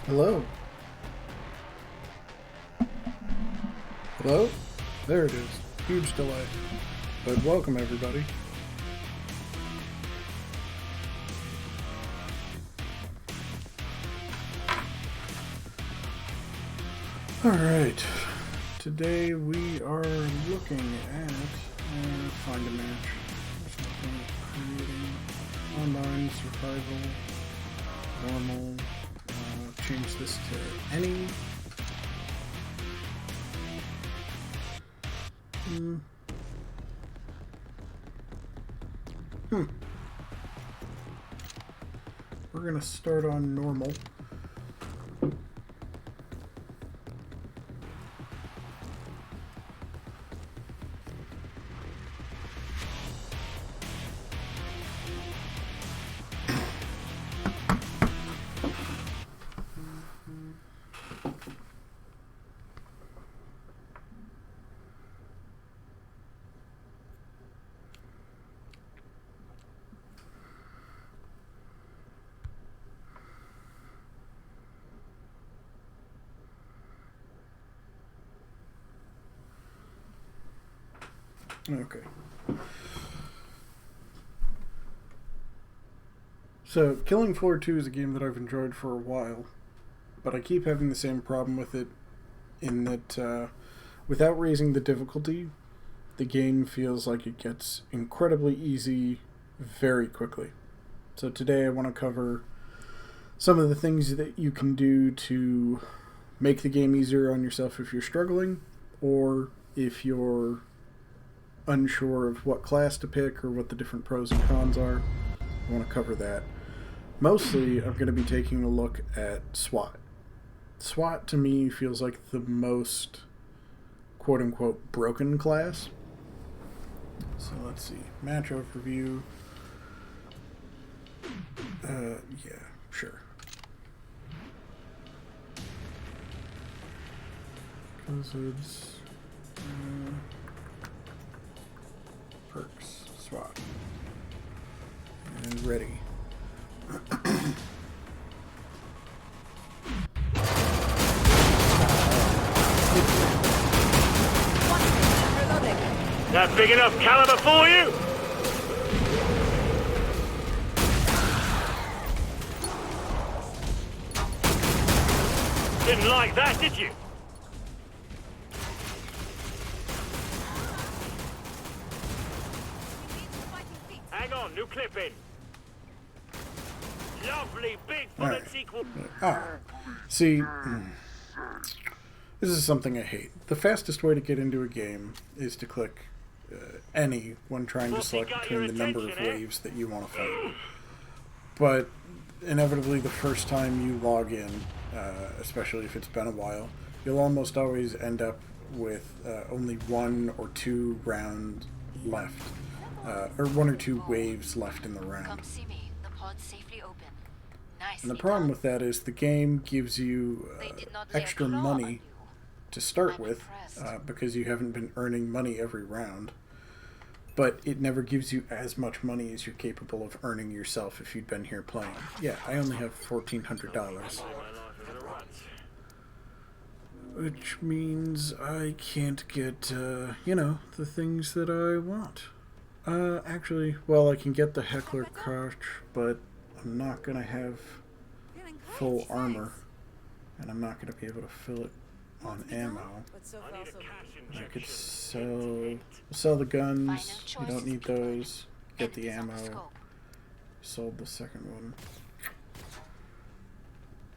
Hello? Hello? There it is. Huge delay. But welcome, everybody. Alright. Today we are looking at... find a match. Creating online, survival, normal. Change this to any. We're gonna start on normal. Okay. So, Killing Floor 2 is a game that I've enjoyed for a while, but I keep having the same problem with it in that without raising the difficulty, the game feels like it gets incredibly easy very quickly. So today I want to cover some of the things that you can do to make the game easier on yourself if you're struggling, or if you're unsure of what class to pick or what the different pros and cons are. I want to cover that. Mostly, I'm going to be taking a look at SWAT. SWAT, to me, feels like the most quote-unquote broken class. So let's see. Match overview. Yeah, sure. Hazards. Perks. SWAT. And ready. That big enough caliber for you? Didn't like that, did you? Hang on, new clip in. Lovely big bullet sequel. See, this is something I hate. The fastest way to get into a game is to click any when trying to select between the number of waves that you want to fight. But inevitably, the first time you log in, especially if it's been a while, you'll almost always end up with only one or two rounds left, or one or two waves left in the round. Come see me. The pod's safely open. Nice. And the problem with that is the game gives you extra money to start with because you haven't been earning money every round. But it never gives you as much money as you're capable of earning yourself if you'd been here playing. Yeah, I only have $1,400. Which means I can't get, the things that I want. Actually, well, I can get the Heckler Crush, but I'm not going to have full armor. And I'm not going to be able to fill it on ammo. I could sell the guns. You don't need those. Get the ammo. Sold the second one.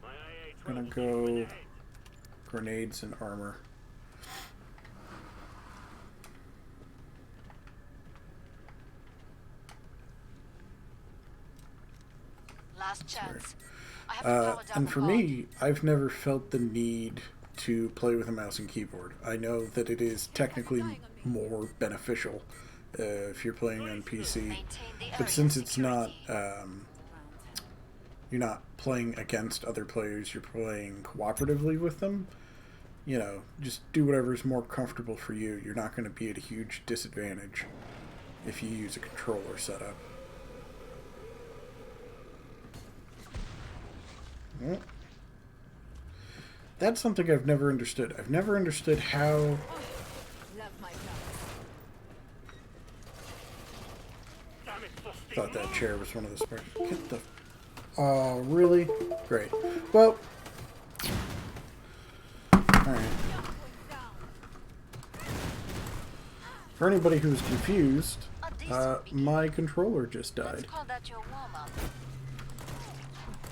I'm gonna go grenades and armor. Last chance. I have to power down And the for pod. me, I've never felt the need to play with a mouse and keyboard. I know that it is technically more beneficial if you're playing on PC, but since it's not, you're not playing against other players, you're playing cooperatively with them, just do whatever's more comfortable for you. You're not going to be at a huge disadvantage if you use a controller setup. That's something I've never understood. I've never understood how... Love my guns. Damn it, Frosty. thought that chair was one of the sparks. Get the... Oh, really? Great. Well... Alright. For anybody who's confused, my controller just Let's died. call that your warm-up.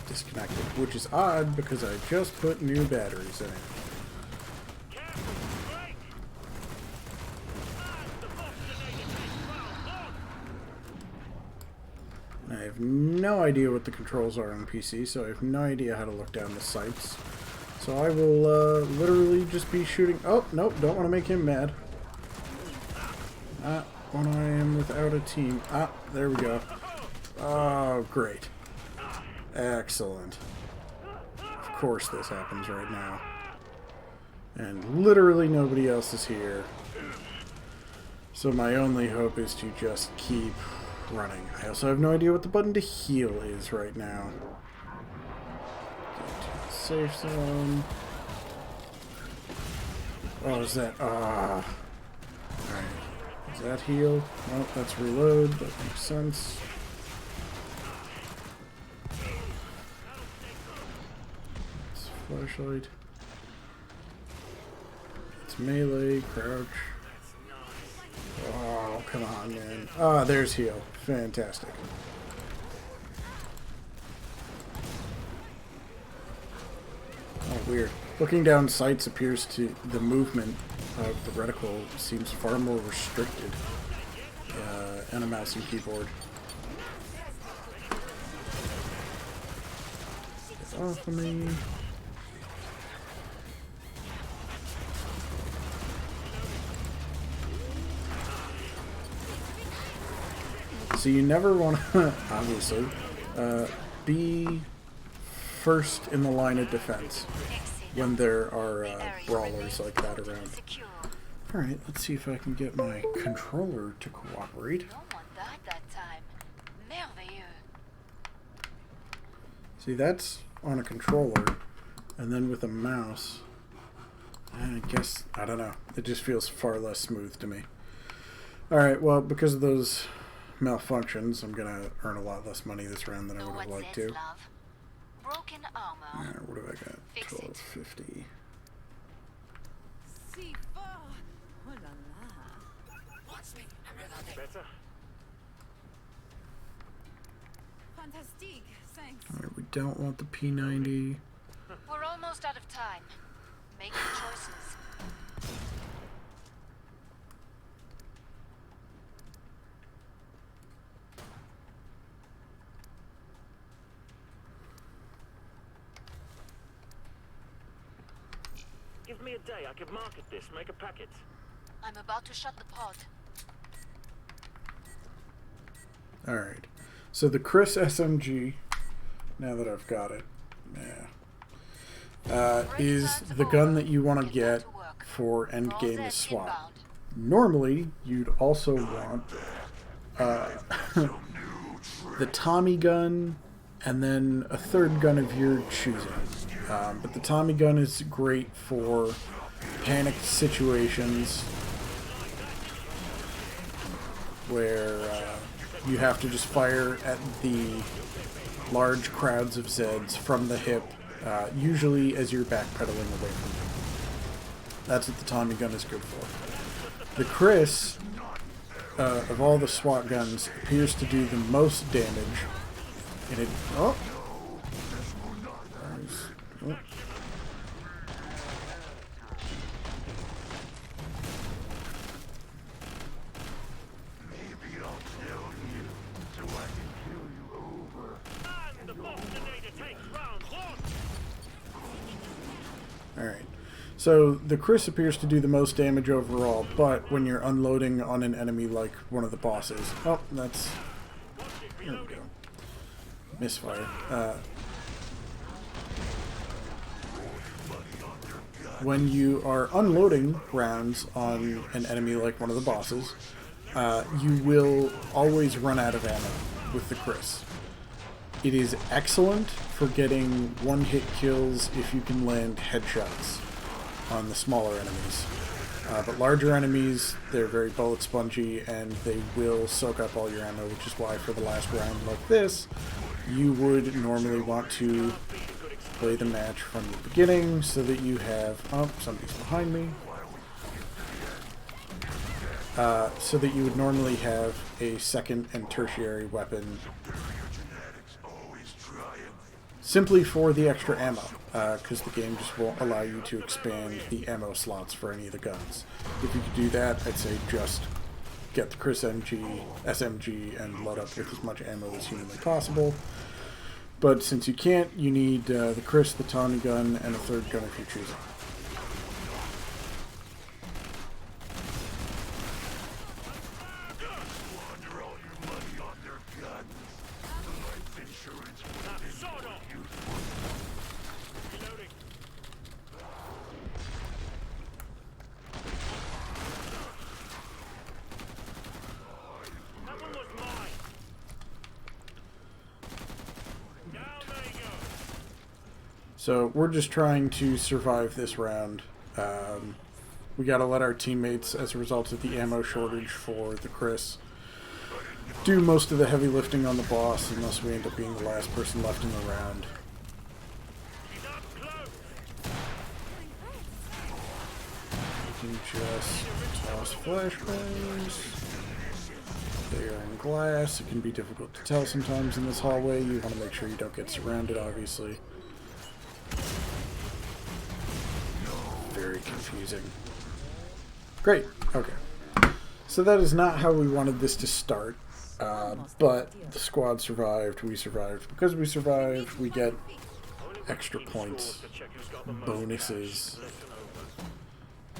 Disconnected. Which is odd because I just put new batteries in it. Careful, break. And the Bostinator takes round one. I have no idea what the controls are on PC, so I have no idea how to look down the sights. So I will literally just be shooting... Oh, nope, don't want to make him mad. When I am without a team. There we go. Oh, great. Excellent. Of course this happens right now. And literally nobody else is here. So my only hope is to just keep running. I also have no idea what the button to heal is right now. Get to the safe zone. Oh, is that... Alright. Is that heal? Nope, that's reload. That makes sense. It's flashlight. It's melee, crouch. Oh, come on, man. There's heal. Fantastic. Oh, weird. Looking down sights appears to... the movement of the reticle seems far more restricted in a mouse and keyboard. Get off of me. So you never want to, obviously, be first in the line of defense when there are brawlers like that around. Alright, let's see if I can get my controller to cooperate. No one died that time. Merveilleux. See, that's on a controller, and then with a mouse, I guess, I don't know, it just feels far less smooth to me. Alright, well, because of those malfunctions, I'm gonna earn a lot less money this round than I would have liked to. Broken armor. What have I got? Fix it. 1250. Si fort. Oh la la. Better? Fantastique. Thanks. Alright, we don't want the P90. We're almost out of time. Make your choices. Give me a day. I could market this, make a packet. I'm about to shut the pod. Alright, so the Chris SMG, now that I've got it, is the gun that you want to get for endgame SWAT. Normally, you'd also want the Tommy gun and then a third gun of your choosing. But the Tommy gun is great for panicked situations where you have to just fire at the large crowds of Zeds from the hip, usually as you're backpedaling away from them. That's what the Tommy gun is good for. The Chris, of all the SWAT guns, appears to do the most damage. And it... Oh! Oh. And the Bostinator takes round one. Alright. So the Chris appears to do the most damage overall, but when you're unloading on an enemy like one of the bosses... Oh, that's... There we go. Misfire. When you are unloading rounds on an enemy like one of the bosses, you will always run out of ammo with the Chris. It is excellent for getting one-hit kills if you can land headshots on the smaller enemies. But larger enemies, they're very bullet spongy and they will soak up all your ammo, which is why for the last round like this, you would normally want to play the match from the beginning so that you have... Oh, somebody's behind me. So that you would normally have a second and tertiary weapon simply for the extra ammo, because the game just won't allow you to expand the ammo slots for any of the guns. If you could do that, I'd say just get the Chris SMG and load up with as much ammo as humanly possible. But since you can't, you need the Chris, the Tommy gun, and a third gun if you're choosing. So we're just trying to survive this round. We gotta let our teammates, as a result of the ammo shortage for the Chris, do most of the heavy lifting on the boss unless we end up being the last person left in the round. You can just toss flashbangs. They are in glass. It can be difficult to tell sometimes in this hallway. You want to make sure you don't get surrounded, obviously. Very confusing. Great. Okay. So that is not how we wanted this to start. But the squad survived. We survived. Because we survived, we get extra points, bonuses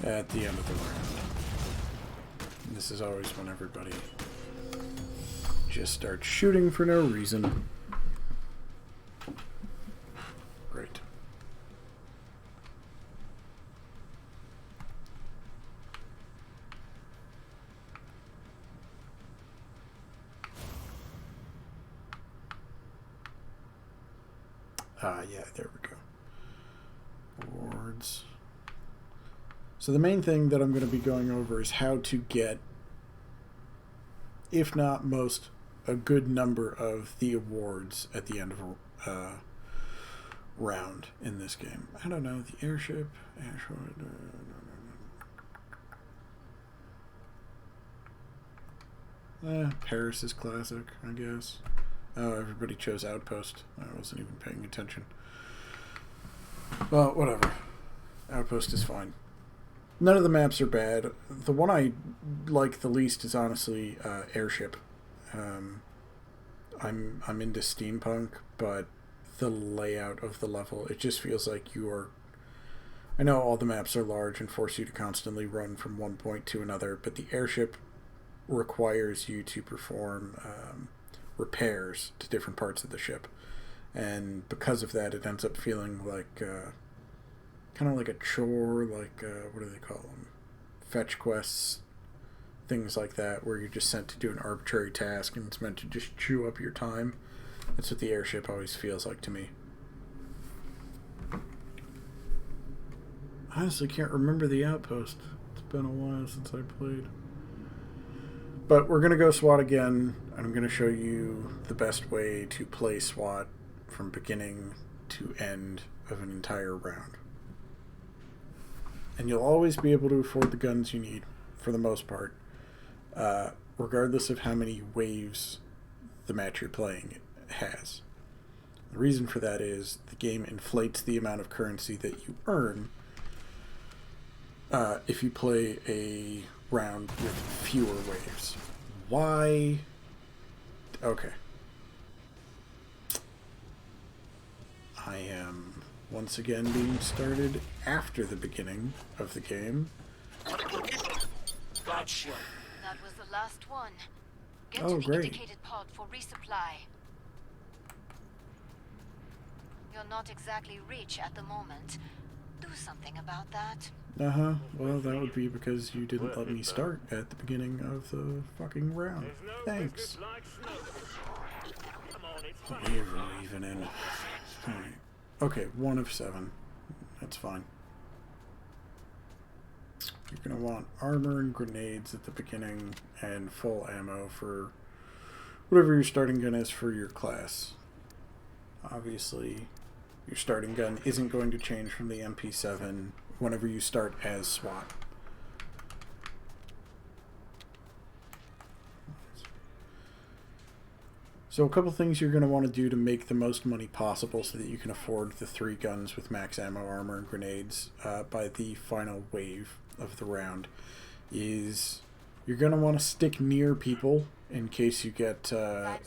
at the end of the round. And this is always when everybody just starts shooting for no reason. Great. Yeah, there we go. Awards. So the main thing that I'm going to be going over is how to get, if not most, a good number of the awards at the end of a round in this game. I don't know, the airship, Paris is classic, I guess. Oh, everybody chose Outpost. I wasn't even paying attention. Well, whatever. Outpost is fine. None of the maps are bad. The one I like the least is honestly Airship. I'm into steampunk, but the layout of the level, it just feels like you are... I know all the maps are large and force you to constantly run from one point to another, but the airship requires you to perform repairs to different parts of the ship, and because of that it ends up feeling like kind of like a chore, like what do they call them, fetch quests, things like that, where you're just sent to do an arbitrary task and it's meant to just chew up your time. That's what the airship always feels like to me. I honestly can't remember the Outpost. It's been a while since I played. But we're going to go SWAT again. I'm going to show you the best way to play SWAT from beginning to end of an entire round. And you'll always be able to afford the guns you need, for the most part, regardless of how many waves the match you're playing has. The reason for that is the game inflates the amount of currency that you earn if you play a round with fewer waves. Why? Okay. I am once again being started after the beginning of the game. Gotcha. That was the last one. Get Oh, to the great. indicated pod for resupply. You're not exactly rich at the moment. Do something about that. Uh-huh. Well, that would be because you didn't let me start at the beginning of the fucking round. Thanks. Come on, it's funny. We're even in. Alright. Okay, 1 of 7. That's fine. You're going to want armor and grenades at the beginning and full ammo for whatever your starting gun is for your class. Obviously, your starting gun isn't going to change from the MP7 whenever you start as SWAT. So a couple things you're going to want to do to make the most money possible so that you can afford the 3 guns with max ammo, armor, and grenades by the final wave of the round is you're going to want to stick near people in case you get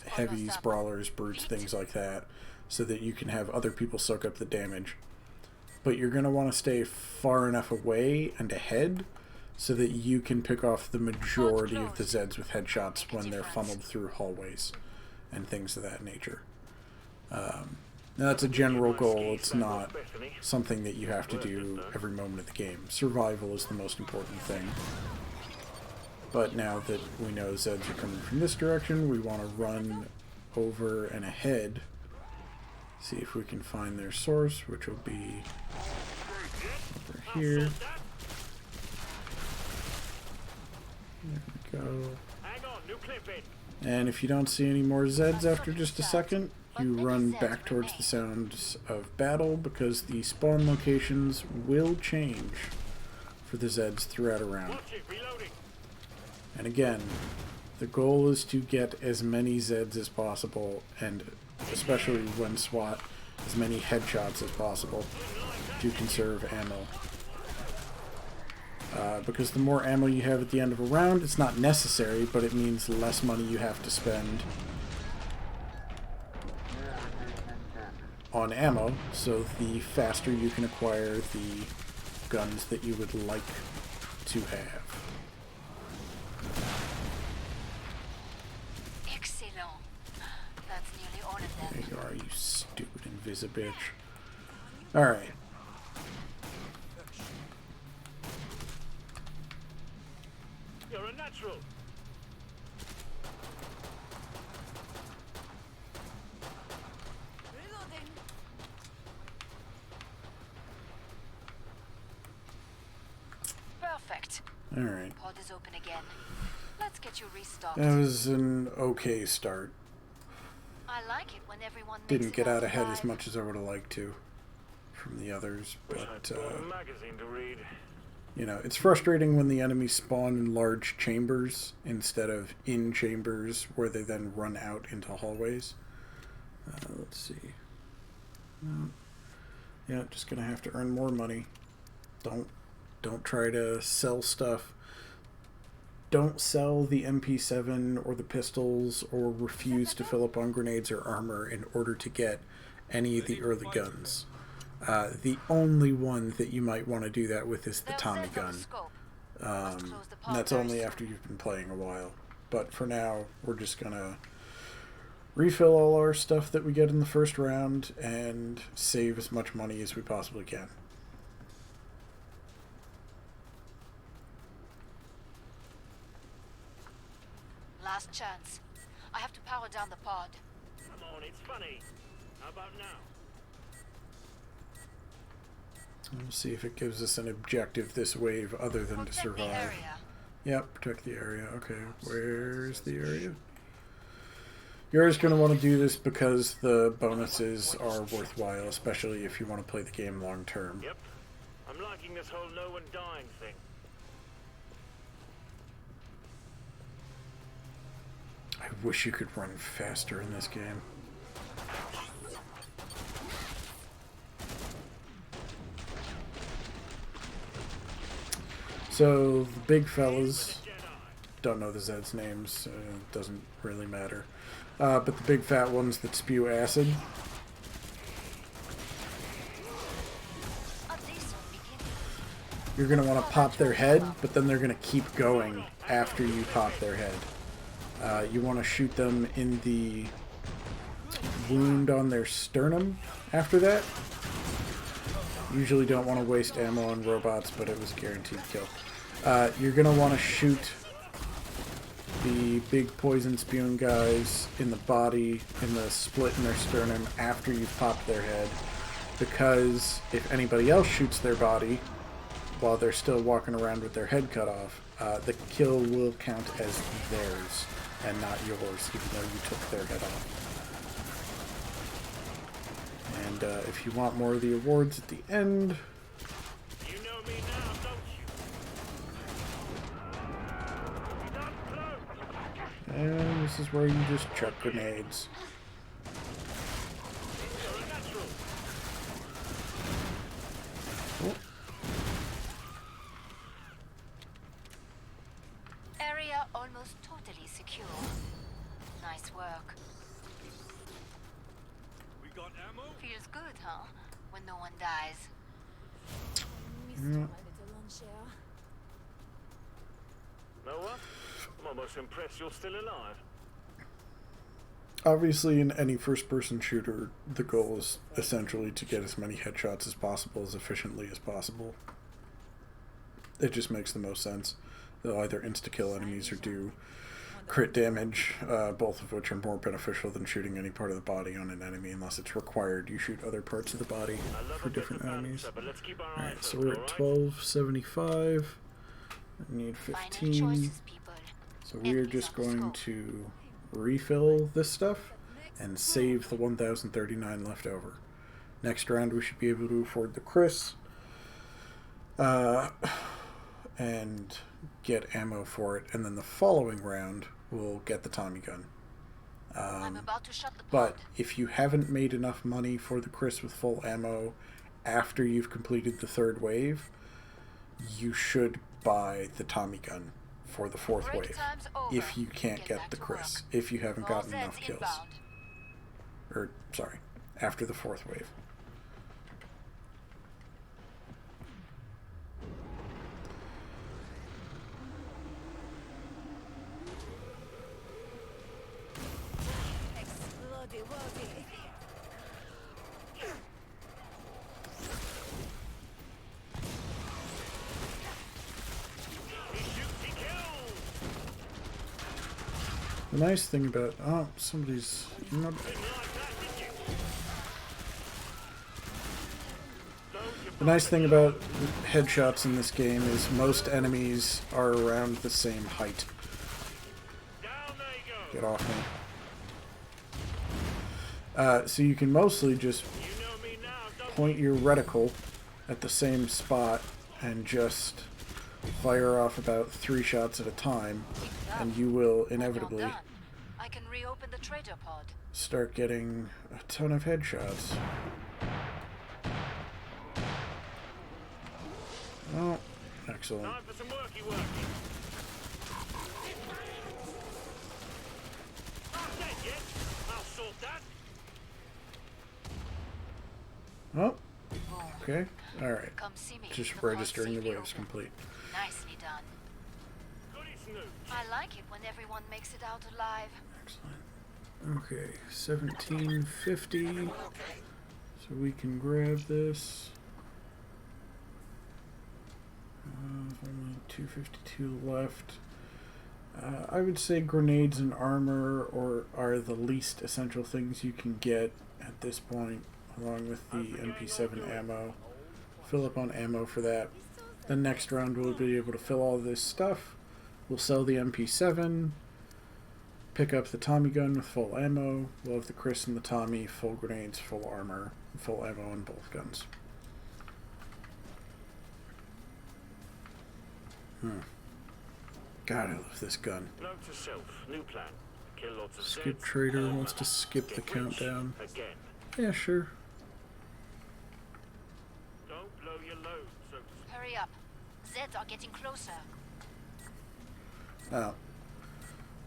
heavies, brawlers, brutes, things like that, so that you can have other people soak up the damage. But you're going to want to stay far enough away and ahead so that you can pick off the majority of the Zeds with headshots when they're funneled through hallways and things of that nature. Now that's a general goal. It's not something that you have to do every moment of the game. Survival is the most important thing. But now that we know Zeds are coming from this direction, we want to run over and ahead. See if we can find their source, which will be over here. There we go. Hang on, new clip in. And if you don't see any more Zeds after just a second, you run back towards the sounds of battle because the spawn locations will change for the Zeds throughout a round. Watch it, reloading. And again, the goal is to get as many Zeds as possible, and especially when SWAT, as many headshots as possible to conserve ammo. Because the more ammo you have at the end of a round, it's not necessary, but it means less money you have to spend on ammo, so the faster you can acquire the guns that you would like to have. Excellent. That's nearly all of them. There you are, you stupid invisibitch. Alright. You're a natural. Reloading. Perfect. Alright. Pod is open again. Let's get you restocked. That was an okay start. I like it when everyone makes Didn't it get out ahead alive. as much as I would have liked to from the others, Wish I'd but brought a magazine to read. you know, it's frustrating when the enemies spawn in large chambers instead of in chambers where they then run out into hallways. Let's see. Yeah, just gonna have to earn more money. Don't try to sell stuff. Don't sell the MP7 or the pistols or refuse to fill up on grenades or armor in order to get any of the early guns. The only one that you might want to do that with is the They'll Tommy set up gun. scope. And that's only after you've been playing a while. But for now, we're just gonna refill all our stuff that we get in the first round and save as much money as we possibly can. Last chance. I have to power down the pod. Come on, it's funny. How about now? We'll see if it gives us an objective this wave other than to Protect the survive. area. Yep, protect the area. Okay, where's the area? You're always going to want to do this because the bonuses are worthwhile, especially if you want to play the game long term. Yep. I'm liking this whole no one dying thing. I wish you could run faster in this game. So, the big fellas, don't know the Zed's names, doesn't really matter. But the big fat ones that spew acid, A decent beginning. you're going to want to pop their head, but then they're going to keep going after you pop their head. You want to shoot them in the wound on their sternum after that. Usually don't want to waste ammo on robots, but it was a guaranteed kill. You're going to want to shoot the big poison spewing guys in the body, in the split in their sternum after you've popped their head, because if anybody else shoots their body while they're still walking around with their head cut off, the kill will count as theirs and not yours, even though you took their head off. And if you want more of the awards at the end... You know me now, don't you? And this is where you just chuck grenades. You're a natural. Oh, Area almost totally secure. Nice work. We got ammo? Feels good, huh? When no one dies. Missed you, my little launcher. Know what? I'm almost impressed you're still alive. obviously, in any first-person shooter, the goal is essentially to get as many headshots as possible, as efficiently as possible. It just makes the most sense. They'll either insta-kill enemies or do crit damage, both of which are more beneficial than shooting any part of the body on an enemy, unless it's required you shoot other parts of the body for different enemies. Alright, so we're at 1275. I need 15. So we're just going to refill this stuff and save the 1039 left over. Next round we should be able to afford the Chris and get ammo for it, and then the following round we'll get the Tommy gun. I'm about to shut the But pod. if you haven't made enough money for the Chris with full ammo after you've completed the third wave, you should buy the Tommy gun for the fourth Break wave time's over. if you can't get back the to Chris, work. if you haven't All gotten Zeds enough kills. inbound. Or, sorry, after the fourth wave. Explodey woddy. He shoots, he kills! The nice thing about... Oh, somebody's... You know, Didn't like that, did you? Don't you the nice thing about headshots in this game is most enemies are around the same height. Down they go! Get off me. So you can mostly just You know me now, don't point your reticle at the same spot and just fire off about 3 shots at a time, and you will When you're inevitably done, I can reopen the trader pod. start getting a ton of headshots. Oh, excellent. Time for some worky. Not dead yet. I'll sort that. Oh, Boom. okay. Alright. Come see me. Just The pod's registering the safely waves open. complete. Nicely done. Goody snooze. I like it when everyone makes it out alive. Excellent. Okay, 1750. So we can grab this. Only 252 left. I would say grenades and armor are the least essential things you can get at this point, along with the MP7 ammo. Fill up on ammo for that. The next round we'll be able to fill all this stuff. We'll sell the MP7, pick up the Tommy gun with full ammo. We'll have the Chris and the Tommy, full grenades, full armor, full ammo on both guns. God, I love this gun. Note to self, new plan. Kill lots of Skip Zeds, Trader armor wants to up, skip the get rich countdown. Again. Yeah, sure. Don't blow your load, so to speak. Hurry up. Zeds are getting closer. Oh.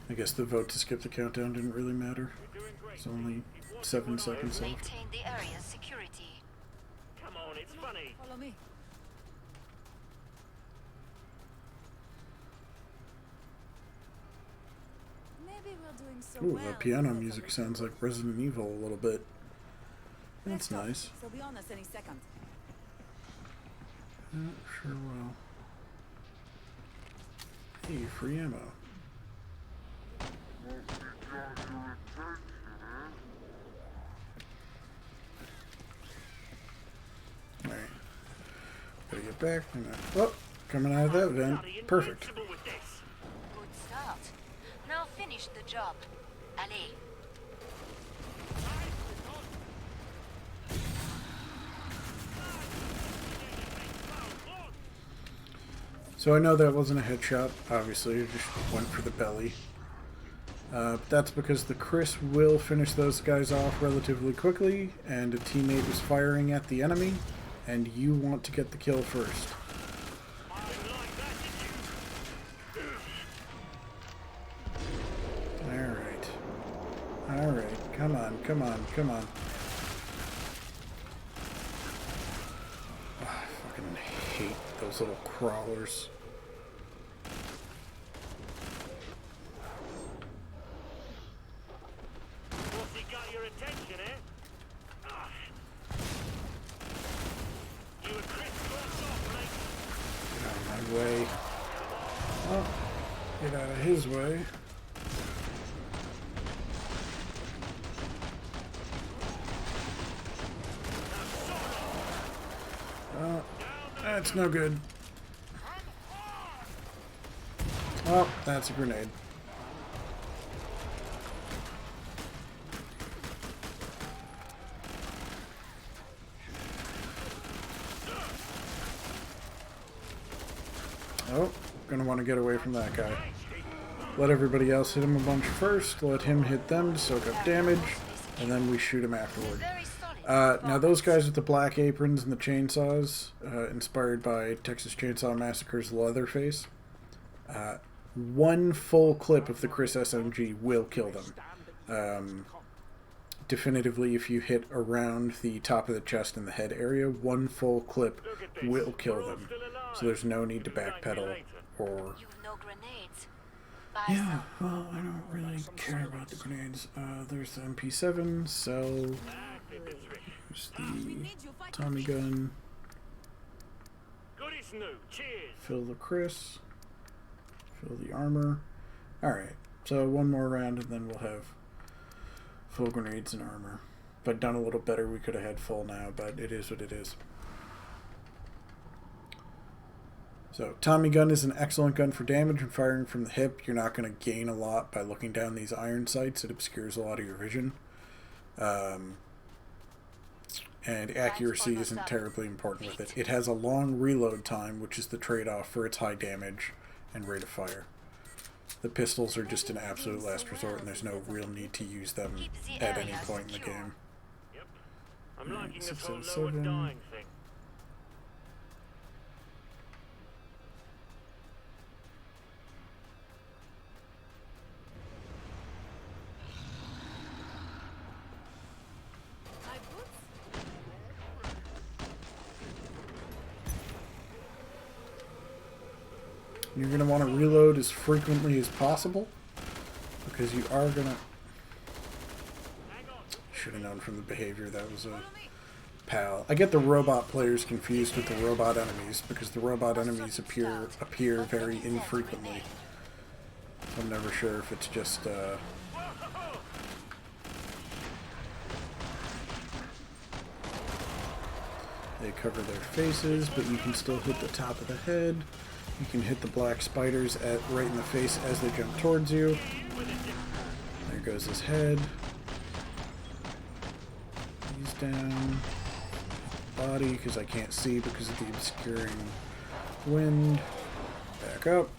I guess the vote to skip the countdown didn't really matter. You're doing great. It's only Keep watching 7 what I seconds do. left. Maintain the area's security. Come on, it's funny. Follow me. Maybe we're doing so Ooh, well. the piano because music of sounds like Resident Evil a little bit. That's Let's go. nice. They'll be on us any second. Sure will. Hey, free ammo. Alright. Gotta get back. Oh, coming out of that vent. Perfect. Invincible with this. Good start. Now finish the job. Allez. So I know that wasn't a headshot, obviously, it just went for the belly. But that's because the Chris will finish those guys off relatively quickly, and a teammate was firing at the enemy, and you want to get the kill first. Alright. Alright, come on, come on, come on. Oh, I fucking hate those little crawlers. What's he got your attention, eh? Ah. You and Chris close off, mate. Get out of my way. Oh, get out of his way. Oh, that's no good. Oh, that's a grenade. Oh, gonna want to get away from that guy. Let everybody else hit him a bunch first, let him hit them to soak up damage, and then we shoot him afterward. Very solid. Now those guys with the black aprons and the chainsaws, inspired by Texas Chainsaw Massacre's Leatherface, one full clip of the Chris SMG will kill them. Definitively, if you hit around the top of the chest and the head area, one full clip will kill them. So there's no need to backpedal or... You've no grenades. Buy Yeah, some. well, I don't really care about the grenades. There's the MP7, so... There's the Tommy gun. Good as new. Cheers. Fill the Chris. Fill the armor. Alright, so one more round and then we'll have full grenades and armor. If I'd done a little better, we could have had full now, but it is what it is. So, Tommy gun is an excellent gun for damage and firing from the hip. You're not going to gain a lot by looking down these iron sights. It obscures a lot of your vision. And accuracy isn't terribly important with it. It has a long reload time, which is the trade-off for its high damage and rate of fire. The pistols are just an absolute last resort, and there's no real need to use them at any point in the game. Yep. I'm liking this whole no 607. one dying thing. My boots? You're going to want to reload as frequently as possible, because you are going to... Should have known from the behavior that was a pal. I get the robot players confused with the robot enemies, because the robot enemies appear very infrequently. I'm never sure if it's just... They cover their faces, but you can still hit the top of the head. You can hit the black spiders right in the face as they jump towards you. There goes his head. He's down. Body, because I can't see because of the obscuring wind. Back up.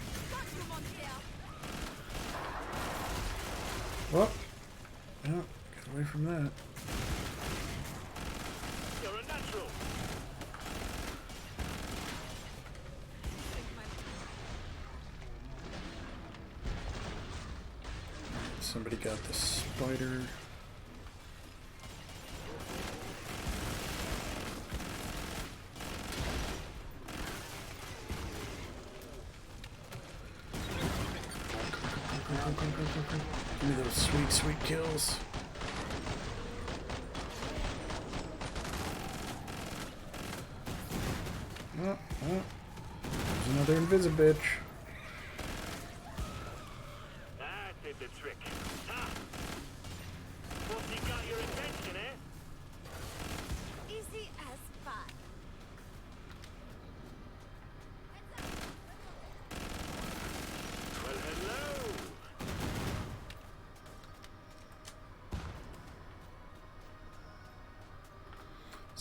Well, yeah, get away from that. You're a natural. Somebody got the spider. Give me those sweet, sweet kills. Oh, oh. There's another invisibitch. That did the trick.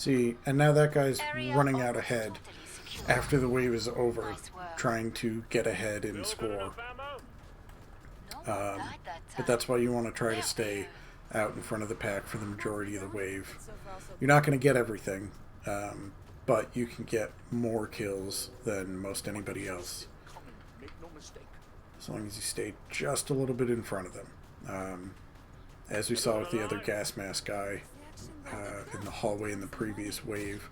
See, and now that guy's Area running out almost ahead totally secure. after the wave is over, Nice work. trying to get ahead in You all got score. enough ammo? No one died that But time. that's why you want to try to stay out in front of the pack for the majority of the wave. You're not going to get everything, but you can get more kills than most anybody else. Make no mistake. As long as you stay just a little bit in front of them. As we saw with the other gas mask guy in the hallway in the previous wave,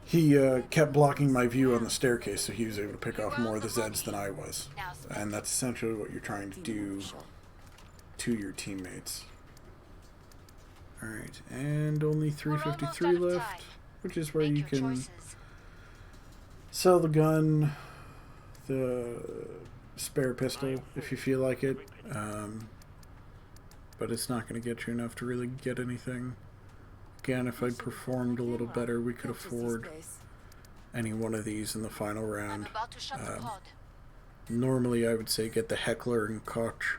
he kept blocking my view on the staircase, so he was able to pick off more of the Zeds than I was. And that's essentially what you're trying to do to your teammates. Alright, and only 353 left, which is where you can sell the gun, the spare pistol, if you feel like it. But it's not going to get you enough to really get anything. Again, if I performed a little better, we could afford any one of these in the final round. Normally, I would say get the Heckler and Koch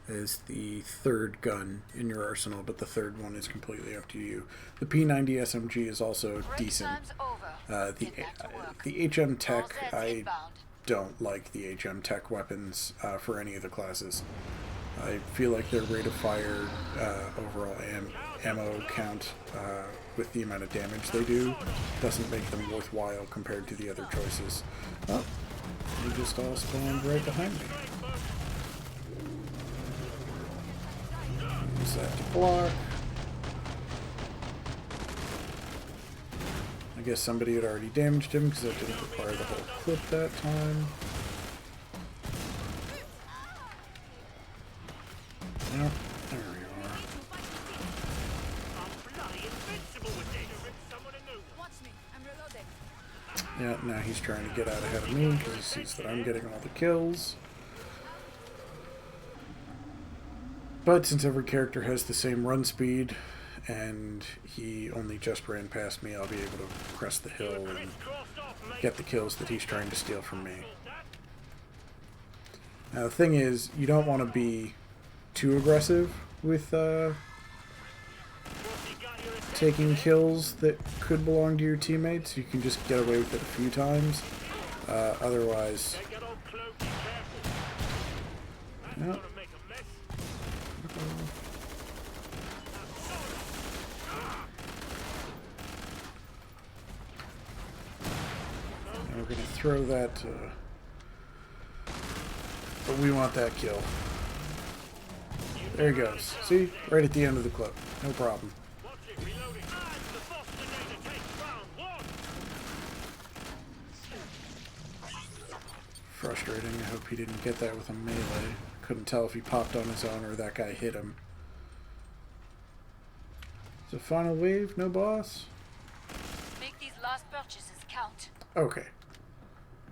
as the third gun in your arsenal, but the third one is completely up to you. The P90 SMG is also decent. The HM Tech, I don't like the HM Tech weapons for any of the classes. I feel like their rate of fire, overall ammo count, with the amount of damage they do, doesn't make them worthwhile compared to the other choices. Oh, you just all spawned right behind me. Use that to block. I guess somebody had already damaged him because that didn't require the whole clip that time. Nope, there we are. I'm bloody invincible with this. Someone a new one. Watch me. I'm reloading. Yeah, now he's trying to get out ahead of me because he sees that I'm getting all the kills. But since every character has the same run speed, and he only just ran past me, I'll be able to crest the hill and get the kills that he's trying to steal from me. Now the thing is, you don't want to be too aggressive with taking kills that could belong to your teammates. You can just get away with it a few times. Otherwise... Yep. We're going to throw that, but we want that kill. There he goes. See? Right at the end of the clip. No problem. Frustrating. I hope he didn't get that with a melee. Couldn't tell if he popped on his own or that guy hit him. Is it final wave? No boss? Make these last purchases count. Okay.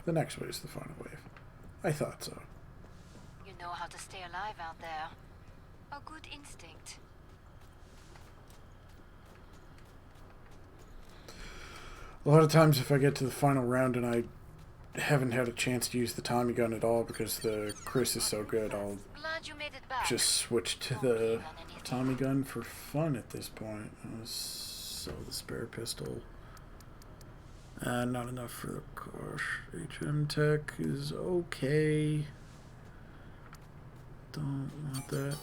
The next wave is the final wave. I thought so. You know how to stay alive out there. A good instinct. A lot of times if I get to the final round and I haven't had a chance to use the Tommy gun at all because the Chris is so good, I'll Glad you made it back. just switch to the Tommy gun for fun at this point. I'll sell the spare pistol. Not enough for the Kosh. HM Tech is okay. Don't want that.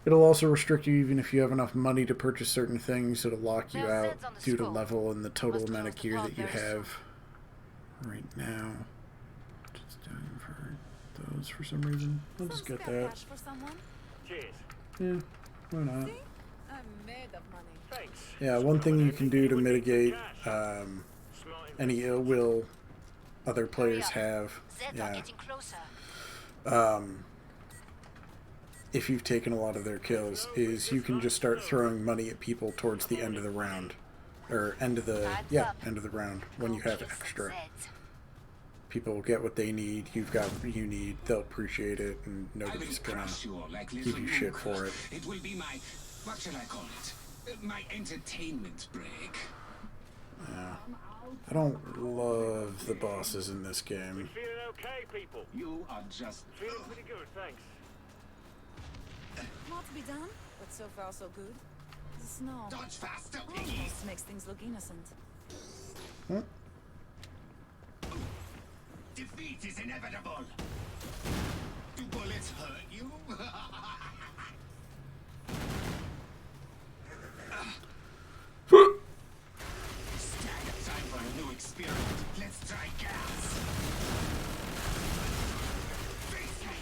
It'll also restrict you even if you have enough money to purchase certain things. It'll lock you out due to level and the total amount of gear that you have right now. Just doing for those for some reason. I'll just get that. Cheers. Yeah, why not? I'm made of money. Thanks. Yeah, one thing you can do to mitigate any ill will other players have, if you've taken a lot of their kills, is you can just start throwing money at people towards the end of the round. Or end of the round, when you have extra. People will get what they need, you've got what you need, they'll appreciate it, and nobody's gonna give you shit for it. It will be my, what shall I call it? My entertainment break. Yeah. I don't love the bosses in this game. Feeling okay, people? You are just... Feeling pretty good, thanks. More to be done, but so far so good. The snow. Dodge faster, piggy! This makes things look innocent. Hmm? Defeat is inevitable! Do bullets hurt you? Stagger time for a new experiment. Let's try gas! Face me!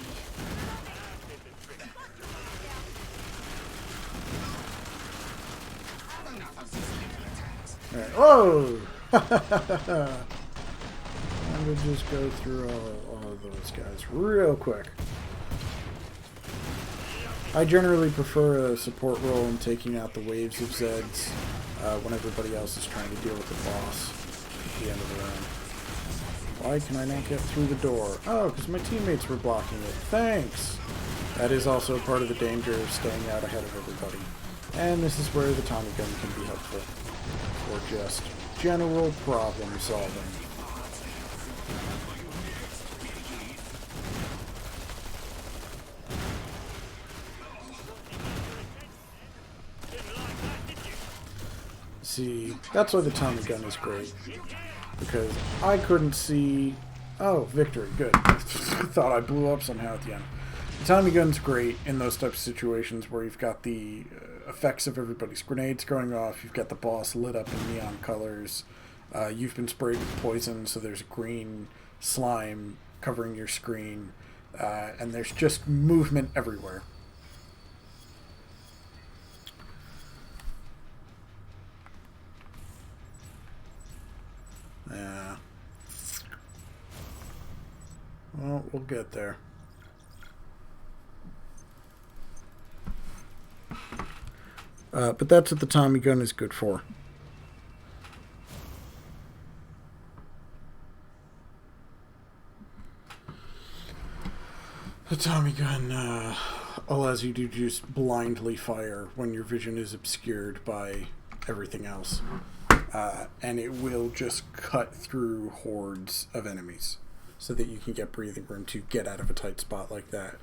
Enough of these little attacks. Alright. Whoa! I'm gonna just go through all of those guys real quick. I generally prefer a support role in taking out the waves of Zeds when everybody else is trying to deal with the boss at the end of the round. Why can I not get through the door? Oh, because my teammates were blocking it. Thanks! That is also part of the danger of staying out ahead of everybody. And this is where the Tommy gun can be helpful. Or just general problem solving. See, that's why the Tommy gun is great. Because I couldn't see... Oh, victory, good. Thought I blew up somehow at the end. The Tommy gun's great in those types of situations where you've got the effects of everybody's grenades going off, you've got the boss lit up in neon colors, you've been sprayed with poison, so there's green slime covering your screen, and there's just movement everywhere. Yeah. Well, we'll get there. But that's what the Tommy gun is good for. The Tommy gun allows you to just blindly fire when your vision is obscured by everything else. And it will just cut through hordes of enemies so that you can get breathing room to get out of a tight spot like that,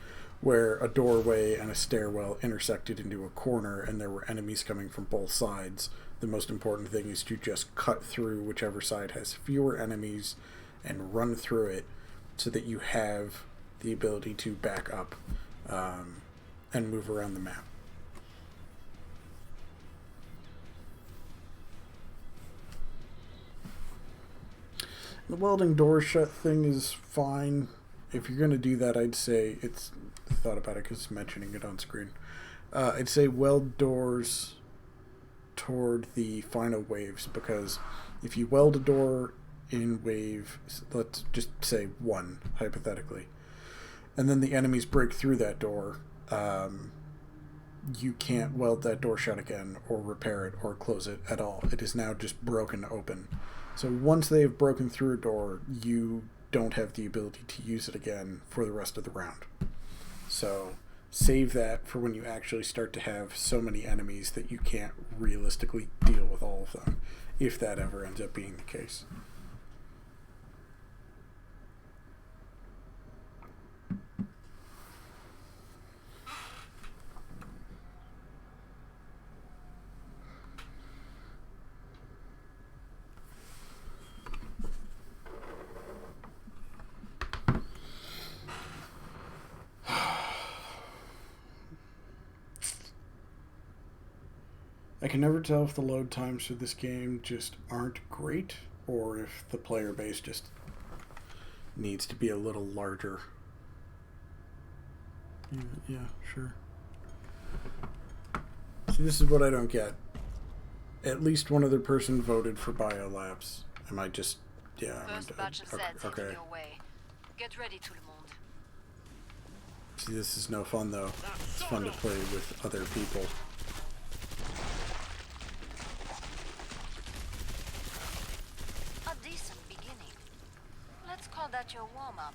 where a doorway and a stairwell intersected into a corner and there were enemies coming from both sides. The most important thing is to just cut through whichever side has fewer enemies and run through it so that you have the ability to back up and move around the map. The welding door shut thing is fine. If you're going to do that, I'd say it's... I thought about it because it's mentioning it on screen. I'd say weld doors toward the final waves, because if you weld a door in wave, let's just say 1, hypothetically, and then the enemies break through that door, you can't weld that door shut again or repair it or close it at all. It is now just broken open. So once they have broken through a door, you don't have the ability to use it again for the rest of the round. So save that for when you actually start to have so many enemies that you can't realistically deal with all of them, if that ever ends up being the case. I can never tell if the load times for this game just aren't great, or if the player base just needs to be a little larger. Yeah, sure. See, this is what I don't get. At least one other person voted for biolabs. Am I just... Yeah, First batch of Zeds heading your way. Get ready, tout le monde. See, this is no fun, though. It's fun to play with other people. A decent beginning. Let's call that your warm-up.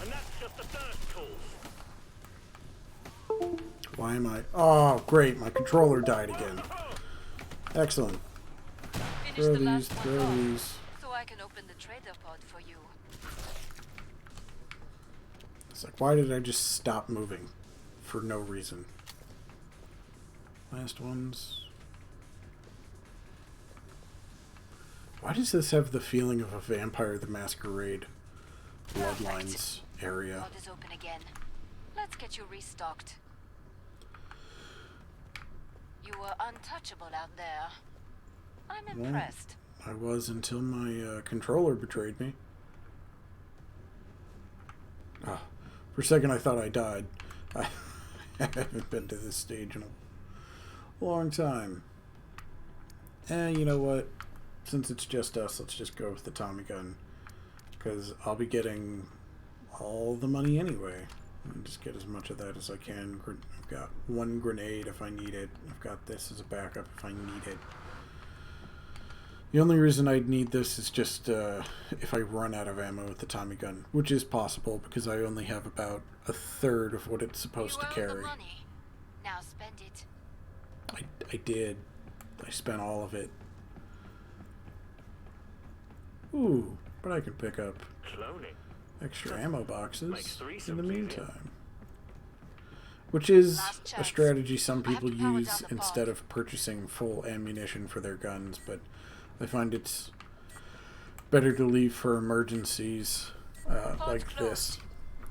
And that's just the first course. Why am I... Oh, great. My controller died again. Excellent. Finish Throw the these, last one throw off, these. so I can open the trader pod for you. It's like, why did I just stop moving? For no reason. Last ones. Why does this have the feeling of a Vampire the Masquerade Bloodlines area? Pod is open again. Let's get you restocked. You were untouchable out there. I'm impressed. I was until my controller betrayed me. Ah, for a second I thought I died. I haven't been to this stage in a long time. And you know what? Since it's just us, let's just go with the Tommy gun. Because I'll be getting all the money anyway. And just get as much of that as I can. I've got one grenade if I need it. I've got this as a backup if I need it. The only reason I'd need this is just if I run out of ammo with the Tommy gun. Which is possible because I only have about a third of what it's supposed to carry. The money. Now spend it. I did. I spent all of it. Ooh, but I can pick up Cloning. extra ammo boxes Makes in the threesomes easier. meantime. Which is Last a chance. strategy some I have people to power use down the instead pod. of purchasing full ammunition for their guns, but I find it's better to leave for emergencies like this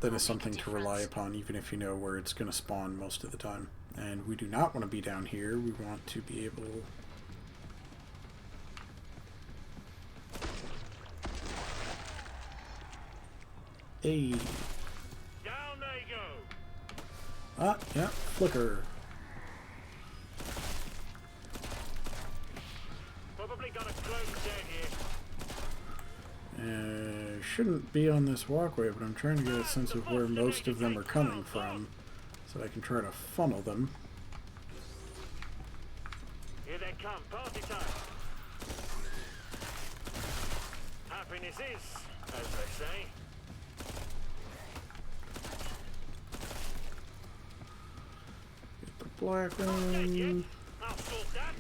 than as something to rely upon, even if you know where it's going to spawn most of the time. And we do not want to be down here. We want to be able... Hey. Down they go. Ah, yeah, flicker. Probably got a clone dead here. Shouldn't be on this walkway, but I'm trying to get a sense of where most of them are coming from, so I can try to funnel them. Here they come. Party time. Happiness is, as they say. Get the black Dead yet? one. I'll sort that.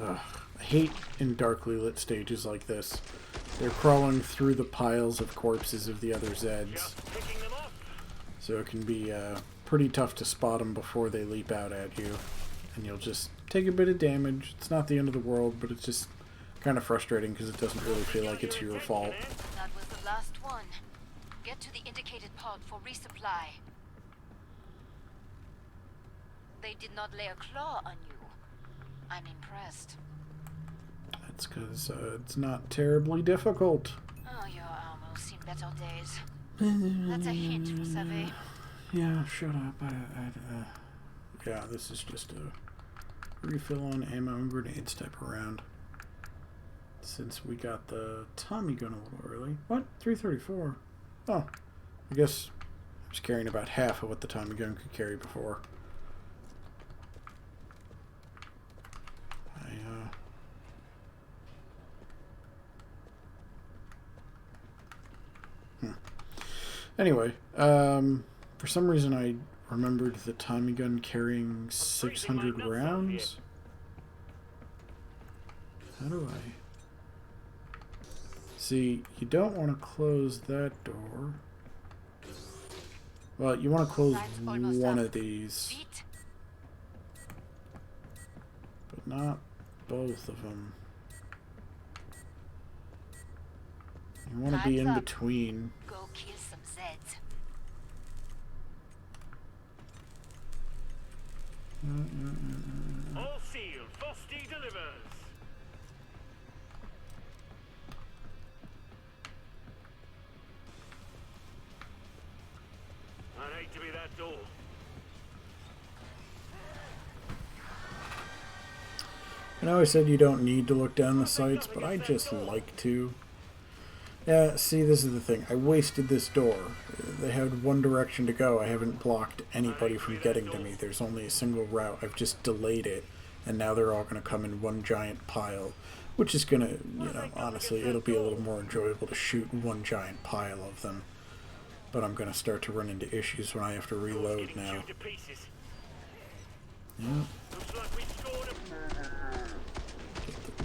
Ugh, I hate in darkly lit stages like this. They're crawling through the piles of corpses of the other Zeds, Just picking them off. so it can be pretty tough to spot them before they leap out at you. And you'll just take a bit of damage. It's not the end of the world, but it's just kind of frustrating because it doesn't really feel like it's your fault. That was the last one. Get to the indicated pod for resupply. They did not lay a claw on you. I'm impressed. That's because it's not terribly difficult. Oh, your almost seen better days. That's a hint for Savvy. Yeah, shut up. Yeah, this is just a refill on ammo and grenades type of round. Since we got the Tommy gun a little early. What? 334? Oh, I guess I was carrying about half of what the Tommy gun could carry before. Anyway, for some reason I remembered the Tommy gun carrying 600 rounds. How do I... See, you don't want to close that door. Well, you want to close one of these, Beat. but not both of them. You want to be in Time's up. between. Go kill some Zeds. All sealed. Frosty delivers. I'd hate to be that door. I know I said you don't need to look down the sights, but I just like to. Yeah, see, this is the thing. I wasted this door. They had one direction to go. I haven't blocked anybody from getting to me. There's only a single route. I've just delayed it, and now they're all going to come in one giant pile, which is going to, you know, honestly, it'll be a little more enjoyable to shoot one giant pile of them. But I'm going to start to run into issues when I have to reload Getting now. chewed to pieces. Yeah. Looks like we scored a...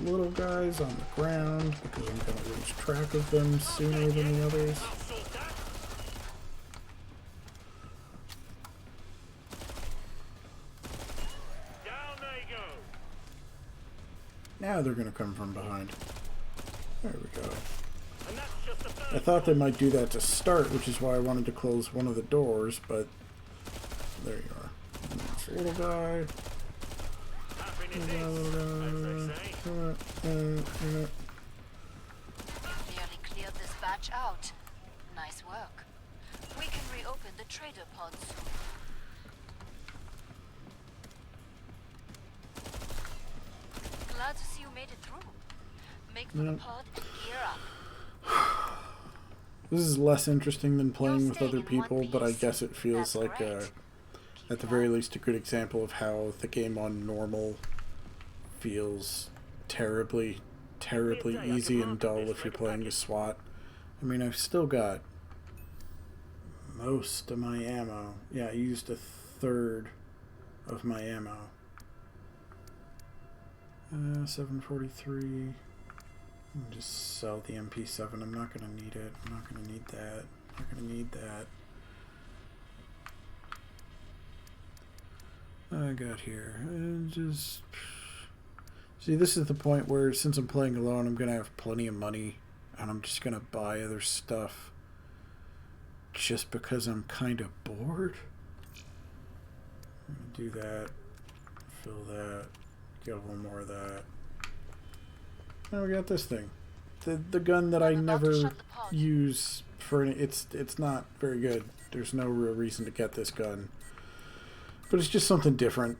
Little guys on the ground because I'm going to lose track of them sooner than the others. I'll sort that. Now they're gonna come from behind. There we go. And that's just the first I thought they might do that to start, which is why I wanted to close one of the doors, but there you are. And there's a little guy. happiness Little is, guy. as they say. Nearly cleared this batch out. Nice work. We can reopen the trader pod soon. Glad to see you made it through. Make for the pod and gear up. This is less interesting than playing with staying other in one people, but I piece. guess it feels That's like, great. Keep at the it very up. least, a good example of how the game on normal feels terribly, terribly easy and dull if you're playing as SWAT. I mean, I've still got most of my ammo. Yeah, I used a third of my ammo. 743. Just sell the MP7. I'm not gonna need it. I'm not gonna need that. I'm not gonna need that. I got here. Just see, this is the point where, since I'm playing alone, I'm gonna have plenty of money, and I'm just gonna buy other stuff just because I'm kind of bored. I'm gonna do that. Fill that. Get a little more of that. Now we got this thing. The gun that I I'm about to never shut the pod. use for any, it's not very good. There's no real reason to get this gun. But it's just something different.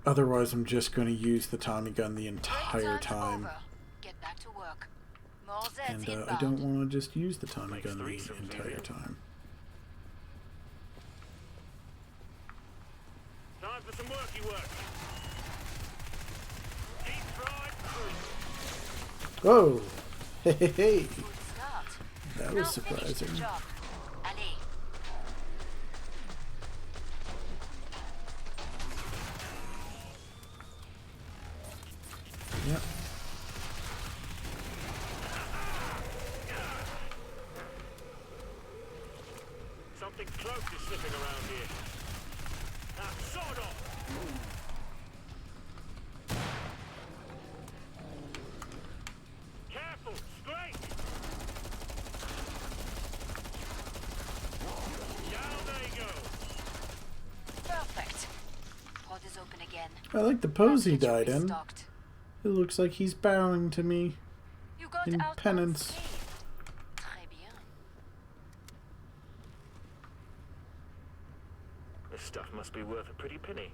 Otherwise, I'm just going to use the Tommy gun the Break entire time's time. over. Get back to work. More Zeds And inbound. I don't want to just use the Tommy Makes gun the threesomes entire easier. time. Time for some worky work. Deep fried fruit. Whoa! Hey, hey, hey! Good start. That Now was finish the surprising. job. Allez. Yep. Something close is slipping around here. Now, sod off! Careful, straight! Down they go! Perfect. Pod is open again. I like the pose he Let's get you died in. restocked. It looks like he's bowing to me. You got In out penance. unscathed. Très bien. This stuff must be worth a pretty penny.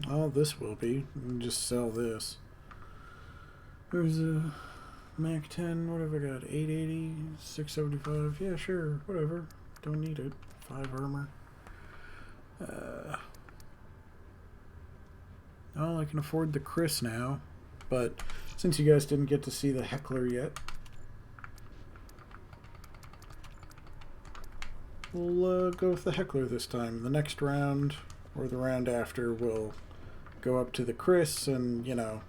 Oh, this will be. We can just sell this. There's a Mac 10. What have I got? 880, 675. Yeah, sure. Whatever. Don't need it. 5 armor. Oh, I can afford the Chris now. But since you guys didn't get to see the Heckler yet, we'll go with the Heckler this time. The next round, or the round after, we'll go up to the Chris, and, you know,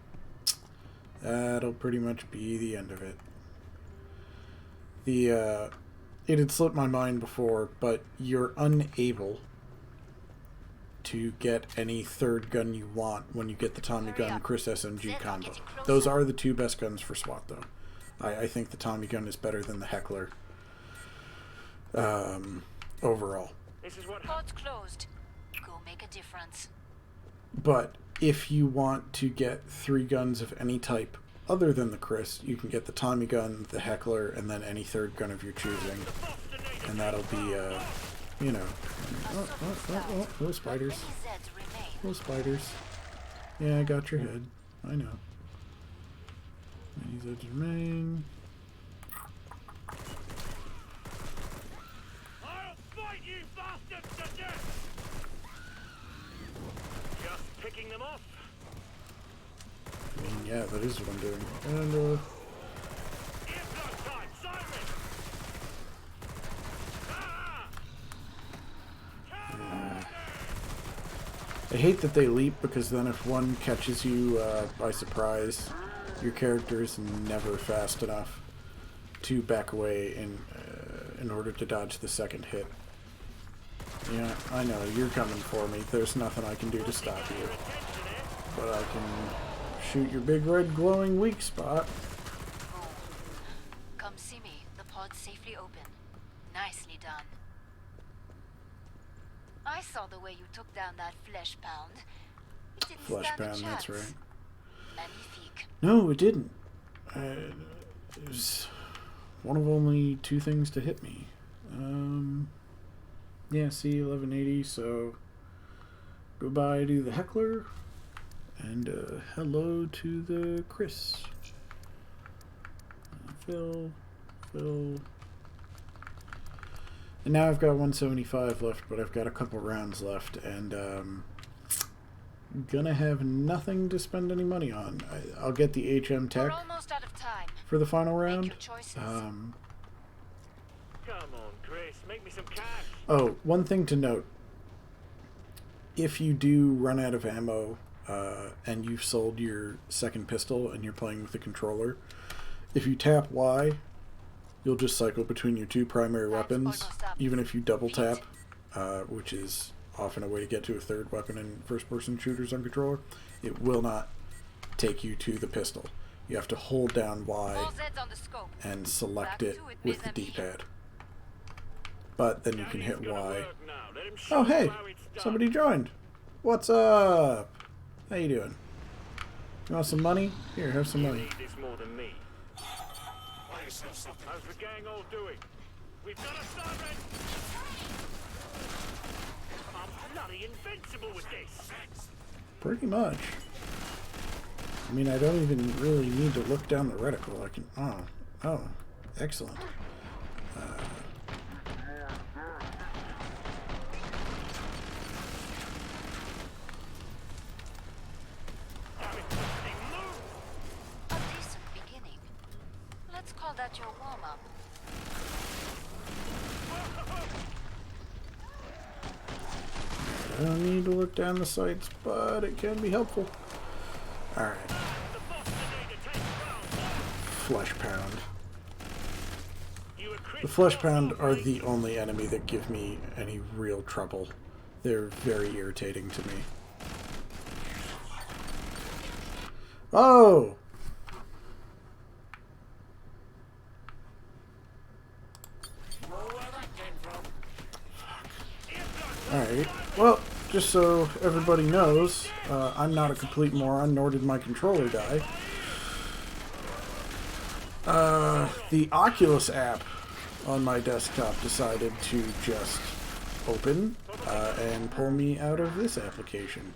that'll pretty much be the end of it. It had slipped my mind before, but you're unable to get any third gun you want when you get the Tommy Hurry gun up. Chris SMG Zed, I'm combo. getting closer. Those are the two best guns for SWAT, though. I think the Tommy gun is better than the Heckler overall. This is what Pod's closed. Go make a difference. But if you want to get 3 guns of any type other than the Chris, you can get the Tommy gun, the Heckler, and then any third gun of your choosing. And that'll be, you know... Oh, spiders. Many Zeds remain. Oh, spiders. Yeah, I got your head. I know. Many Zeds remain. I'll fight you bastards to death! Just picking them off. I mean, yeah, that is what I'm doing. And, Earplug time, siren! Ah! I hate that they leap, because then if one catches you by surprise, your character is never fast enough to back away in order to dodge the second hit. Yeah, I know, you're coming for me. There's nothing I can do to stop you. But I can shoot your big red glowing weak spot. Boom. Come see me. The pod's safely open. Nicely done. I saw the way you took down that flesh pound. It didn't Flesh stand a pound, that's chance. right. Magnifique. No, it didn't. It was one of only 2 things to hit me. Yeah, see, 1180, so goodbye to the heckler, and hello to the Chris. Phil. And now I've got 175 left, but I've got a couple rounds left, and gonna have nothing to spend any money on. I'll get the HM We're tech almost out of time. for the final Make round. your choices. Come on, Chris, make me some cash. Oh, one thing to note. If you do run out of ammo and you've sold your second pistol and you're playing with the controller, if you tap Y, you'll just cycle between your 2 primary weapons, even if you double tap, which is often a way to get to a third weapon in first-person shooters on controller. It will not take you to the pistol. You have to hold down Y All Zeds on the scope. and select Back it to it, with the mes amis. D-pad. But then you can hit Daddy's gonna Y. work now. Let him show Oh, you hey! how it's done. Somebody joined. What's up? How you doing? You want some money? Here, have some You money. need this more than me. How's the gang all doing? We've got a siren! I'm bloody invincible with this! Pretty much. I mean, I don't even really need to look down the reticle. I can... Oh. Excellent. Damn it, bloody move! A decent beginning. Let's call that your warm-up. I don't need to look down the sights, but it can be helpful. Alright. The boss today to take ground. Flesh Pound. You and Chris The Flesh got Pound off, are mate. the only enemy that give me any real trouble. They're very irritating to me. Oh! Alright, well, just so everybody knows, I'm not a complete moron, nor did my controller die. The Oculus app on my desktop decided to just open and pull me out of this application,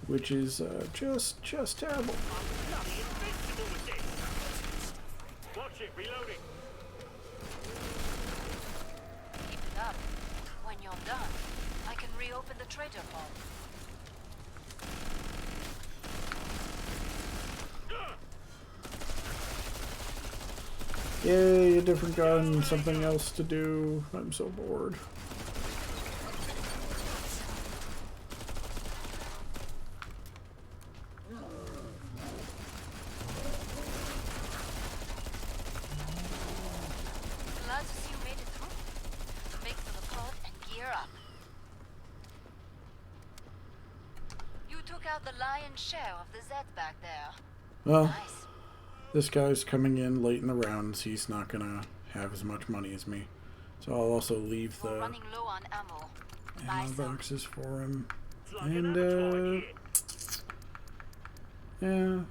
which is just terrible. Bloody invincible with this! Watch it, reloading. Keep it up. When you're done, I can reopen the trader pod. Yay, a different gun, something else to do. I'm so bored. Glad to see you made it through. Make for the pod and gear up. You took out the lion's share of the Zed back there. Well, Nice. this guy's coming in late in the rounds. He's not gonna have as much money as me. So I'll also leave We're the running low on ammo. Buy ammo some. boxes for him. It's like an And, abattoir here. Yeah.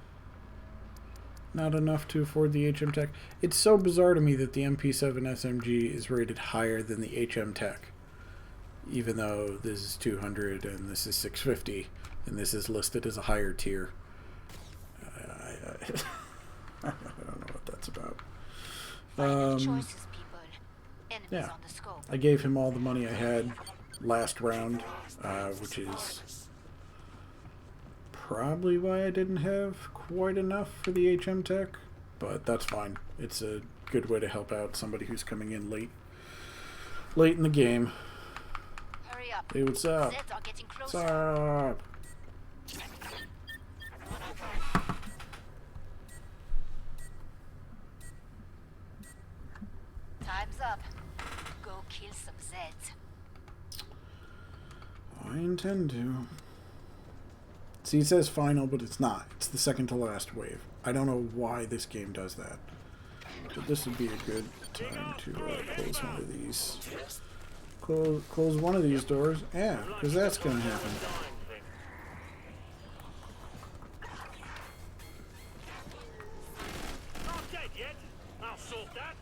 Not enough to afford the HM Tech. It's so bizarre to me that the MP7 SMG is rated higher than the HM Tech. Even though this is 200 and this is 650 and this is listed as a higher tier. I don't know what that's about. Final choices, people. Enemies yeah. on the scope. I gave him all the money I had last round, which is probably why I didn't have quite enough for the HM Tech, but that's fine. It's a good way to help out somebody who's coming in late in the game. Hurry up. Hey, what's up? Zeds are getting What's closer. up? Time's up. Go kill some Zeds. I intend to. See, it says final, but it's not. It's the second to last wave. I don't know why this game does that. But this would be a good time to close one of these. Close one of these doors. Yeah, because that's going to happen. Not dead yet. I'll sort that.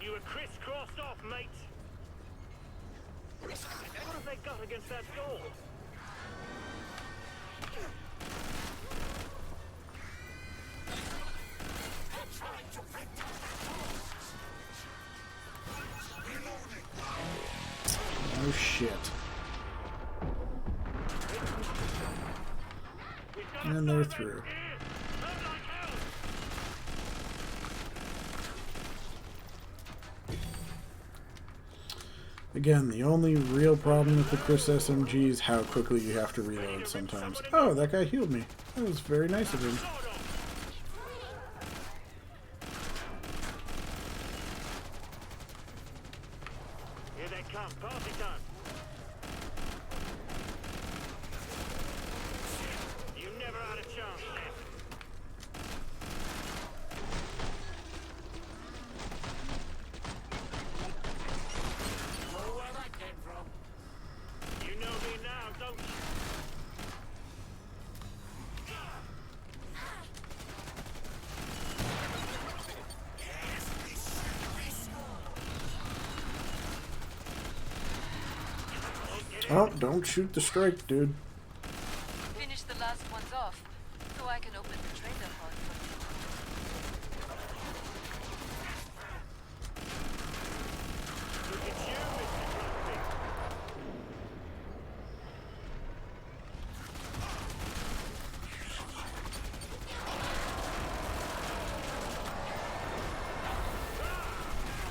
You were crisscrossed off, mate. What have they got against that door? Oh shit. And they're through. Again, the only real problem with the Chris SMG is how quickly you have to reload sometimes. Oh, that guy healed me. That was very nice of him. Here they come, party time. You never had a chance left. Where that came from? You know me now, don't you? Oh, don't shoot the strike, dude. Finish the last ones off, so I can open the trader pod for Look at you, Mr. Grumpy.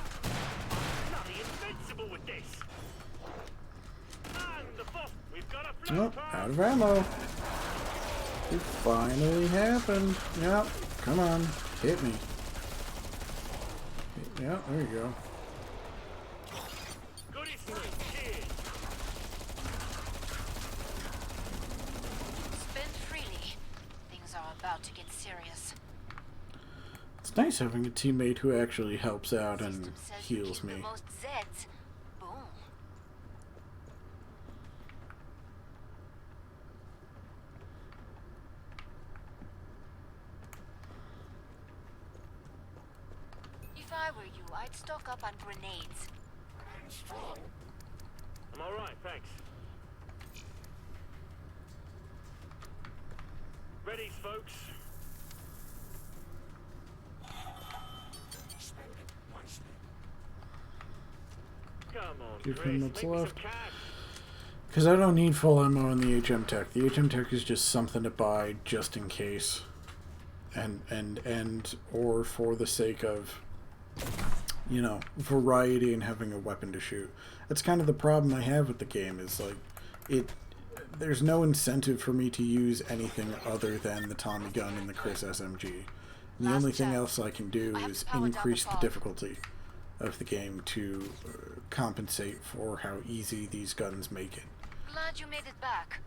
Bloody invincible with this. And the boss, we've got a Oh, flashback. out of ammo. It finally happened. Yep, come on, hit me. Yeah, there you go. Goody sweet, cheers. Spend freely. Things are about to get serious. It's nice having a teammate who actually helps out and System says you heals keep the me. most Zeds. Boom. If I were you, I'd stock up on grenades. I'm alright, thanks. Ready, folks? Come on, Give Chris, him make what's me left. some cash. Because I don't need full ammo in the HM Tech. The HM Tech is just something to buy just in case. And or for the sake of, you know, variety and having a weapon to shoot. That's kind of the problem I have with the game, is like there's no incentive for me to use anything other than the Tommy gun and the Chris SMG. And the Last only thing chance. else I can do I have is to power down the increase the fog. difficulty of the game to compensate for how easy these guns make it. Glad you made it back.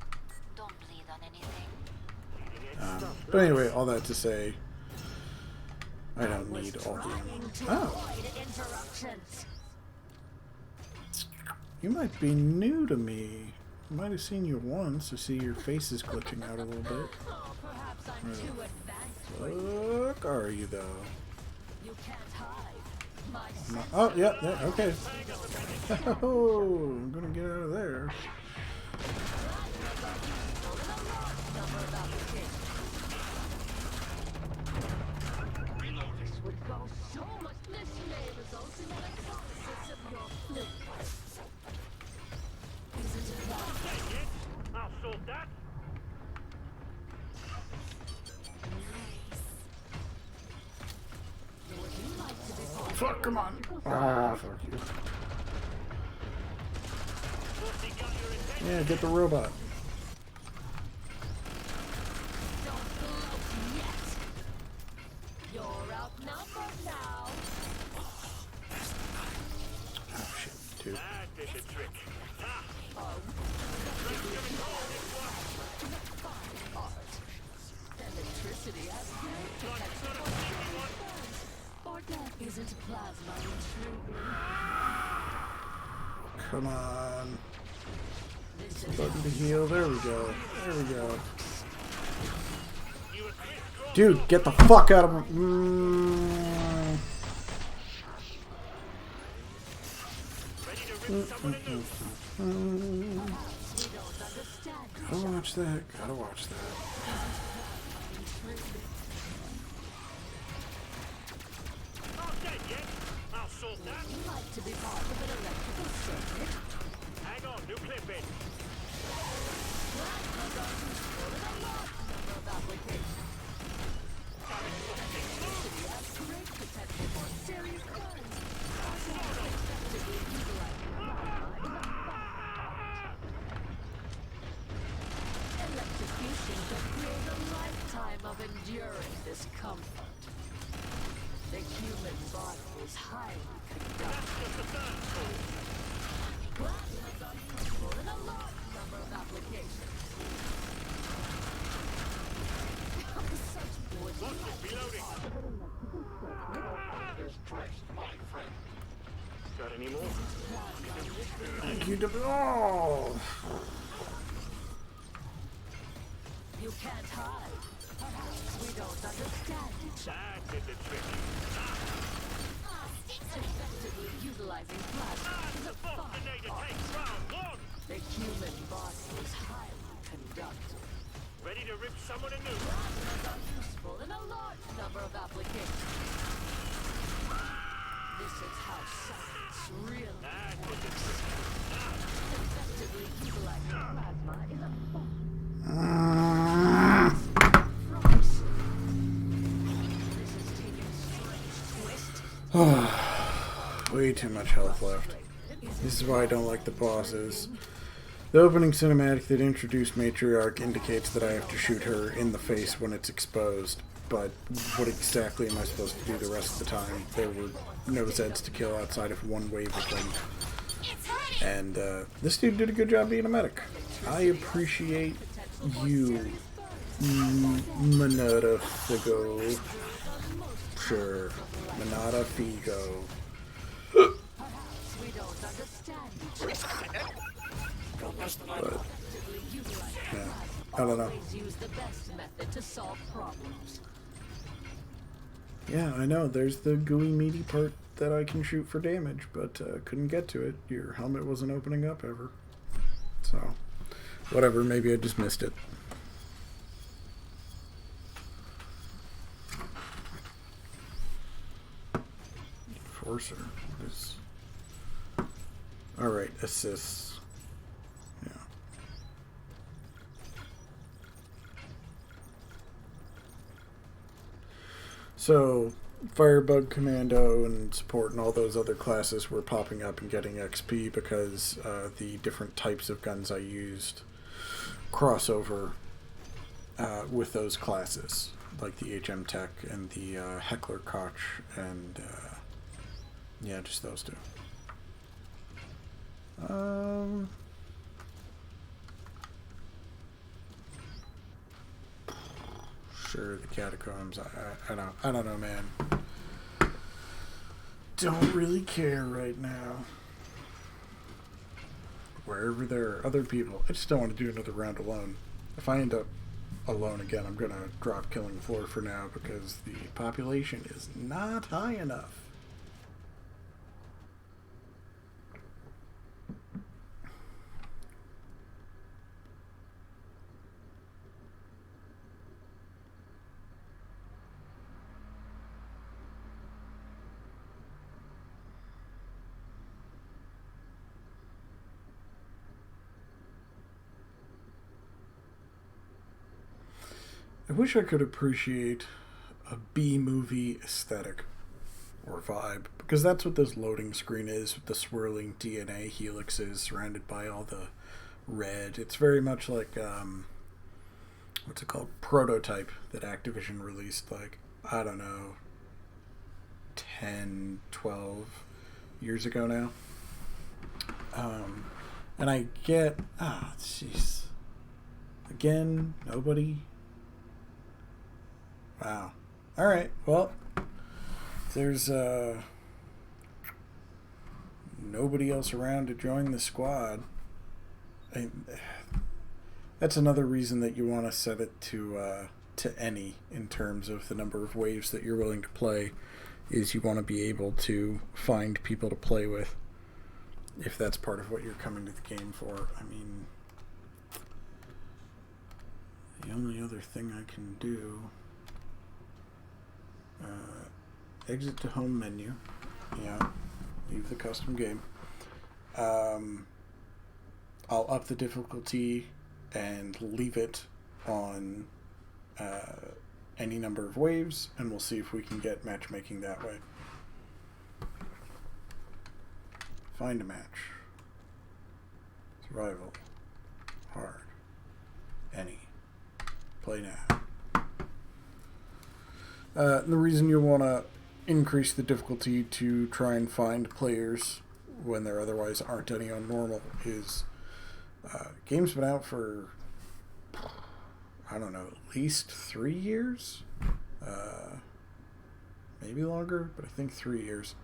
Don't bleed on anything. But anyway, all that to say, I don't need all the ammo. Oh, you might be new to me. I might have seen you once. I see your face is glitching out a little bit. Perhaps I'm Where too the advanced. fuck are you, though? You can't hide. My Oh, yeah, yeah, okay. Oh, I'm gonna get out of there. would go so much. This may result in an analysis of your fluke. I'll sort that. Fuck, come on. Ah, fuck you. What's he got your attention? Yeah, get the robot. Don't gloat yet. You're outnumbered now. Oh, shit, dude. That did the trick. Ha! Electricity has great protection for serious burns. Or death isn't plasma intriguing. Come on. This is Button to heal. There we go. There we go. You were crisscrossed Dude, off, get the mate. fuck out of my... Ready to rip someone a new. Gotta watch that. Gotta watch that. Not dead yet. I'll sort that. like to be part of an electrical circuit. Hang on, new clip in. Electricity has great potential for serious burns. Effectively utilizing electrocution can create a lifetime of enduring discomfort. The human body is highly conductive. Plasmas are useful in a large number of applications. Such would Reloading. Got any more? Thank you, oh. you can't hide. Perhaps we don't understand each other. That did the trick. Effectively utilizing plasma is a far Boxinator takes round one. The human body is highly conductive. Ready to rip someone a new. Plasmas are useful in a large number of applications. This is how science really That did the trick. effectively utilizing plasma is a far This is taking a strange twist. Way too much health left. This is why I don't like the bosses. The opening cinematic that introduced Matriarch indicates that I have to shoot her in the face when it's exposed, but what exactly am I supposed to do the rest of the time? There were no Zeds to kill outside of one wave of them. And this dude did a good job being a medic. I appreciate you, Manada Figo. Sure, Manada Figo. We don't understand each other. But, yeah, I don't know. Always use the best method to solve problems. Yeah, I know. There's the gooey, meaty part that I can shoot for damage, but couldn't get to it. Your helmet wasn't opening up ever. So, whatever. Maybe I just missed it. Forcer. What is... Alright, assists. Yeah. So, Firebug Commando and Support and all those other classes were popping up and getting XP because the different types of guns I used crossover with those classes, like the HM Tech and the Heckler Koch and yeah, just those two. Sure, the catacombs. I don't know, man. Don't really care right now. Wherever there are other people, I just don't want to do another round alone. If I end up alone again, I'm gonna drop Killing Floor for now because the population is not high enough. I wish I could appreciate a B-movie aesthetic or vibe, because that's what this loading screen is, with the swirling DNA helixes surrounded by all the red. It's very much like, what's it called? Prototype that Activision released, like, I don't know, 10, 12 years ago now. And I get... Ah, jeez. Again, nobody. Wow. Alright, well, there's nobody else around to join the squad. That's another reason that you want to set it to any in terms of the number of waves that you're willing to play, is you want to be able to find people to play with if that's part of what you're coming to the game for. I mean, the only other thing I can do, exit to home menu, yeah, leave the custom game. I'll up the difficulty and leave it on any number of waves, and we'll see if we can get matchmaking that way. Find a match. Survival. Hard. Any. Play now. The reason you want to increase the difficulty to try and find players when there otherwise aren't any on normal is game's been out for, I don't know, at least 3 years? Maybe longer, but I think 3 years.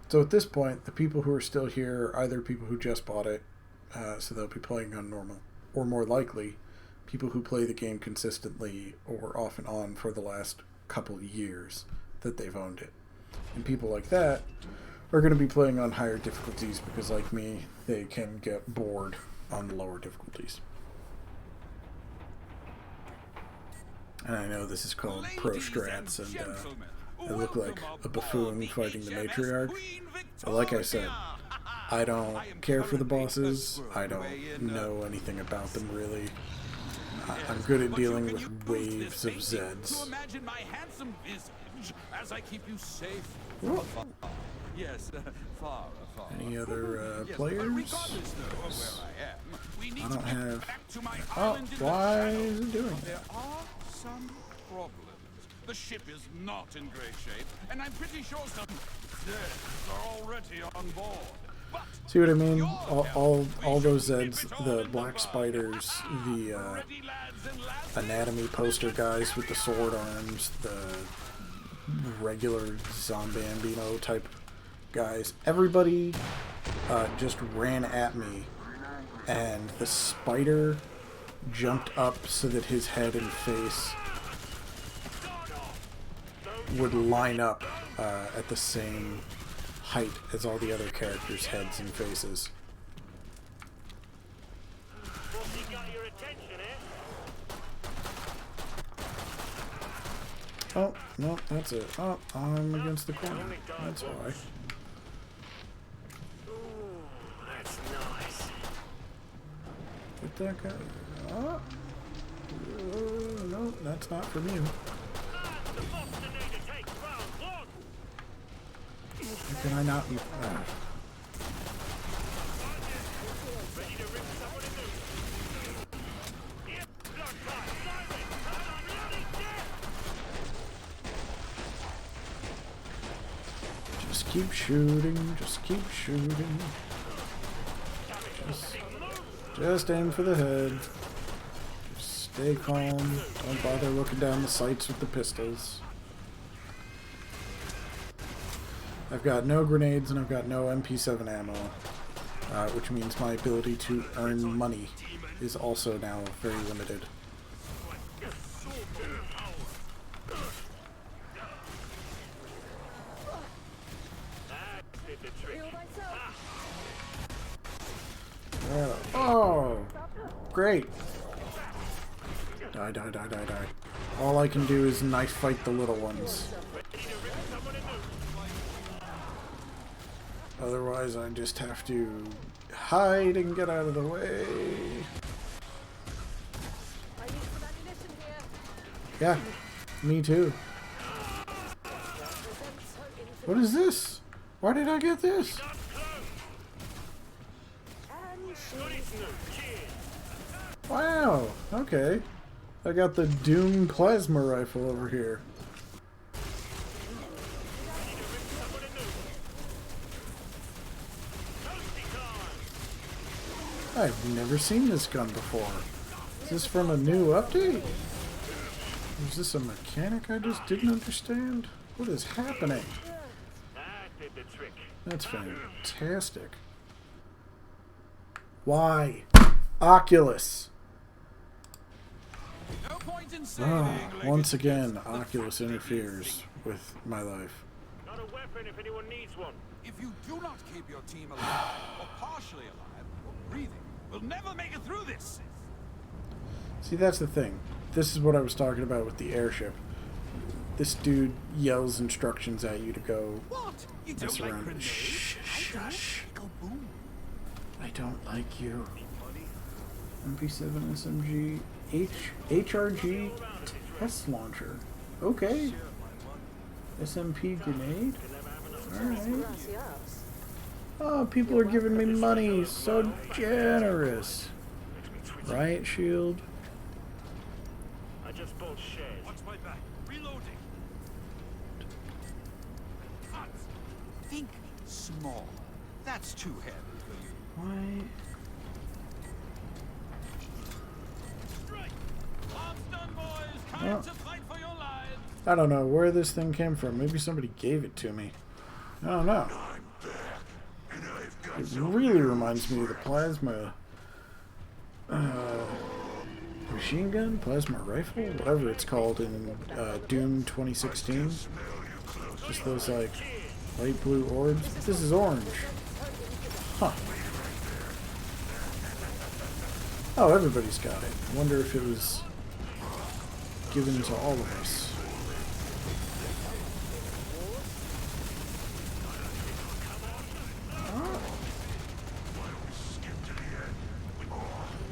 So at this point, the people who are still here are either people who just bought it, so they'll be playing on normal, or more likely, people who play the game consistently or off and on for the last couple of years that they've owned it. And people like that are going to be playing on higher difficulties because, like me, they can get bored on the lower difficulties. And I know this is called Pro Strats, and I look like a buffoon fighting the matriarch. But like I said, I don't care for the bosses. I don't know anything about them, really. I'm good at dealing with waves of Zeds. Any other players? I don't have... Oh, why is it doing that? There are some problems. The ship is not in great shape, and I'm pretty sure some Zeds are already on board. But see what I mean? All those Zeds, the black spiders, the anatomy poster guys with the sword arms, the regular Zombambino type guys, everybody just ran at me, and the spider jumped up so that his head and face would line up at the same height as all the other characters' heads and faces. Oh, no, that's it. Oh, I'm against the corner. That's why. That's nice. Get that guy. Oh. No, that's not from you. Can I not be... Just keep shooting, just keep shooting. Just aim for the head. Just stay calm. Don't bother looking down the sights with the pistols. I've got no grenades and I've got no MP7 ammo, which means my ability to earn money is also now very limited. Oh, great. Die, die, die, die, die. All I can do is knife fight the little ones. Otherwise, I just have to hide and get out of the way. Yeah, me too. What is this? Why did I get this? Wow, okay. I got the Doom plasma rifle over here. I've never seen this gun before. Is this from a new update? Is this a mechanic I just didn't understand? What is happening? That did the trick. That's fantastic. Why? Oculus. No point in saving, Once again, Oculus interferes with my life. Not a weapon if anyone needs one. If you do not keep your team alive, or partially alive, or breathing, we'll never make it through this. See, that's the thing. This is what I was talking about with the airship. This dude yells instructions at you to go What? You mess don't like around. grenades? Shh, I don't. shush. Go boom. I don't like you. MP7 SMG HRG test launcher. Okay. SMP grenade. Alright. Oh, people are giving me money. So generous. Riot shield. I just bought shares. Watch my back. Reloading. Think small. That's too heavy for you. Why? Arms done, boys. Time Well, to fight for your lives. I don't know where this thing came from. Maybe somebody gave it to me. I don't know. It really reminds me of the plasma machine gun, plasma rifle, whatever it's called in Doom 2016. Just those like light blue orbs. This is orange. Huh. Oh, everybody's got it. I wonder if it was given to all of us.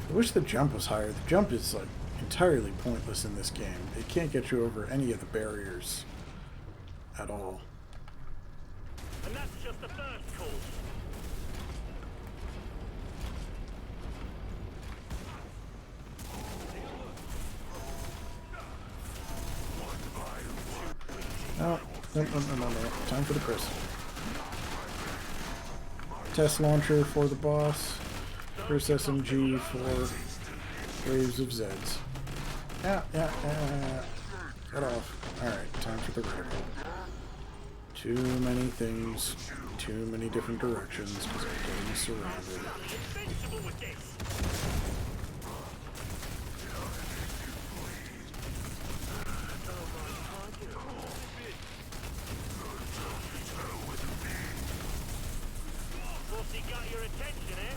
I wish the jump was higher. The jump is like entirely pointless in this game. It can't get you over any of the barriers at all. And that's just the first course. No. Time for the Chris. Test launcher for the boss. Chris SMG for waves of Zeds. Yeah. Cut off. Alright, time for the reticle. Too many things, too many different directions because I'm getting surrounded. Invincible with this. Bossy got your attention, eh?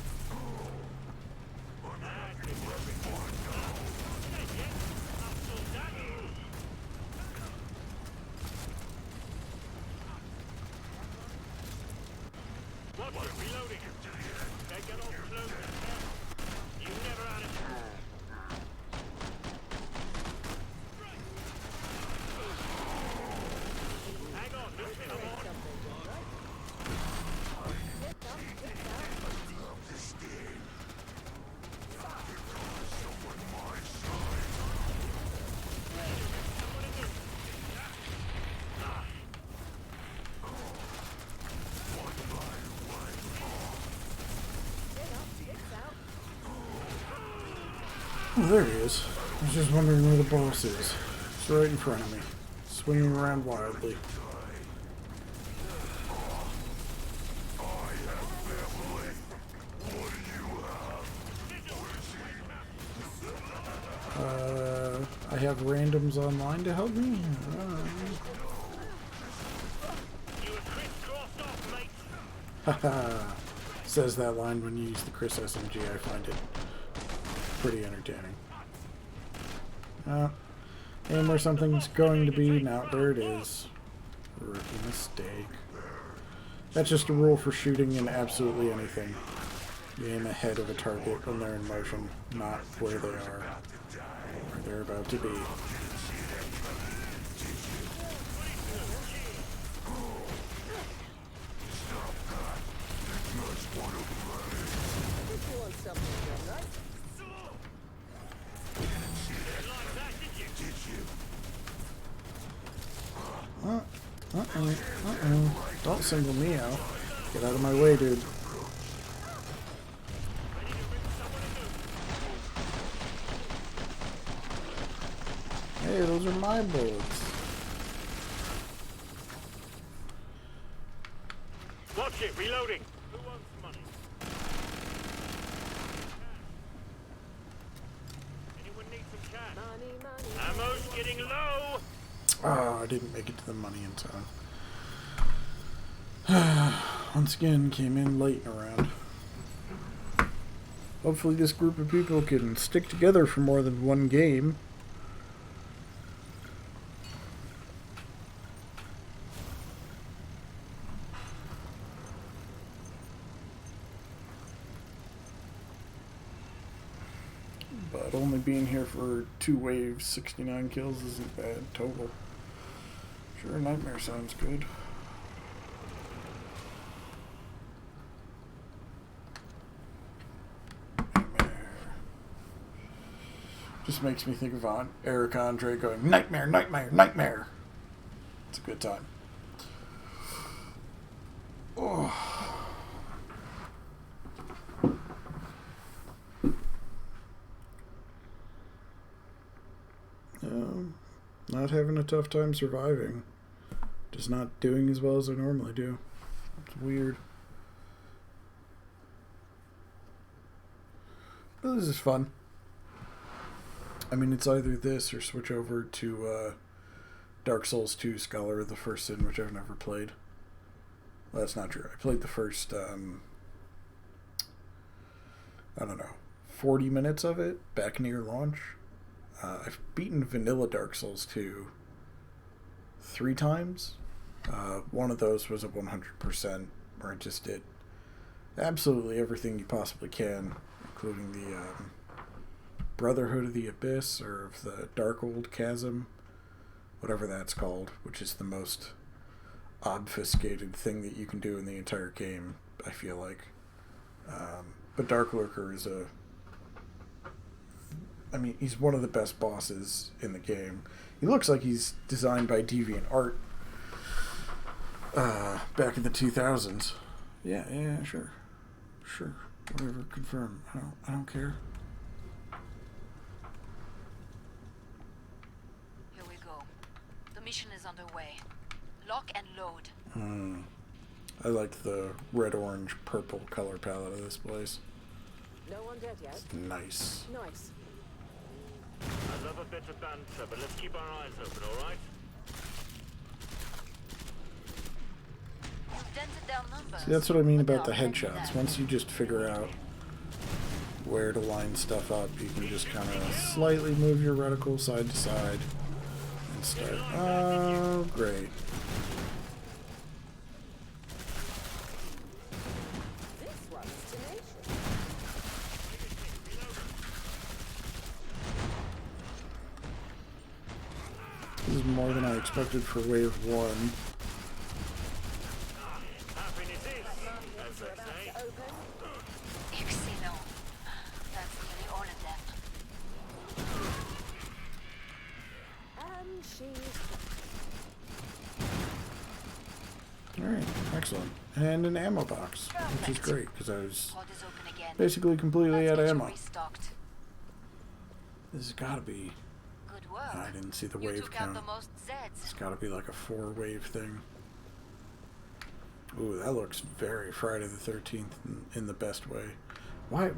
Watch it, reloading. They get all close and careful. You never had it. Hang on, no pin on. Oh, there he is. I was just wondering where the boss is. It's right in front of me, swinging around wildly. I have randoms online to help me? You were crisscrossed off, mate. Haha. Says that line when you use the Chris SMG. I find it pretty entertaining. And where something's going to be, not where it is. Rookie mistake. That's just a rule for shooting in absolutely anything. You aim ahead of a target when they're in motion, not where they are. Where they're about to be. Don't single me out. Get out of my way, dude. Hey, those are my bullets. Watch it, reloading. Who wants money? Anyone need some cash? Ammo's getting low. Oh, I didn't make it to the money in time. Once again, came in late in a round. Hopefully this group of people can stick together for more than one game. But only being here for 2 waves, 69 kills isn't bad total. Sure, Nightmare sounds good. Just makes me think of Eric Andre going, "Nightmare, nightmare, nightmare." It's a good time. Oh. Not having a tough time surviving. Just not doing as well as I normally do. It's weird. But this is fun. I mean, it's either this or switch over to Dark Souls 2 Scholar of the First Sin, which I've never played. Well, that's not true. I played the first, I don't know, 40 minutes of it back near launch. I've beaten vanilla Dark Souls 2 3 times. One of those was a 100%, where I just did absolutely everything you possibly can, including the Brotherhood of the Abyss, or of the Dark Old Chasm, whatever that's called, which is the most obfuscated thing that you can do in the entire game, I feel like. But Dark Lurker is he's one of the best bosses in the game. He looks like he's designed by DeviantArt back in the 2000s. Yeah, sure. Whatever, confirm. I don't care. Here we go. The mission is underway. Lock and load. I like the red, orange, purple color palette of this place. No one dead yet. It's nice. Nice. I love a bit of banter, but let's keep our eyes open, alright? You've dented down numbers. See, that's what I mean but about the they're headshots. already Once you just figure out where to line stuff up, you can just kind of slightly move your reticle side to side and start. Oh, great. This one's tenacious. This is more than I expected for wave 1. Happiness is, as they say. Open. Excellent. That's nearly all of them. And she's Alright, excellent. And an ammo box, which is great, because I was Pod is open again. basically completely out Let's of get you ammo. restocked. This has got to be... Good work. I didn't see the You wave took count. out the most Zeds. It's got to be like a 4-wave thing. Ooh, that looks very Friday the 13th in the best way. Why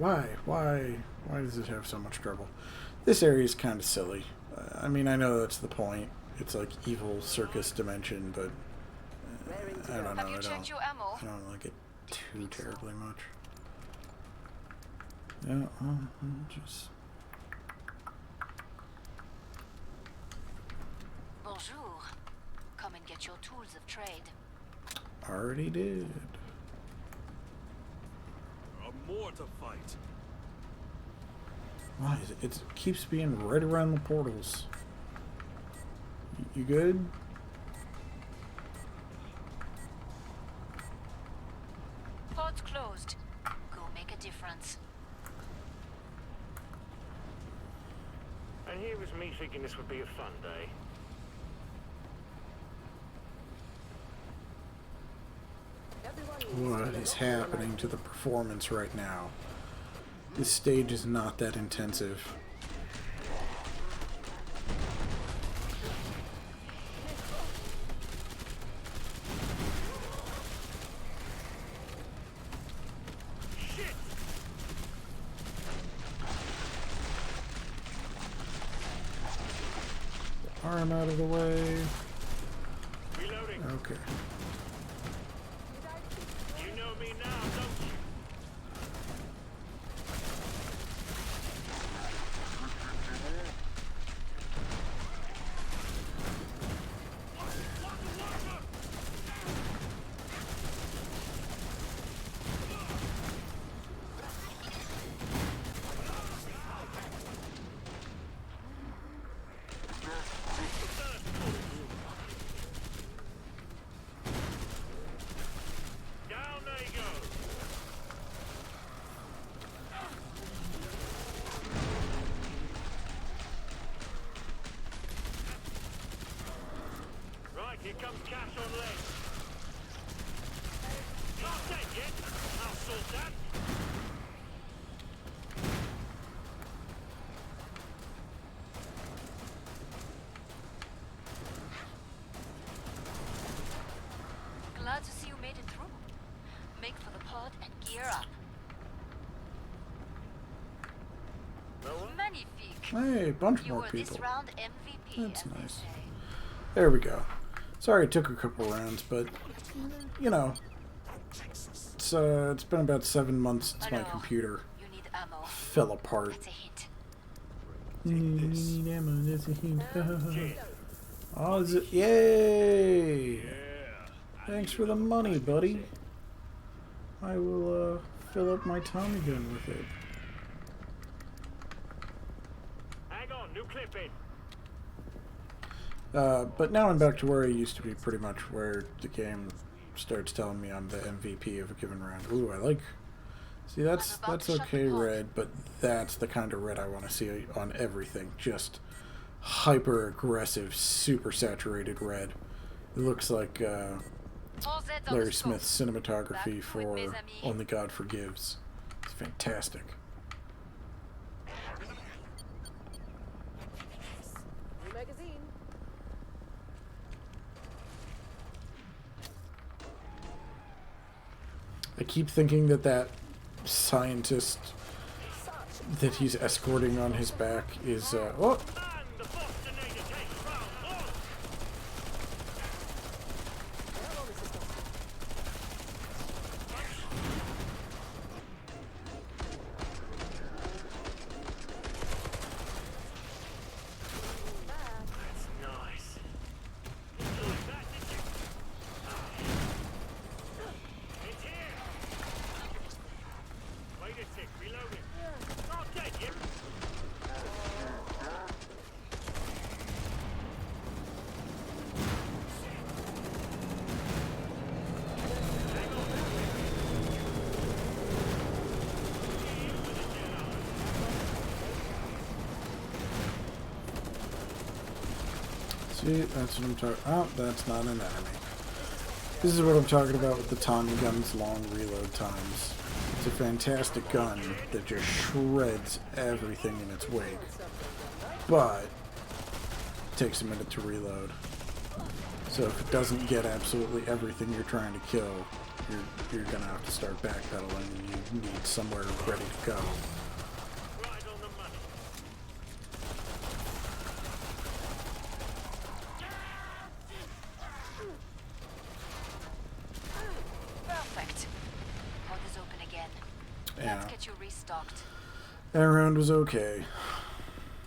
does it have so much trouble? This area is kind of silly. I mean, I know that's the point. It's like evil circus dimension, but I don't know. Have you checked your ammo? I don't like it too terribly much. Yeah, just... Bonjour. Come and get your tools of trade. Already did. There are more to fight. Why is it? It keeps being right around the portals. You good? Pod's closed. Go make a difference. And here was me thinking this would be a fun day. What is happening to the performance right now? This stage is not that intensive. arm out of the way. Reloading. Okay. You know me now, don't you? Down they go. Right, here comes cash on leg. Not dead yet. I'll sort that. Glad to see you made it through. Make for the pod and gear up. Magnifique. Hey, a bunch You more were people. this round MVP, That's as they nice. say. There we go. Sorry it took a couple rounds, but you know, it's been about 7 months since my Alors, computer you need ammo. fell apart. That's a hint. Need ammo, that's a hint. Oh, is it? Yay! Thanks for the money, buddy. I will fill up my Tommy gun with it. Hang on, new clip in. But now I'm back to where I used to be, pretty much, where the game starts telling me I'm the MVP of a given round. Ooh, I like... See, that's okay red, but that's the kind of red I want to see on everything. Just hyper-aggressive, super saturated red. It looks like Larry Smith's cinematography for Only God Forgives. It's fantastic. New magazine. I keep thinking that scientist that he's escorting on his back is, oh! Man, the Bostinator takes round one. That's nice. You like that, did you? It's here. Wait a tick, reloading. Not dead yet. See, that's what I'm talking. Oh, that's not an enemy. This is what I'm talking about with the Tommy gun's long reload times. It's a fantastic gun that just shreds everything in its wake, but it takes a minute to reload. So if it doesn't get absolutely everything you're trying to kill, you're gonna have to start backpedaling, and you need somewhere ready to go. Right on the money. Perfect. Pod is open again. Yeah, Let's get you restocked. that round was okay.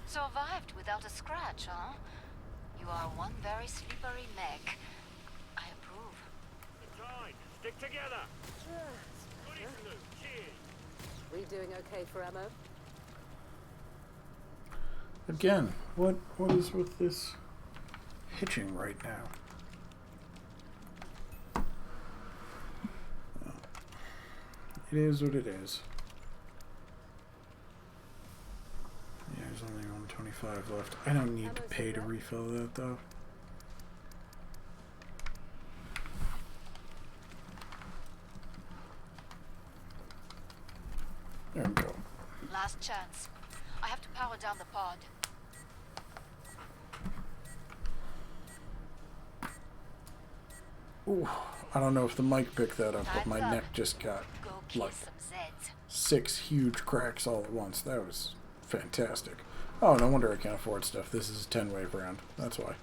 Survived without a scratch, huh? You are one very slippery mech. I approve. Fine. Stick together. Goody glue. Cheers. We doing okay for ammo? Again, what is with this hitching right now? Well, it is what it is. Yeah, there's only 125 left. I don't need to pay to refill that though. There we go. Last chance. I have to power down the pod. Ooh, I don't know if the mic picked that up, but my Time's up. neck just got Go kill like some Zeds. 6 huge cracks all at once. That was fantastic. Oh, no wonder I can't afford stuff. This is a 10-wave round. That's why.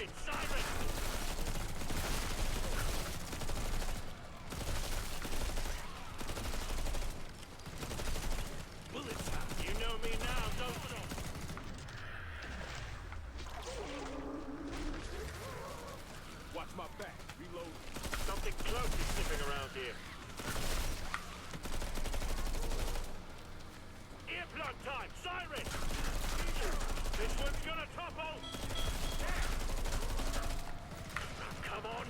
it, Siren! Bullets out. You know me now, don't you? Watch my back. Reload. Something close is sniffing around here. Earplug time, Siren! This one's gonna topple! Come on!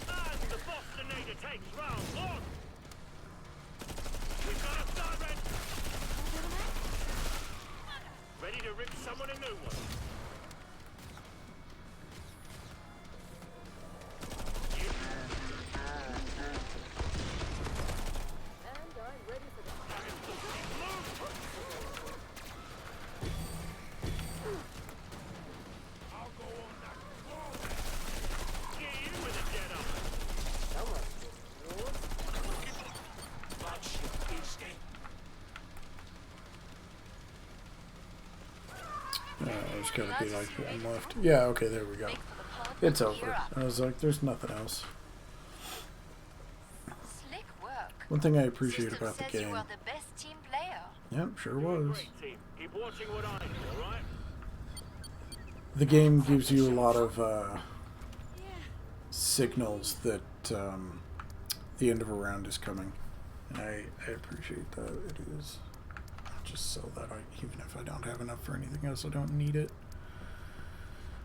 And the Bostonator takes round one! We've got a Siren! Ready to rip someone a new one. And I'm ready for the I'll go on that. Get you with a jet up. someone's getting yours. There's gotta be like one left. Yeah, okay, there we go. Make for the pod. It's Gear over. up. I was like, there's nothing else. Slick work. One thing I appreciate System about the says game. you are the best team player. Yep, sure You're a was. great team. Keep watching what I do, alright? The game gives you a lot of signals that the end of a round is coming. And I appreciate that. It is just so that even if I don't have enough for anything else, I don't need it.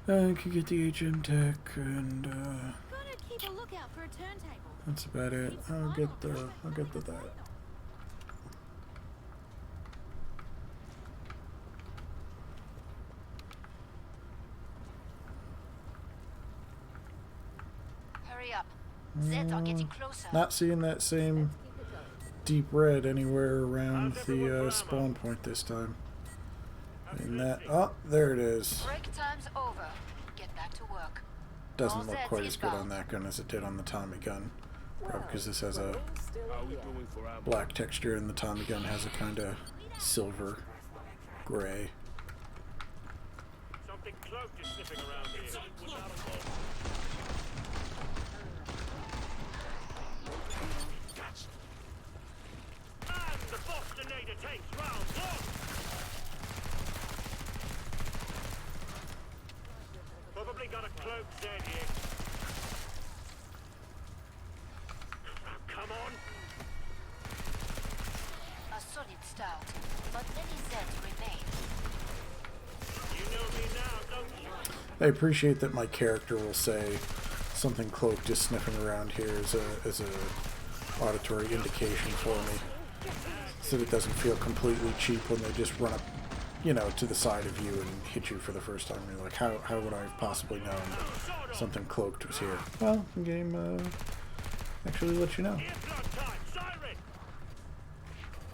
I could get the HM tech, and Gotta keep a lookout for a turntable. that's about it. I'll get the that. Hurry up. Zeds are getting closer. Not seeing that same deep red anywhere around the spawn point this time. And that, oh, there it is. Break time's over. Get back to work. Doesn't All look Zeds quite as good on inbound. that gun as it did on the Tommy gun. Probably because this has a Still How we here. doing for ammo? black texture and the Tommy gun has a kind of silver gray. Something cloaked is sniffing around here. Without a ball. And the Bostonator takes round one! Probably got a cloaked Z here. Come on! A solid start, but many Zeds remain. You know me now, don't you? I appreciate that my character will say something cloaked is sniffing around here as a auditory indication for me, so that it doesn't feel completely cheap when they just run up, you know, to the side of you and hit you for the first time. You're like, how would I have possibly known something cloaked was here? Well, the game actually lets you know. Earplug time, Siren!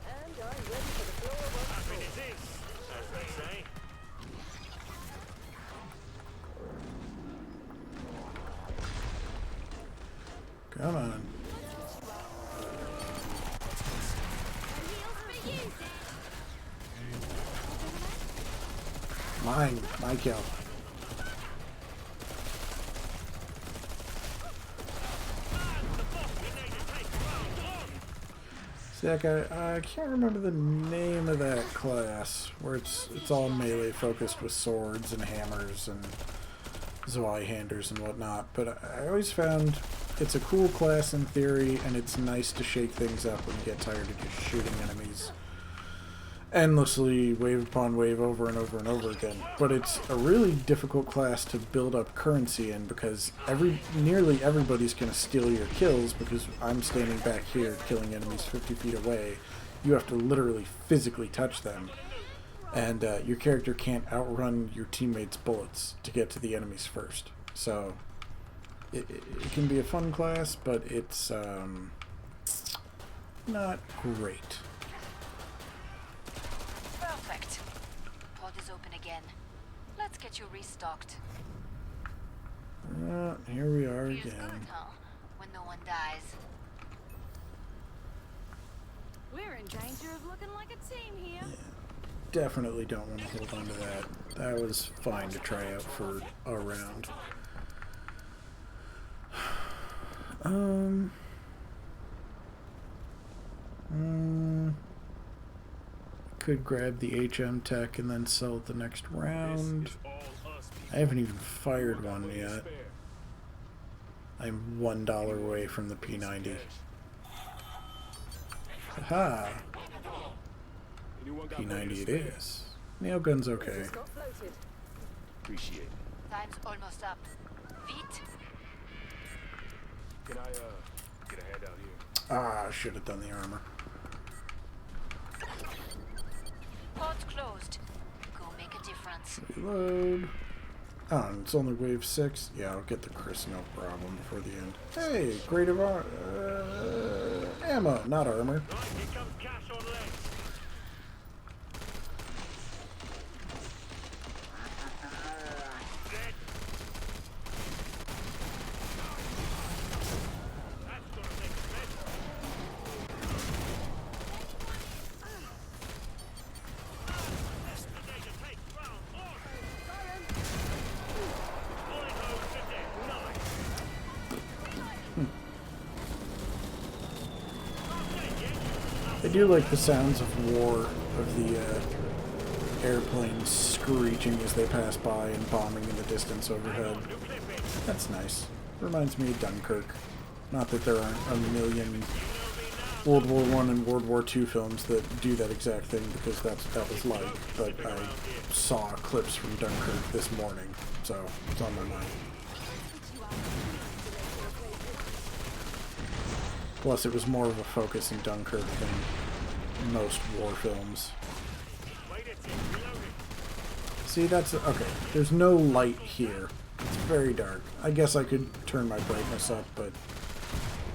And I'm ready for the floor once Happiness is, as they say. Come on. Mine. My kill. Zach, I can't remember the name of that class, where it's all melee focused with swords and hammers and Zweihanders and whatnot, but I always found it's a cool class in theory, and it's nice to shake things up when you get tired of just shooting enemies endlessly, wave upon wave, over and over and over again. But it's a really difficult class to build up currency in, because nearly everybody's going to steal your kills, because I'm standing back here killing enemies 50 feet away. You have to literally physically touch them, and your character can't outrun your teammates' bullets to get to the enemies first. So it can be a fun class, but it's not great. Perfect. Pod is open again. Let's get you restocked. Here we are Feels again. good, huh? When no one dies. We're in danger of looking like a team here. Definitely don't want to hold on to that. That was fine to try out for a round. Could grab the HM tech and then sell it the next round. I haven't even fired one yet. I'm $1 away from the P90. Aha! P90 it is. Nail gun's okay. Scott floated. Appreciate it. Time's almost up. Vite. Can I, get a hand out here? Ah, I should have done the armor. Pod's closed. Go make a difference. Reload. Oh, and it's only wave 6? Yeah, I'll get the Chris, no problem, before the end. Hey, great of ammo, not armor. Right, here comes cash on legs. Dead. That's gonna take a mess. Destination take round on. Bullet hole to death. Nice. I do like the sounds of war, of the airplanes screeching as they pass by and bombing in the distance overhead. That's nice. Reminds me of Dunkirk. Not that there aren't a million World War I and World War II films that do that exact thing, because that was like, but I saw clips from Dunkirk this morning, so it's on my mind. Plus, it was more of a focus in Dunkirk than most war films. See, that's... okay, there's no light here. It's very dark. I guess I could turn my brightness up, but...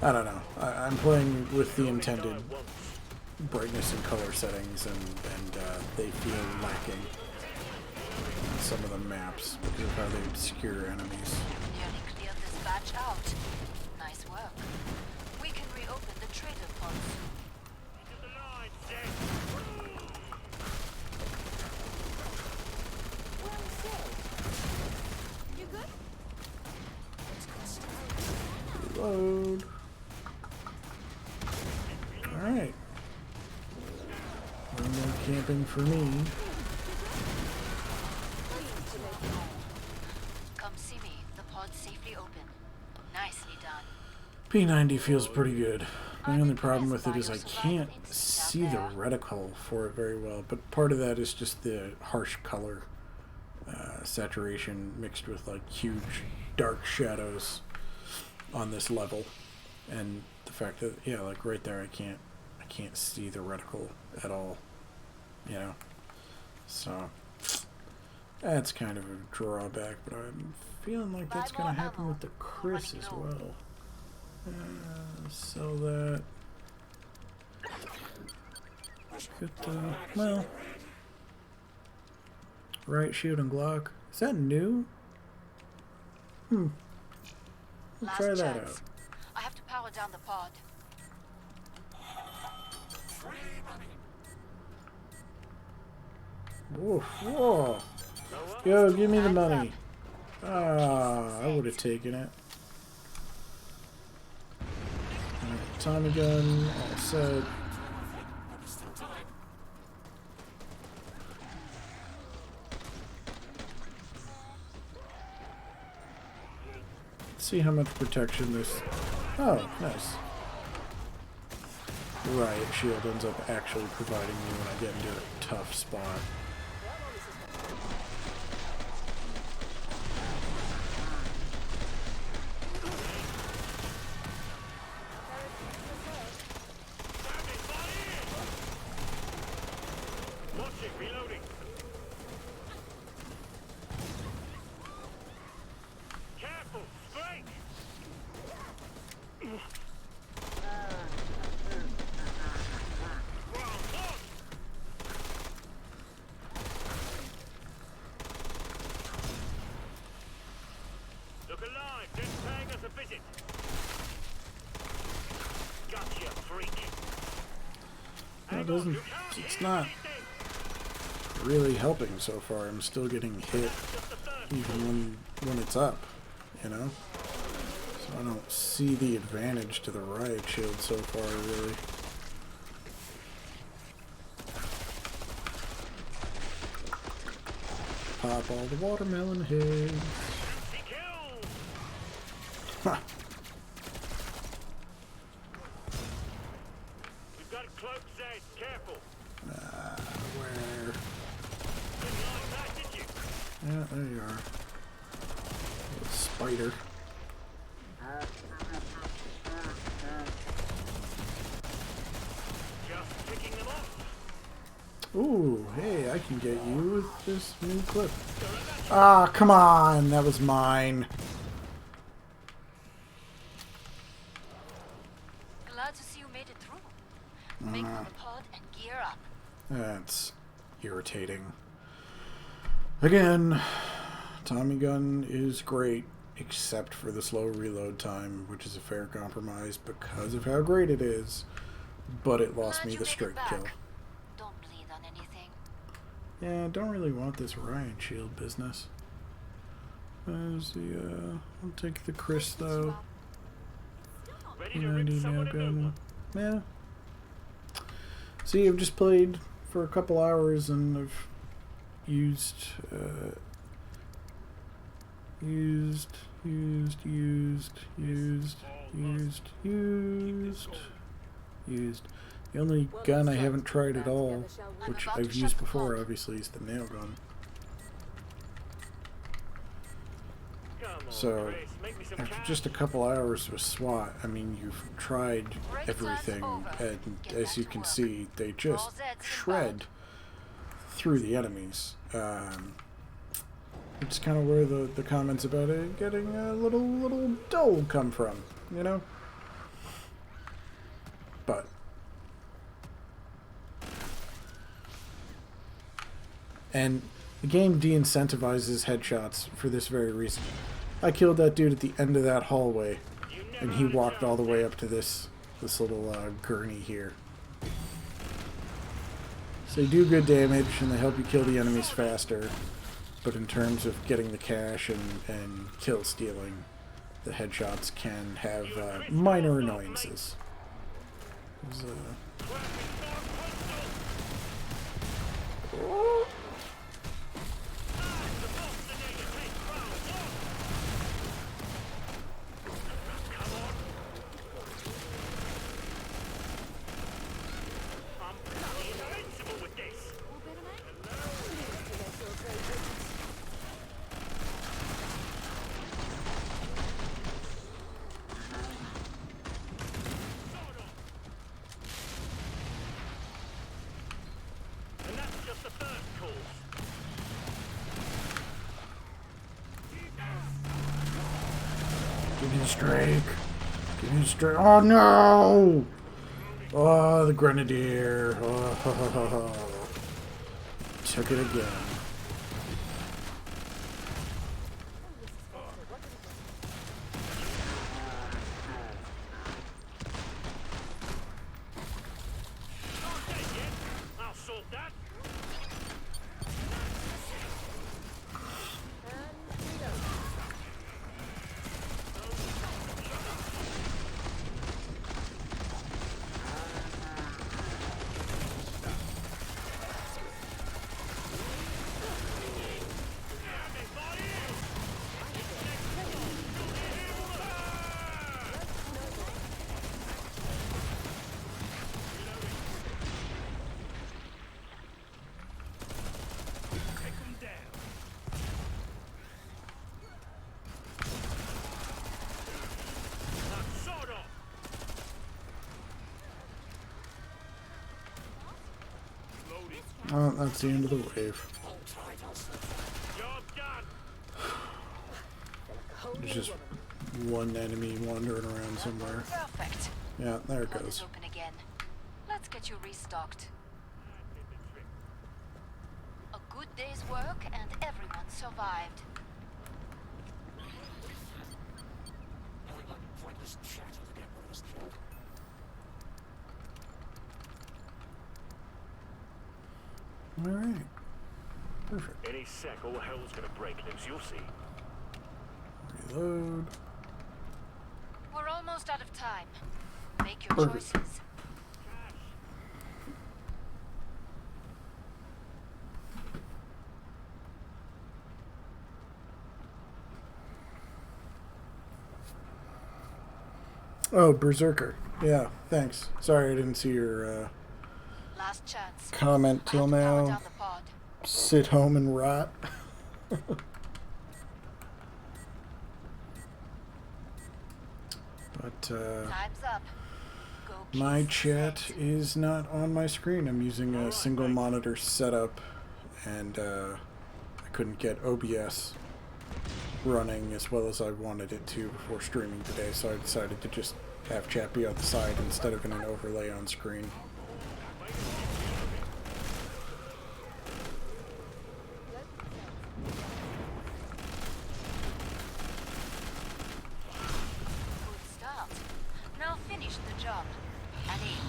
I don't know. I'm playing with the intended brightness and color settings, and they feel lacking on some of the maps because of how they obscure enemies. Nearly cleared this batch out. Nice work. We can reopen the trader pods. To the line, Zed. Well said. You good? Reload. Alright. No more camping for me. Come see me. The pod's safely open. Nicely done. P90 feels pretty good. My only problem with it is I can't see the reticle for it very well, but part of that is just the harsh color saturation mixed with like huge dark shadows on this level, and the fact that, yeah, like right there I can't see the reticle at all, you know, so that's kind of a drawback, but I'm feeling like that's gonna happen with the Chris as well. Sell that. Get the, well, right shield and Glock. Is that new? We'll Last try that chance. out. I have to power down the pod. Whoa, whoa. Yo, give me the money. Ah, I would have taken it. Alright, Tommy gun, all set. See how much protection this... Oh, nice. Riot shield ends up actually providing me when I get into a tough spot. Watch it, reloading. Careful, straight. Round one. That doesn't. It's not really helping so far. I'm still getting hit even when it's up, you know? So I don't see the advantage to the riot shield so far, really. Pop all the watermelon heads. Ha! We've got a cloak, Zed. Careful. Where? Didn't like that, did you? Yeah, there you are. Little spider. Just picking them off. Ooh, hey, I can get you with this new clip. Ah, come on! That was mine. Glad to see you made it through. Make for the pod and gear up. That's irritating. Again, Tommy gun is great, except for the slow reload time, which is a fair compromise because of how great it is. But it lost Glad me you the made it straight back. kill. Don't bleed on anything. Yeah, I don't really want this riot shield business. There's the, I'll take the Chris though. Ready to rip Unity someone a new gun. one. Yeah. See, I've just played for a couple hours and I've used, used. The only gun I haven't tried at all, which I've used before, obviously, is the nail gun. Come on, So, Chris, make me some after cash. just a couple hours with SWAT, I mean, you've tried everything, and as you can see, they just shred through the enemies. It's kind of where the comments about it getting a little dull come from, you know? But and the game de-incentivizes headshots for this very reason. I killed that dude at the end of that hallway, and he walked all the way up to this little gurney here. So they do good damage, and they help you kill the enemies faster. But in terms of getting the cash and kill stealing, the headshots can have minor annoyances. There's, I'm bloody invincible with this. And that's just the first course. give me the strike. Give me the strike. Oh no! Oh, the grenadier. Oh, took it again. Not dead yet. I'll sort that. Take them down. Sort of. Oh, that's the end of the wave. Job done. There's just one enemy wandering around somewhere. Perfect. Yeah, there it Pod is goes. open again. Let's get you restocked. A good day's work and everyone survived. Alright. Perfect. Any sec, all hell's gonna break loose. You'll see. Reload. We're almost out of time. Make your Perfect. choices. Oh, Berserker. Yeah, thanks. Sorry I didn't see your Last chance. comment I till have to power now. down the pod. Sit home and rot. But Time's up. Go my pieces, chat Saint. is not on my screen. I'm using a single monitor setup, and I couldn't get OBS running as well as I wanted it to before streaming today, so I decided to just have chat be on the side instead of in an overlay on screen. Good start. Now finish the job. Allez.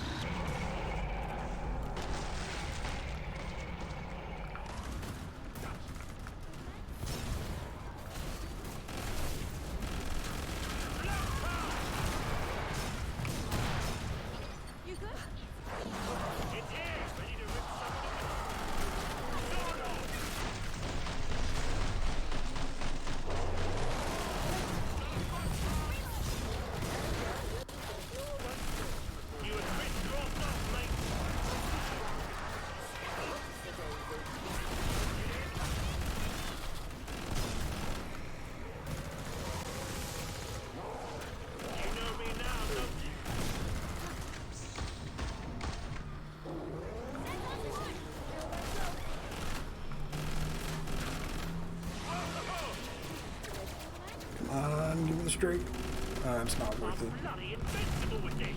Come on, give me the straight. It's not worth it. Bloody invincible with this.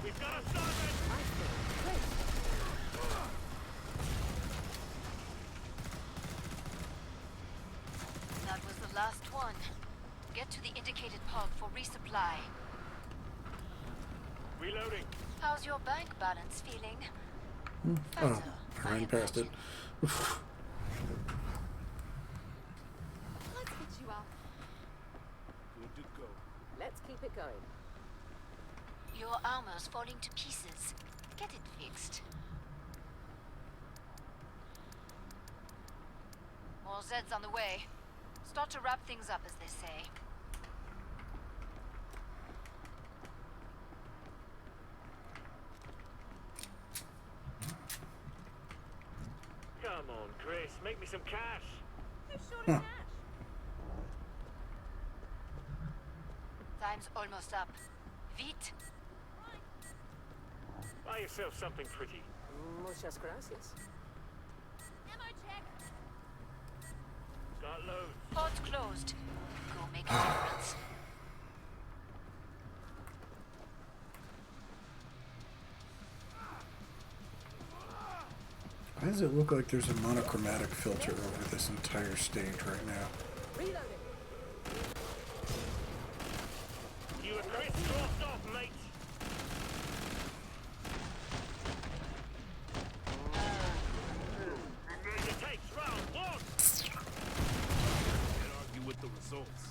We've got a servant. That was the last one. Get to the indicated pod for resupply. Reloading. How's your bank balance feeling? Oh, I ran past it. Let's get you out. Good to go. Let's keep it going. Your armor's falling to pieces. Get it fixed. More Zeds on the way. Start to wrap things up, as they say. Come on, Chris. Make me some cash. Who's short of cash? Time's almost up. Vite! Buy yourself something pretty. Muchas gracias. Ammo check. Got loads. Pod's closed. Go make a difference. Why does it look like there's a monochromatic filter over this entire stage right now? Reloading. You were crisscrossed off, mate. It takes round one. Can't argue with the results.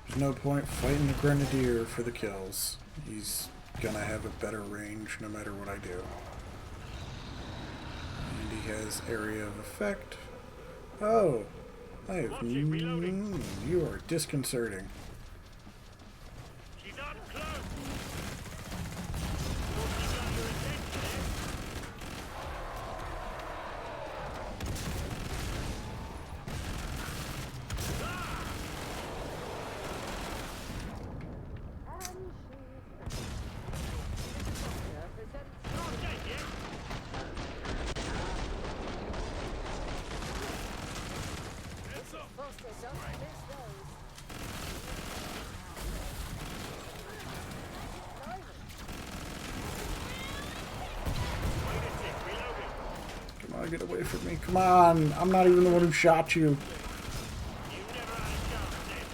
There's no point fighting the Grenadier for the kills. He's gonna have a better range no matter what I do. And he has area of effect. Oh, I have. You are disconcerting. She's up close. Thought she got your attention, eh? Not dead yet. Heads up! Wait a tick, reloading. Come on, get away from me. Come on. I'm not even the one who shot you. You never had a chance, then.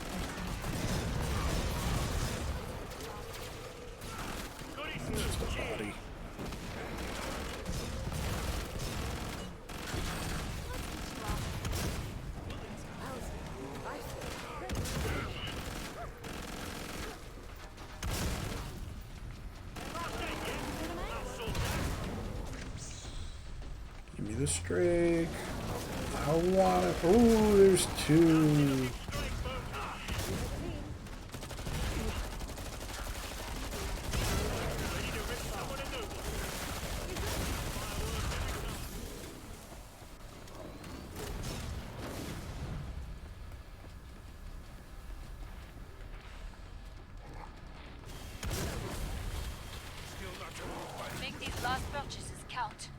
Goody Just snoop, a cheers. body. Not dead yet. I'll sort that. Give me the strake. I want it. Oh, there's two. Straight, folks. Ready to rip someone a new one. Fireworks every time. Still not your own fight. Make these last purchases count.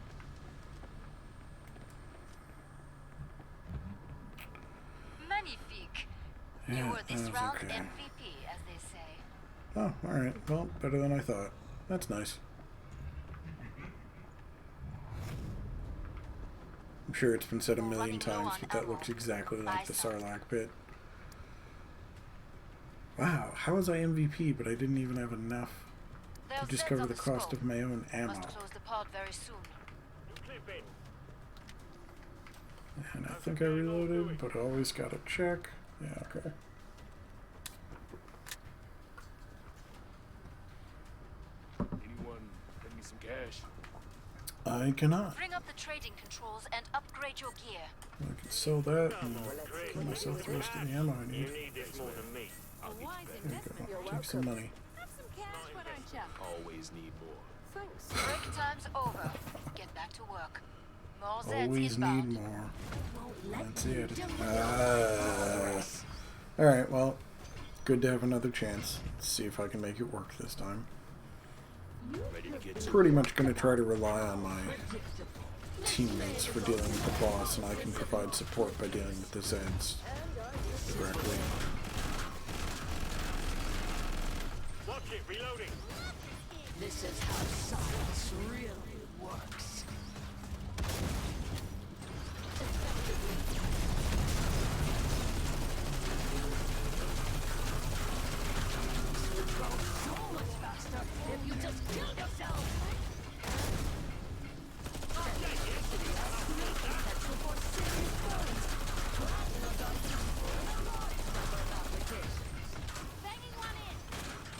Magnifique. You Yeah, were this that was round okay. MVP, as they say. Oh, alright. Well, better than I thought. That's nice. I'm sure it's been said a million times, but that looks exactly like the Sarlacc pit. Wow, how was I MVP, but I didn't even have enough They'll to set discover on the cost scope. of my own ammo? Must close the pod very soon. Clip in. And I think I reloaded, but I always gotta check. Yeah, okay. Anyone lend me some cash? I cannot. Bring up the trading controls and upgrade your gear. I can sell that and give myself the rest of the ammo I You need. need this more than me. Wise There you investment. go. Take some money. Have some cash, why don't ya? Always need more. Thanks. Break time's over. Get back to work. More Zeds Always need inbound. more. Won't let That's me it. deliver. Alright, well, good to have another chance. Let's see if I can make it work this time. Ready to get to Pretty much going to try to rely on my teammates for dealing with the boss, and I can provide support by dealing with the Zeds directly. Watch it, reloading. This is how science really works. So much faster if you just kill yourself. Potential for serious burns. Plasma dust. Number of applications. Banging one in.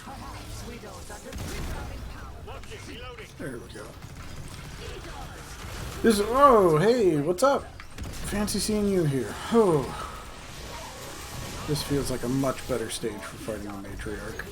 Perhaps we don't understand power. Watch it, reloading. There we go. This is, oh, hey, what's up? Fancy seeing you here. Oh. This feels like a much better stage for fighting the Matriarch.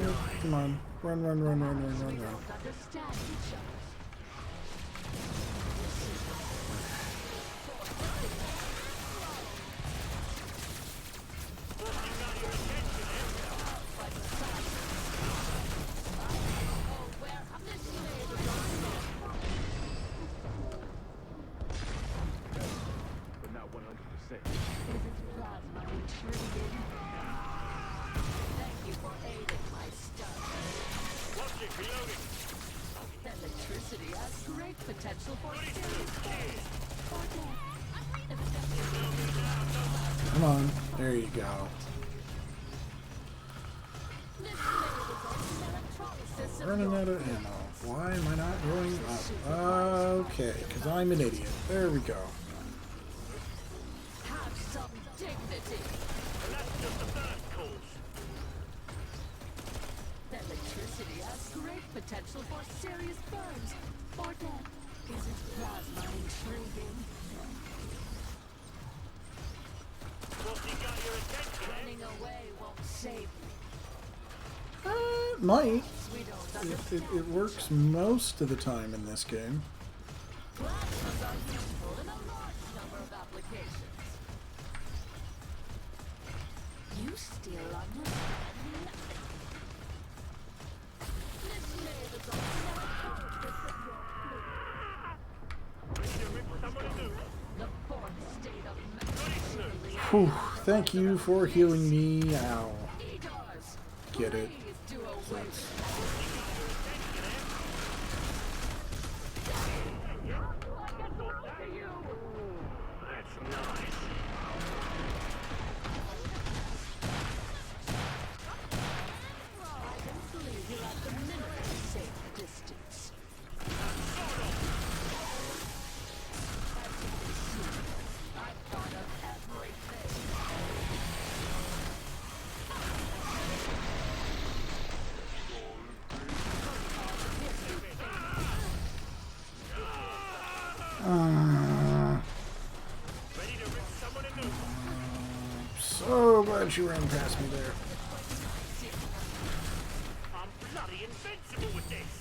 Oh, come on. Run, run, run, run, run, run, run. Understand each other. but not 100%. Plasma intriguing. Thank you for aiding my study. Watch it, reloading. Electricity has great potential for serious Come on. There you go. This electronic system Running out of ammo. Why am I not going up? Okay, because I'm an idiot. There we go. Have some dignity. And that's just the first course. Electricity has great potential for serious burns or death. Isn't plasma intriguing? What's he got your attention, eh? Running away won't save me. It might. We don't It works most of the time in this game. Plasmas are useful in a large number of applications. You still understand nothing. This knave is Ready to rip someone a new one? the fourth state of mentally. Whew, thank you for healing me. Ow. He does. Get it. Please do away with That's nice. I don't believe you're at the minimum safe distance. I've thought of everything. Ready to rip someone a new one? So glad you ran past me there. I'm bloody invincible with this.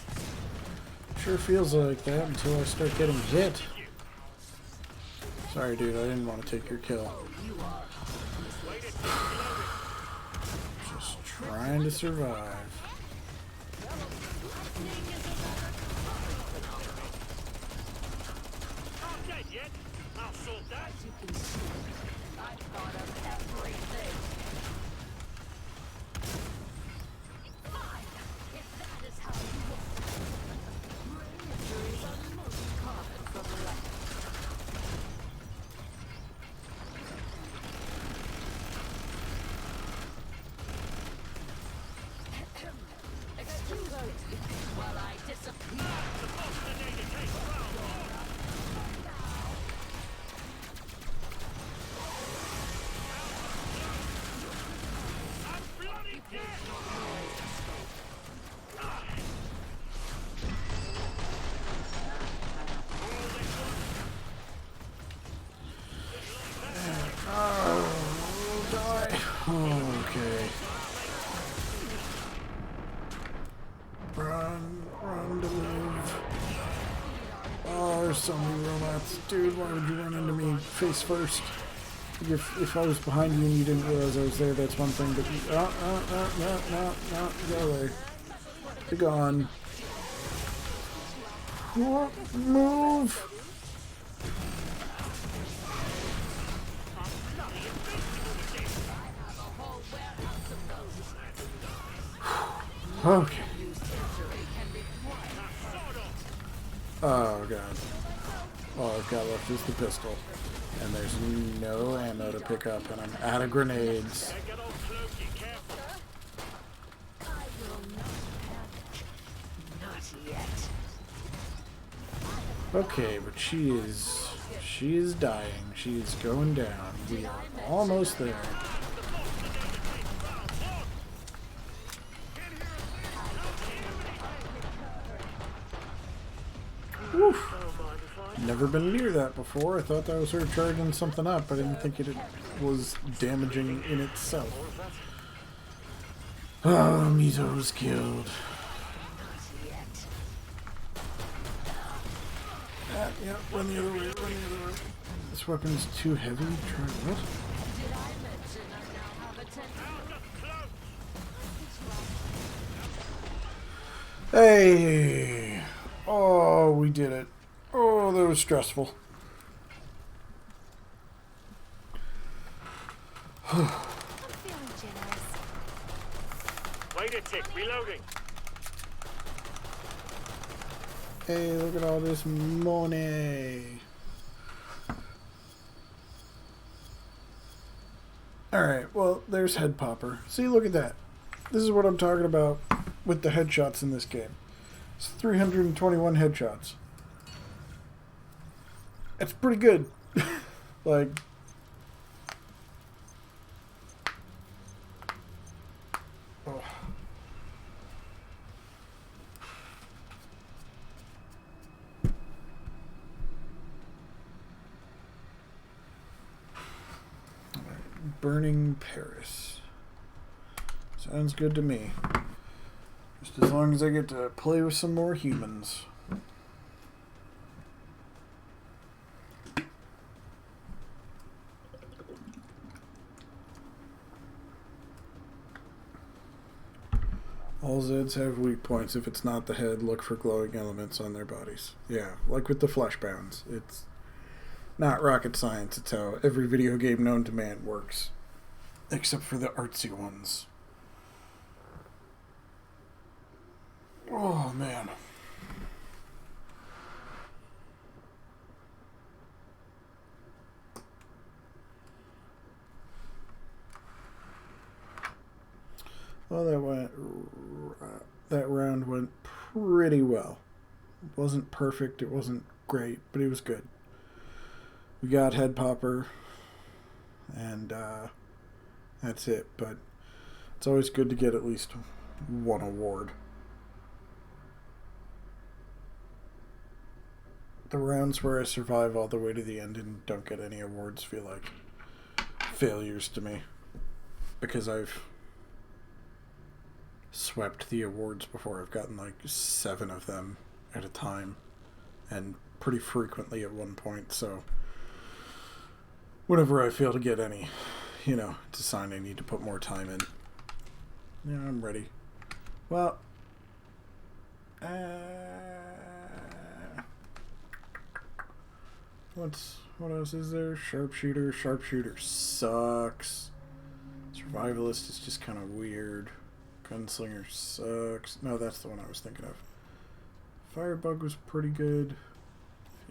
Sure feels like that until I start getting hit. Sorry, dude, I didn't want to take your kill. Wait a second. Just trying to survive. Not dead yet. I'll sort that. You can see, I've thought of everything. Fine, if that is how you want. Brain injuries are most common from life. Excuse me while I disappear. I'm bloody dead. Oh, die. Okay. Run to live. Oh, there's so many robots. Dude, why would you run into me face first? If I was behind you and you didn't realize I was there, that's one thing, but no, go away. Be gone. Move! Okay. Oh god. All I've got left is the pistol. And there's no ammo to pick up, and I'm out of grenades. Get old clokey, careful. I will not panic. Not yet. Okay, but she is dying. She's going down. We are almost there. Woof. Never been near that before. I thought that was her charging something up. I didn't think it was damaging in itself. Oh, Mizo's killed. Yeah, run the other way, run the other way. This weapon's too heavy. Try what? Did I mention I now have a Hey! Oh, we did it. Oh, that was stressful. I'm feeling generous. Wait a tick, reloading. Hey, look at all this money. Alright, well, there's Head Popper. See, look at that. This is what I'm talking about with the headshots in this game. It's 321 headshots. That's pretty good. Like, oh. Burning Paris. Sounds good to me. Just as long as I get to play with some more humans. All Zeds have weak points. If it's not the head, look for glowing elements on their bodies. Yeah, like with the fleshbounds. It's not rocket science. It's how every video game known to man works. Except for the artsy ones. Oh, man. Well, that round went pretty well. It wasn't perfect, it wasn't great, but it was good. We got Head Popper, and that's it, but it's always good to get at least one award. The rounds where I survive all the way to the end and don't get any awards feel like failures to me, because I've swept the awards before. I've gotten like 7 of them at a time, and pretty frequently at one point, so whenever I fail to get any, it's a sign I need to put more time in. Yeah, I'm ready. Well, what else is there? Sharpshooter. Sharpshooter sucks. Survivalist is just kind of weird. Gunslinger sucks. No, that's the one I was thinking of. Firebug was pretty good.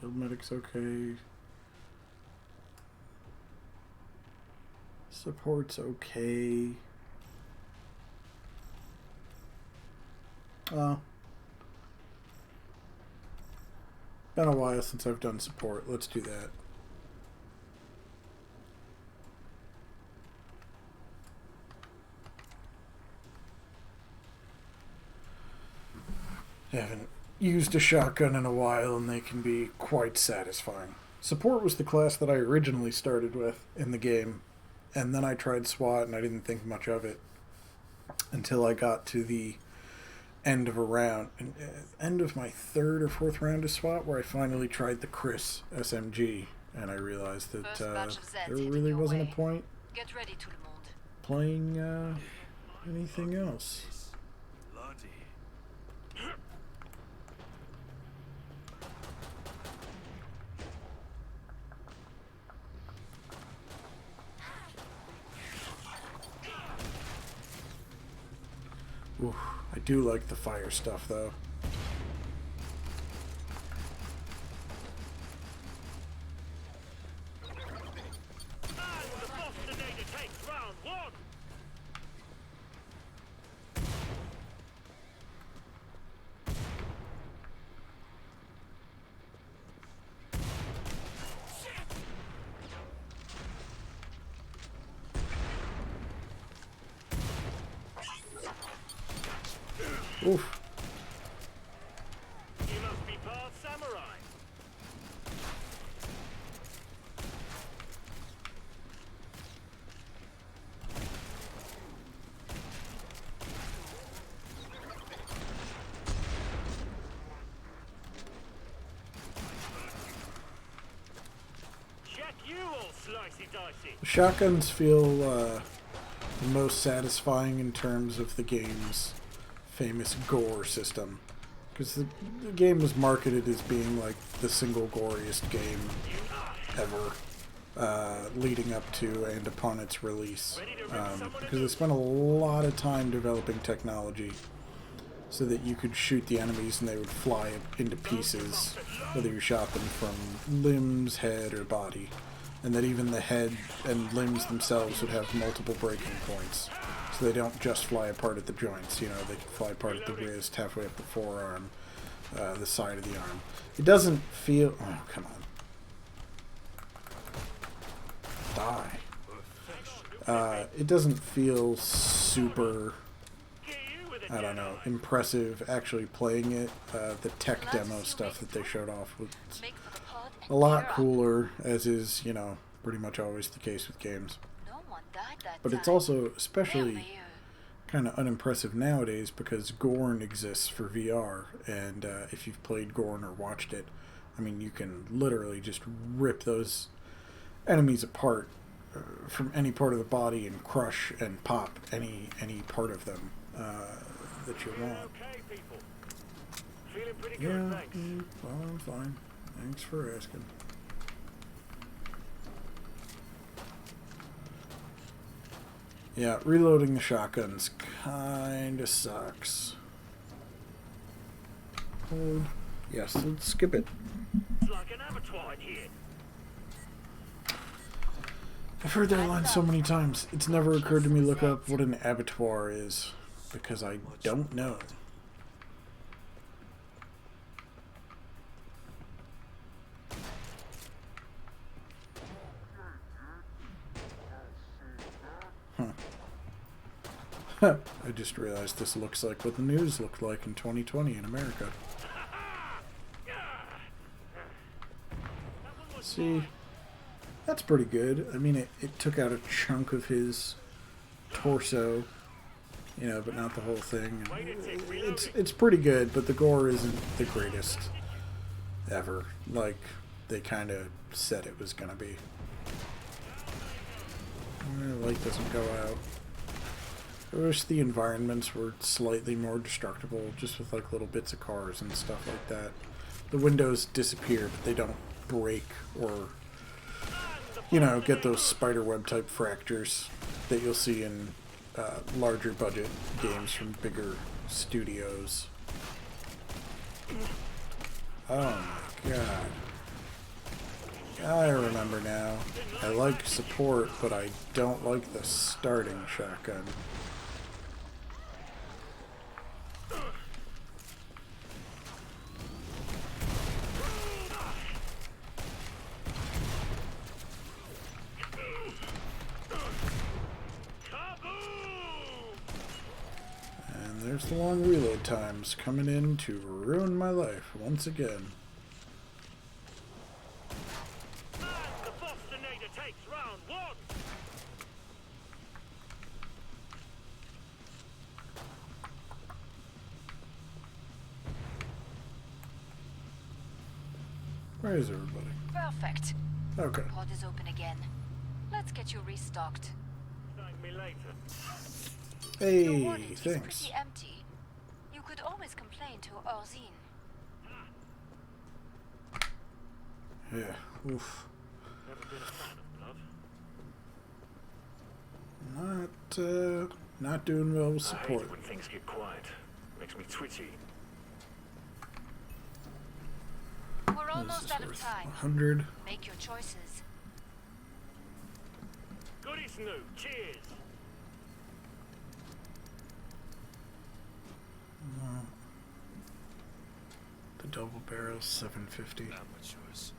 Field Medic's okay. Support's okay. Been a while since I've done support. Let's do that. I haven't used a shotgun in a while, and they can be quite satisfying. Support was the class that I originally started with in the game, and then I tried SWAT, and I didn't think much of it until I got to the end of a round, end of my 3rd or 4th round of SWAT, where I finally tried the Chris SMG, and I realized that there really wasn't a point Get ready, tout le monde. playing anything else. Oof, I do like the fire stuff, though. And the Bostinator takes round 1. Oof. You must be part samurai. Check you all slicey dicey. Shotguns feel the most satisfying in terms of the game's famous gore system, because the game was marketed as being like the single goriest game ever, leading up to and upon its release, because they spent a lot of time developing technology so that you could shoot the enemies and they would fly into pieces, whether you shot them from limbs, head, or body, and that even the head and limbs themselves would have multiple breaking points. So they don't just fly apart at the joints, they can fly apart at the wrist, halfway up the forearm, the side of the arm. It doesn't feel... Oh, come on. Die. It doesn't feel super, I don't know, impressive actually playing it. The tech demo stuff that they showed off was a lot cooler, as is, you know, pretty much always the case with games. But it's also especially kind of unimpressive nowadays because Gorn exists for VR, and if you've played Gorn or watched it, I mean, you can literally just rip those enemies apart from any part of the body and crush and pop any part of them that you want. Okay, people. Feeling pretty Yeah, good, thanks. well, I'm fine. Thanks for asking. Yeah, reloading the shotguns kinda sucks. Hold. Yes, let's skip it. It's like an abattoir in here. I've heard that line so many times. It's never occurred to me to look up what an abattoir is, because I don't know. Huh. I just realized this looks like what the news looked like in 2020 in America. See, that's pretty good. I mean, it took out a chunk of his torso, you know, but not the whole thing. It's pretty good, but the gore isn't the greatest ever, like they kind of said it was gonna be. The light doesn't go out. I wish the environments were slightly more destructible, just with like little bits of cars and stuff like that. The windows disappear, but they don't break or, you know, get those spiderweb type fractures that you'll see in larger budget games from bigger studios. Oh my god. I remember now. I like support, but I don't like the starting shotgun. And there's the long reload times coming in to ruin my life once again. The Bostonator takes round one. Where is everybody? Perfect. Okay. Pod is open again. Let's get you restocked. Thank me later. Hey, Your wallet is thanks. pretty empty. You could always complain to Orzine. Yeah, oof. Never been a fan of blood. Not doing well with I hate support. it when things get quiet. Makes me twitchy. We're What is almost this out of worth? time. 100. Make your choices. Goody Snoop, cheers. The double barrel 750. Amateurs.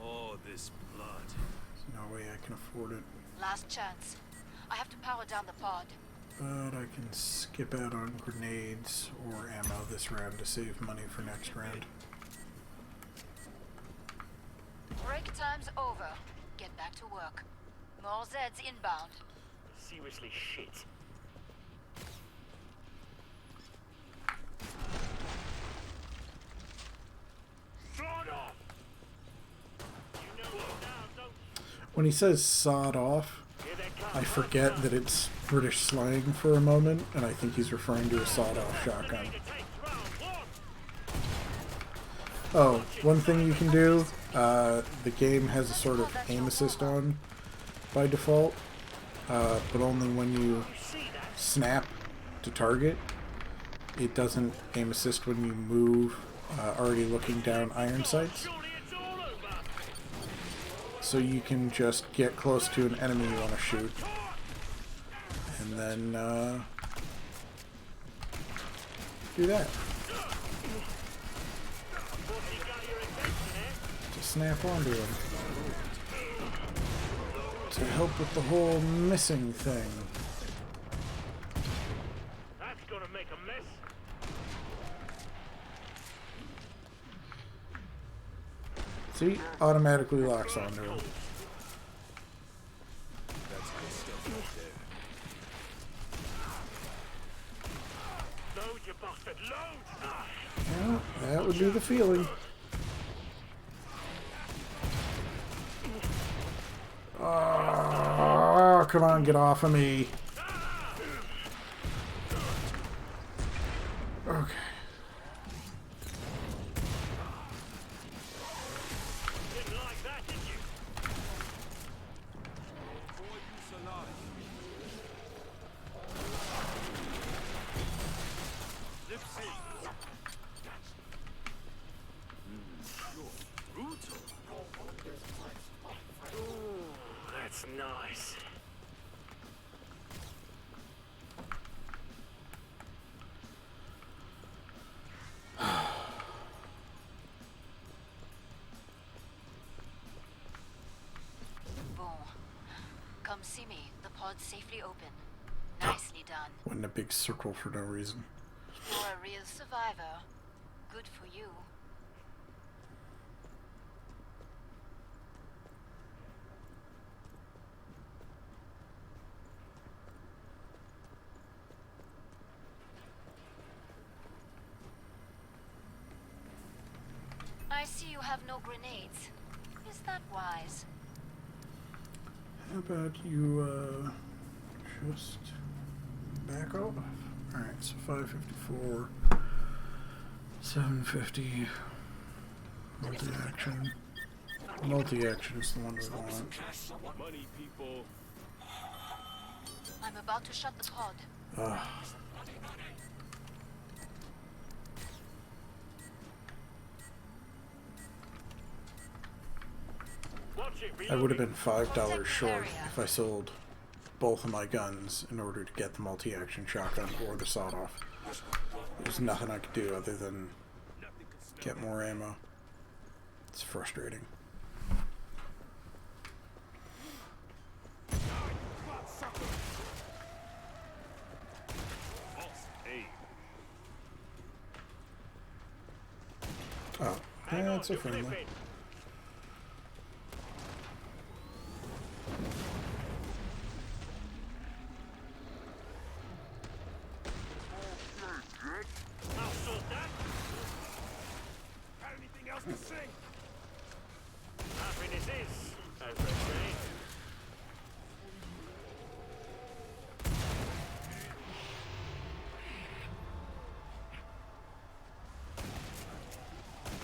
Oh, this blood. There's no way I can afford it. Last chance. I have to power down the pod. But I can skip out on grenades or ammo this round to save money for next round. Break time's over. Get back to work. More Zeds inbound. Seriously shit. Sod off! You know what now, don't When he says sod off, Here they come. I forget that it's British slang for a moment, and I think he's referring to a sawed-off shotgun. Bostonator takes round one. Oh, one thing you can do, the game has a sort of aim assist on by default, but only when you snap to target. It doesn't aim assist when you move, already looking down iron sights. Surely it's all over. So you can just get close to an enemy you want to shoot, and then do that. snap onto him to help with the whole missing thing. That's gonna make a mess. See? Automatically locks onto him. That's good stuff right there. Load, you bastard, load! Ah. Yeah, that would be the feeling. Oh, come on, get off of me. Okay. Didn't like that, did you? For use alive. Lipsy. Brutal. Ooh, that's nice. Bon. Come see me. The pod's safely open. Nicely done. Went in a big circle for no reason. You're a real survivor. Good for you. I see you have no grenades. Is that wise? How about you, just back off? Alright, so 554, 750, multi-action. Multi-action is the one we want. Money, people. I'm about to shut the pod. Ah, Watch it, I would have been $5 Protect the short area. if I sold both of my guns in order to get the multi-action shotgun or the sawed-off. There's nothing I could do other than get more ammo. It's frustrating. Hey, Oh, Hang yeah, on, it's a you're friendly. flipping. I'll sort that. got anything else to say? Happiness is, as they say.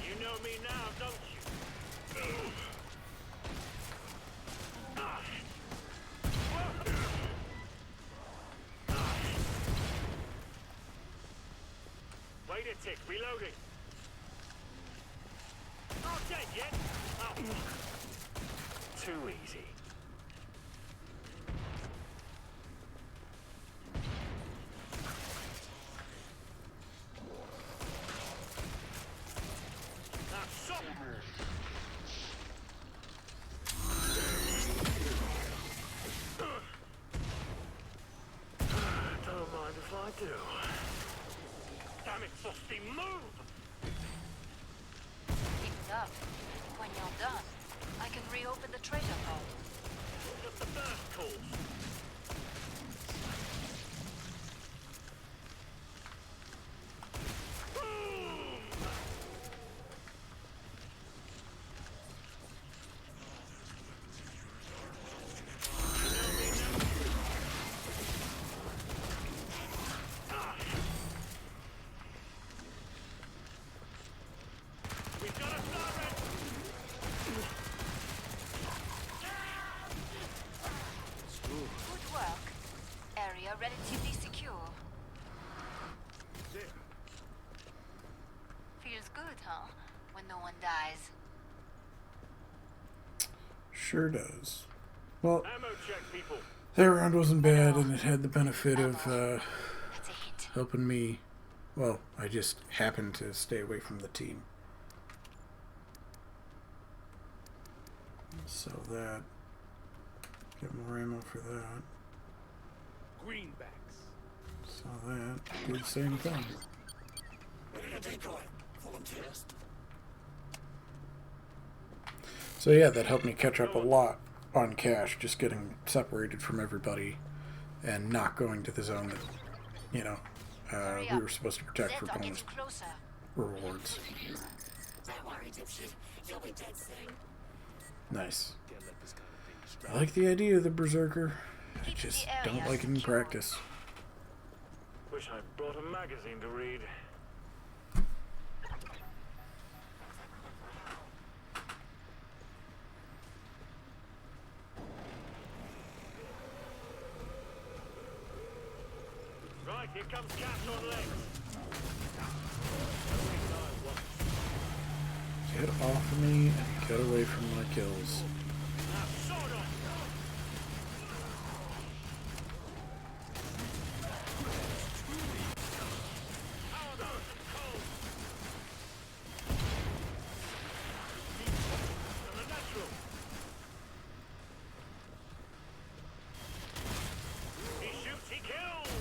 You know me now, don't you? Ah. Wait a tick, reloading. Not dead yet. Oh. Too easy. Now stop. Don't mind if I do. Damn it, Frosty, move! Keep it up. When you're done, I can reopen the traitor pod. Just the first course. Boom! We've got a siren! Good work. Area relatively secure. There. Feels good, huh? When no one dies. Sure does. Well, Ammo check, people. that round wasn't bad, and it had the benefit of That's a hit. helping me. Well, I just happened to stay away from the team. Sell that. Get more ammo for that. Greenbacks. Sell that. Do the same thing. So yeah, that helped me catch up a lot on cash, just getting separated from everybody and not going to the zone that, you know, we were supposed to protect for Zeds are bonus getting closer. rewards. Don't worry, dipshit. You'll be dead soon. Nice. Can't let this kind of thing I distract like the idea of the Berserker. I Keeps just the area don't like it in secure. practice. Wish I brought a magazine to read. Right, here comes Cash on legs. Get off of me and get away from my kills. Now, sword off. Power down, cold. And the natural. He shoots, he kills.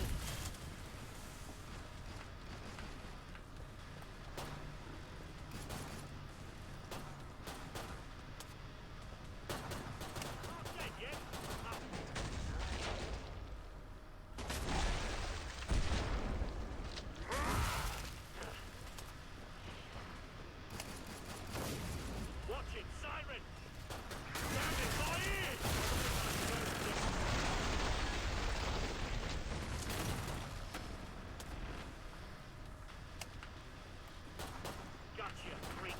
Not dead yet. Up. Watch it, siren! Damn it, my ears! Gotcha, freak.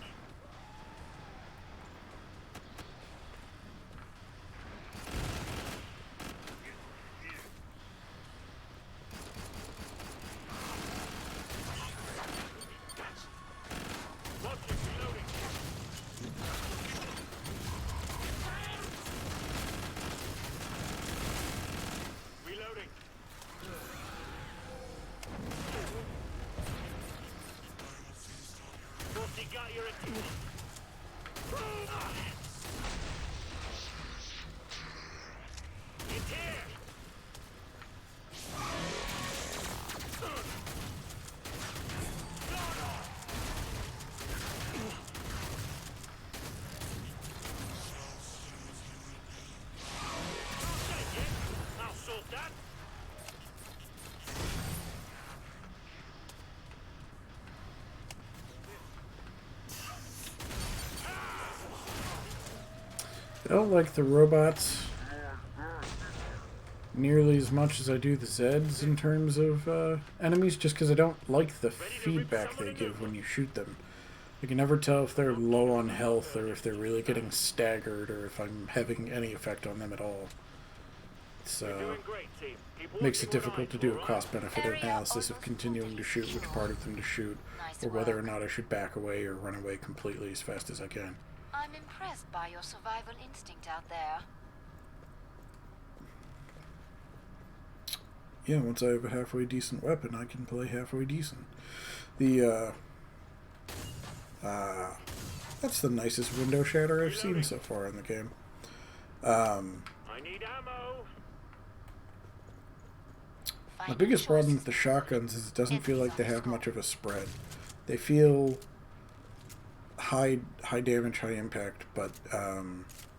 Watch it, reloading. Reloading. Frosty got your attention. It's here. Start off. Not dead yet. I'll sort that. I don't like the robots nearly as much as I do the Zeds in terms of enemies, just because I don't like the feedback they give when you shoot them. I can never tell if they're low on health or if they're really getting staggered or if I'm having any effect on them at all. So Doing great, team. Keep makes it watching difficult to what I do do, a all cost-benefit Area analysis of almost continuing to shoot which part of them to shoot, Nice or whether or work. not I should back away or run away completely as fast as I can. I'm impressed by your survival instinct out there. Yeah, once I have a halfway decent weapon, I can play halfway decent. That's the nicest window shatter I've seen so far in the game. I need ammo. The Finding biggest problem choices with the shotguns is it doesn't feel like they Enemies on have the much of a spread. They feel high damage, high impact, but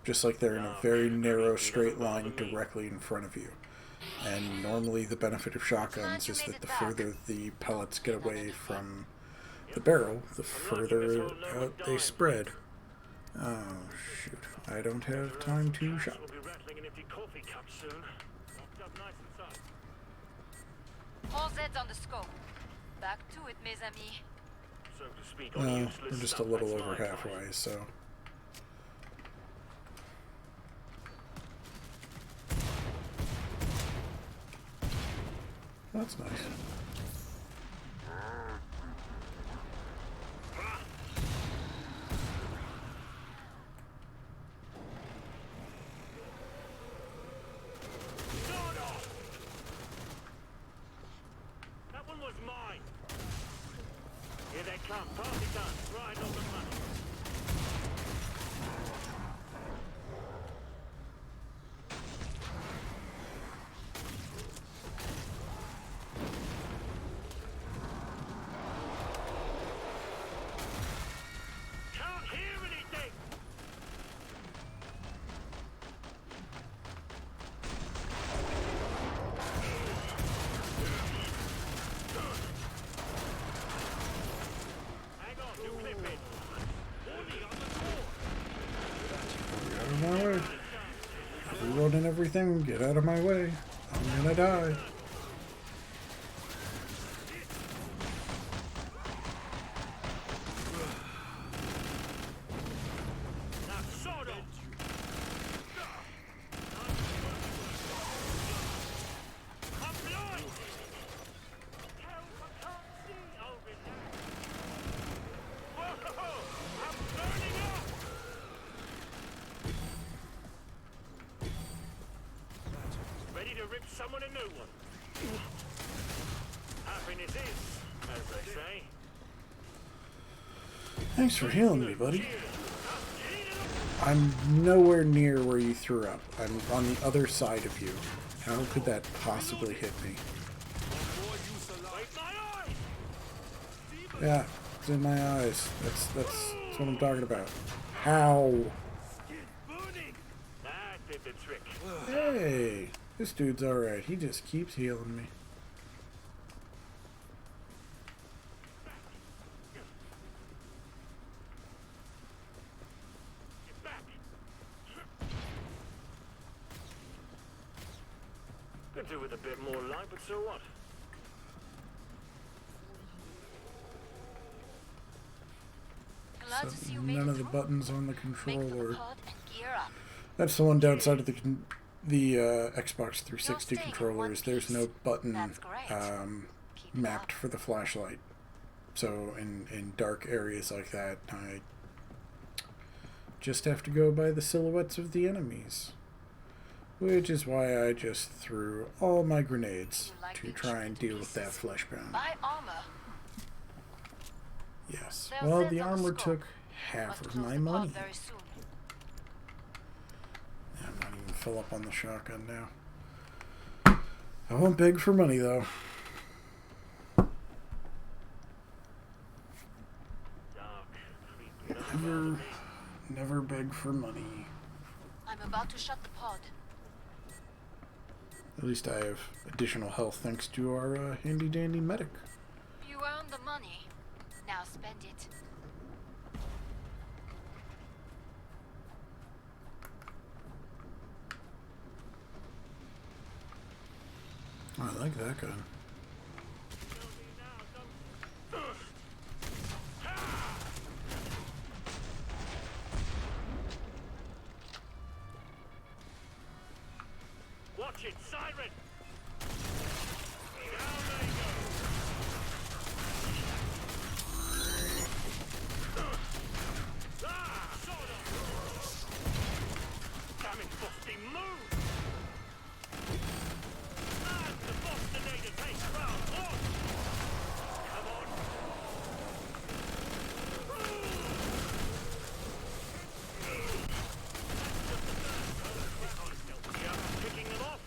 just like they're in a very narrow straight line directly in front of you. And normally the benefit of shotguns is that the further the pellets get away from the barrel, the further out they spread. Oh, shoot. I don't have time to shop. We'll be rattling an empty coffee cup soon. Locked up nice and tight. All Zeds on the scope. Back to it, mes amis. So to speak, on useless We're just a stuff, little that's over my kind. halfway, so... That's nice. Start off. That one was mine. Here they come. Party done. Right on the money. of my way. Everyone and everything, get out of my way. I'm gonna die. Now, sort of. I'm blind. Help, I can't see over there. Whoa, I'm burning up. Ready to rip someone a new one. Happiness is, as they say. Thanks for healing me, buddy. I'm nowhere near where you threw up. I'm on the other side of you. How could that possibly hit me? Wait, my eyes! Yeah, it's in my eyes. That's what I'm talking about. How? That did the trick. Hey, this dude's alright. He just keeps healing me. Get back. Could do with a bit more light, but so what? Glad to see you made None it of the through. buttons on the Make for the controller. pod and gear up. That's the one downside of the Xbox 360 You're staying in controller one is there's no piece. button That's great. Keep it mapped up. for the flashlight. So in dark areas like that, I just have to go by the silhouettes of the enemies. Which is why I just threw all my grenades You like to being try shot and to deal with that pieces. fleshbound. Buy armor. Yes. They'll Well, send the on the armor scope. took half Must of close my the pod money. very soon. I'm not even fill up on the shotgun now. I won't beg for money though. Dark, creepy. Never beg for money. I'm about to shut the pod. At least I have additional health thanks to our handy dandy medic. You earned the money. Now spend it. I like that gun. Watch it, siren! Down they go! Ah, sort of! Damn it, Busty, move! And the Bostinator takes round one! Come on! Just picking them off!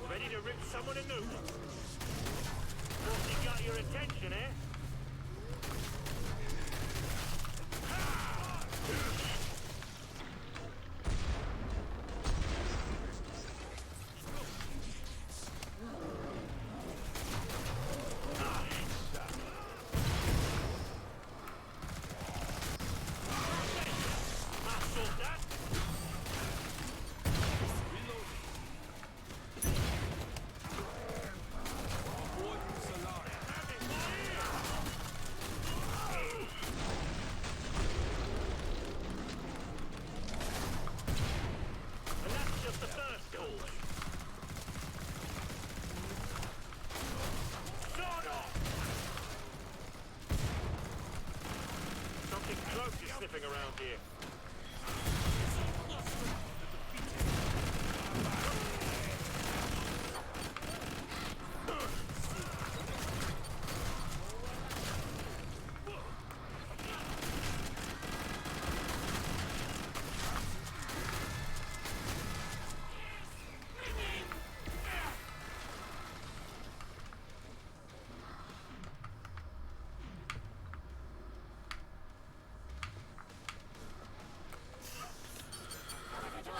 Ready to rip someone a new one? Thought he got your attention, eh? I saw that! And that's just the first call. Sort of! Something close is sniffing around here.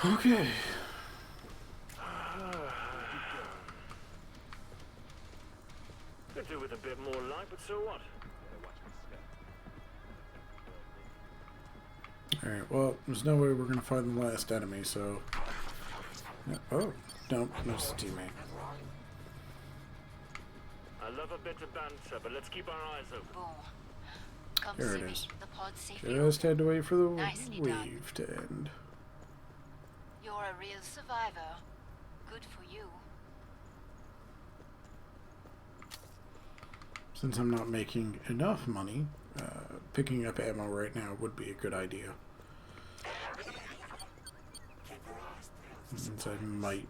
Okay. Could Could do with a bit more light, but so what? Alright, well, there's no way we're gonna find the last enemy, so... Oh, no, missed a teammate. I love a bit of banter, but let's keep our eyes open. Boom. Come There see it me. is. The pod's safely Just open. had to wait for the Nicely done. wave to end. You're a real survivor. Good for you. Since I'm not making enough money, picking up ammo right now would be a good idea. Since I might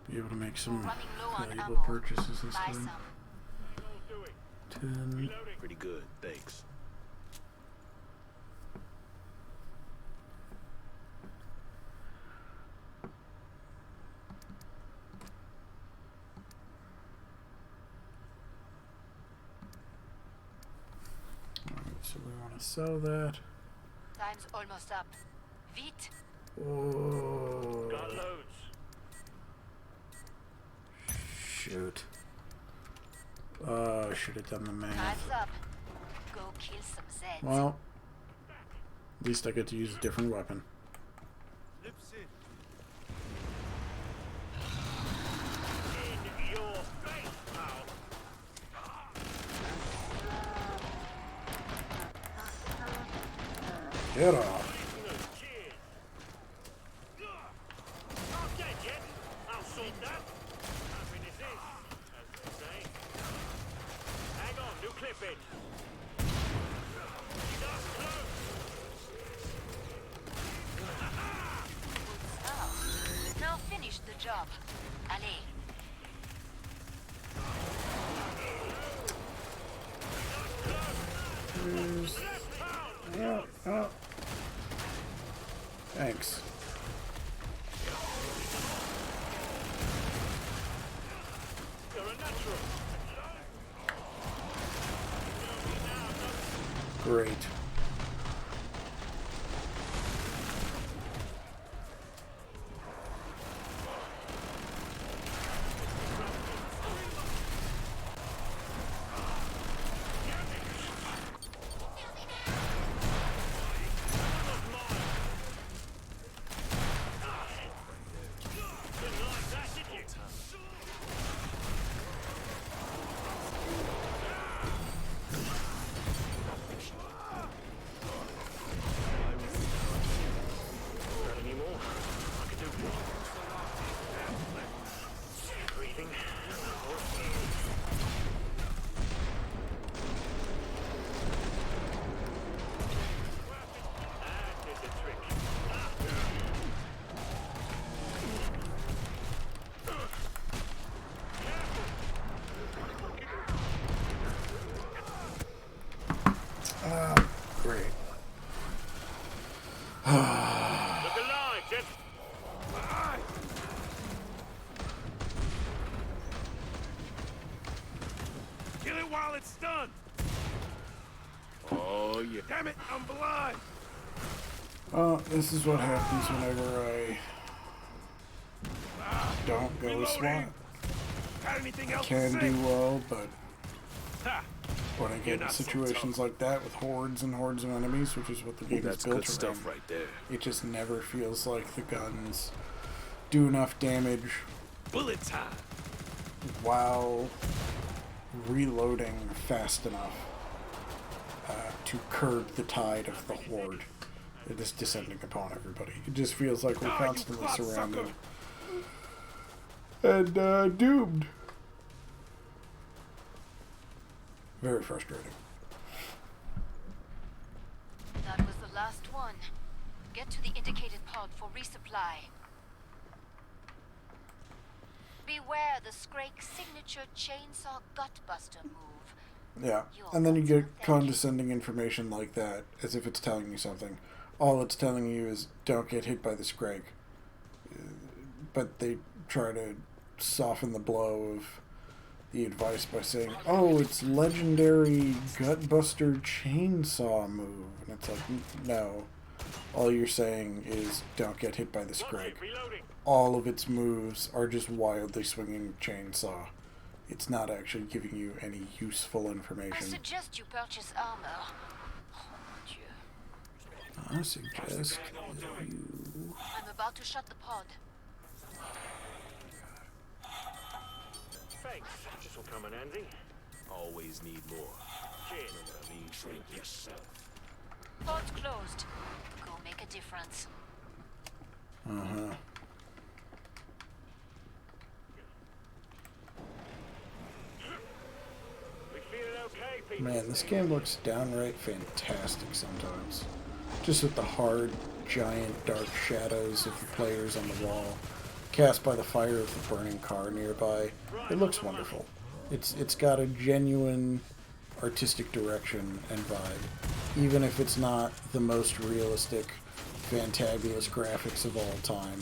be able to make some Running low on valuable ammo. purchases this Buy time. some. Doing? 10. Reloading. Pretty good, thanks. Alright, so we want to sell that. Time's almost up. Vite. Oh, Got loads. shoot. I should have done the math. Time's up. Go kill some Zeds. Well, at least I get to use a different weapon. In your face, pal. Get off. Cheers. Not dead yet. I'll sort that. Happiness is, as they say. Hang on, new clip in. Just close. Oh. Now finish the job. Allez. Oh. Thanks. You're a natural. Great. Didn't like that, did you? Not anymore. I could do more. Breathing. That did the trick. Great. Look alive, Jet. Kill it while it's stunned! Oh, yeah. Damn it, I'm blind! This is what happens whenever I don't go SWAT. Reloading. Got anything else to Can say? do well, but Ha! when I get in not so situations like that with hordes and hordes of enemies, which is what the game That's is built good around, stuff right there. it just never feels like the guns do enough damage Bullet time! while reloading fast enough to curb the tide of the horde that is descending upon everybody. It just feels like we're Ah, you constantly clot surrounded sucker. and doomed. Very frustrating. That was the last one. Get to the indicated pod for resupply. Beware the Scrake signature chainsaw gutbuster move. Yeah, and then you get condescending information like that, as if it's telling you something. All it's telling you is, don't get hit by the Scrake. But they try to soften the blow of the advice by saying, oh, it's legendary gutbuster chainsaw move. And it's like, no. All you're saying is, don't get hit by the Scrake. Reloading. All of its moves are just wildly swinging chainsaw. it's not actually giving you any useful I information. suggest you purchase armor. Oh, mon Dieu. I suggest you... I'm about to shut the pod. Thanks. This will come in handy. Always need more. Cheers. Know what I mean? Drink yourself. Pod's closed. Go make a difference. Uh-huh. We feeling okay, people? Man, this game looks downright fantastic sometimes. Just with the hard, giant, dark shadows of the players on the wall, cast by the fire of the burning car nearby. It looks wonderful. It's got a genuine artistic direction and vibe, even if it's not the most realistic, fantabulous graphics of all time.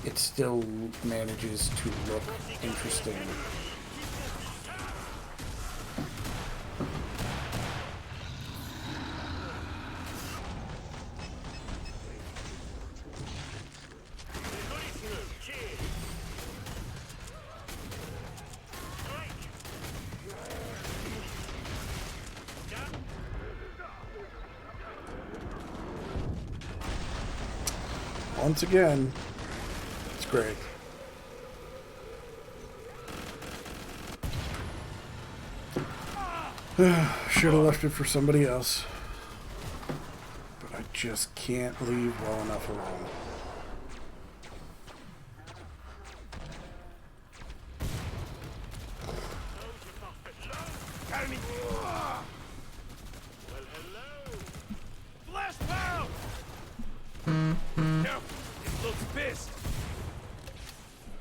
It still manages to look interesting. Goody through. Cheers. Great. Done. Once again, it's great. Should have left it for somebody else. But I just can't leave well enough alone. Got any? Well, hello. Flash pound! Yo, it looks pissed.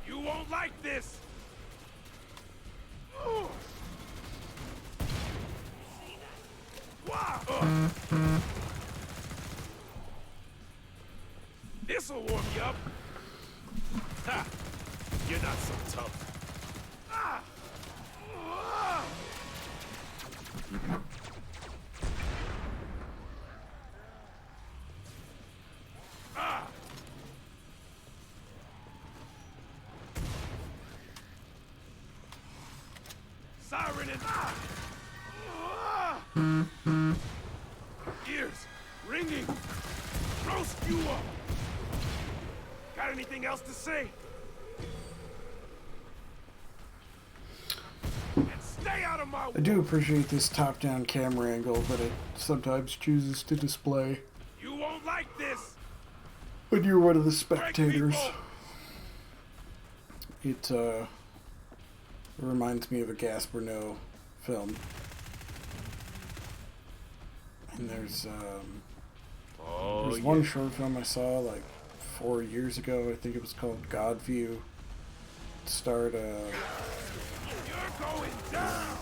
You won't like this. Wow. This'll warm you up. Ha! You're not so tough. Ah! Ah! Ah! Siren and ears ringing. Roast you up. Got anything else to say? And stay out of my way. I do appreciate this top-down camera angle that it sometimes chooses to display You won't like this. when you're one of the Break spectators. people. It reminds me of a Gaspar Noé film. And there's one short film I saw like 4 years ago. I think it was called God View. It starred You're going down.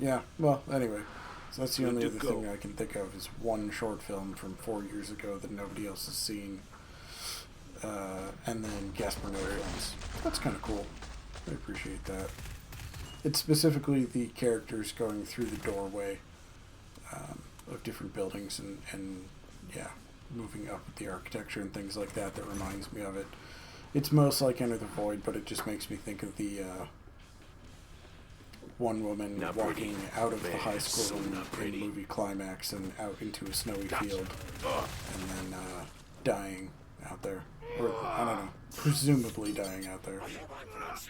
yeah. Well, anyway, so that's the Good only to other go. thing I can think of is one short film from 4 years ago that nobody else has seen. And then Gaspar Noé films. That's kind of cool. I appreciate that. It's specifically the characters going through the doorway of different buildings and yeah, moving up with the architecture and things like that that reminds me of it. It's most like Enter the Void, but it just makes me think of the one woman Not walking pretty. out of the Man, high school so in not pretty. movie climax and out into a snowy Gotcha. field, and then dying out there. Or, I don't know, presumably dying out there. I'm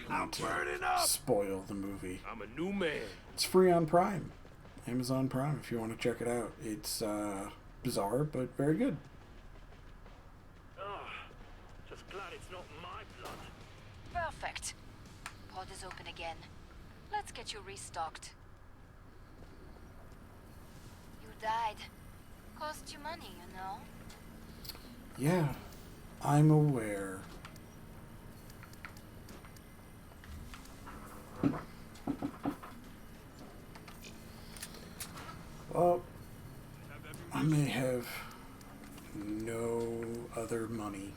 Not to burning up. spoil the movie. I'm a new man. It's free on Prime. Amazon Prime, if you want to check it out. It's bizarre, but very good. Oh, just glad it's not my blood. Perfect. Pod is open again. Let's get you restocked. You died. Cost you money, you know? Yeah, I'm aware. Well, I may have no other money,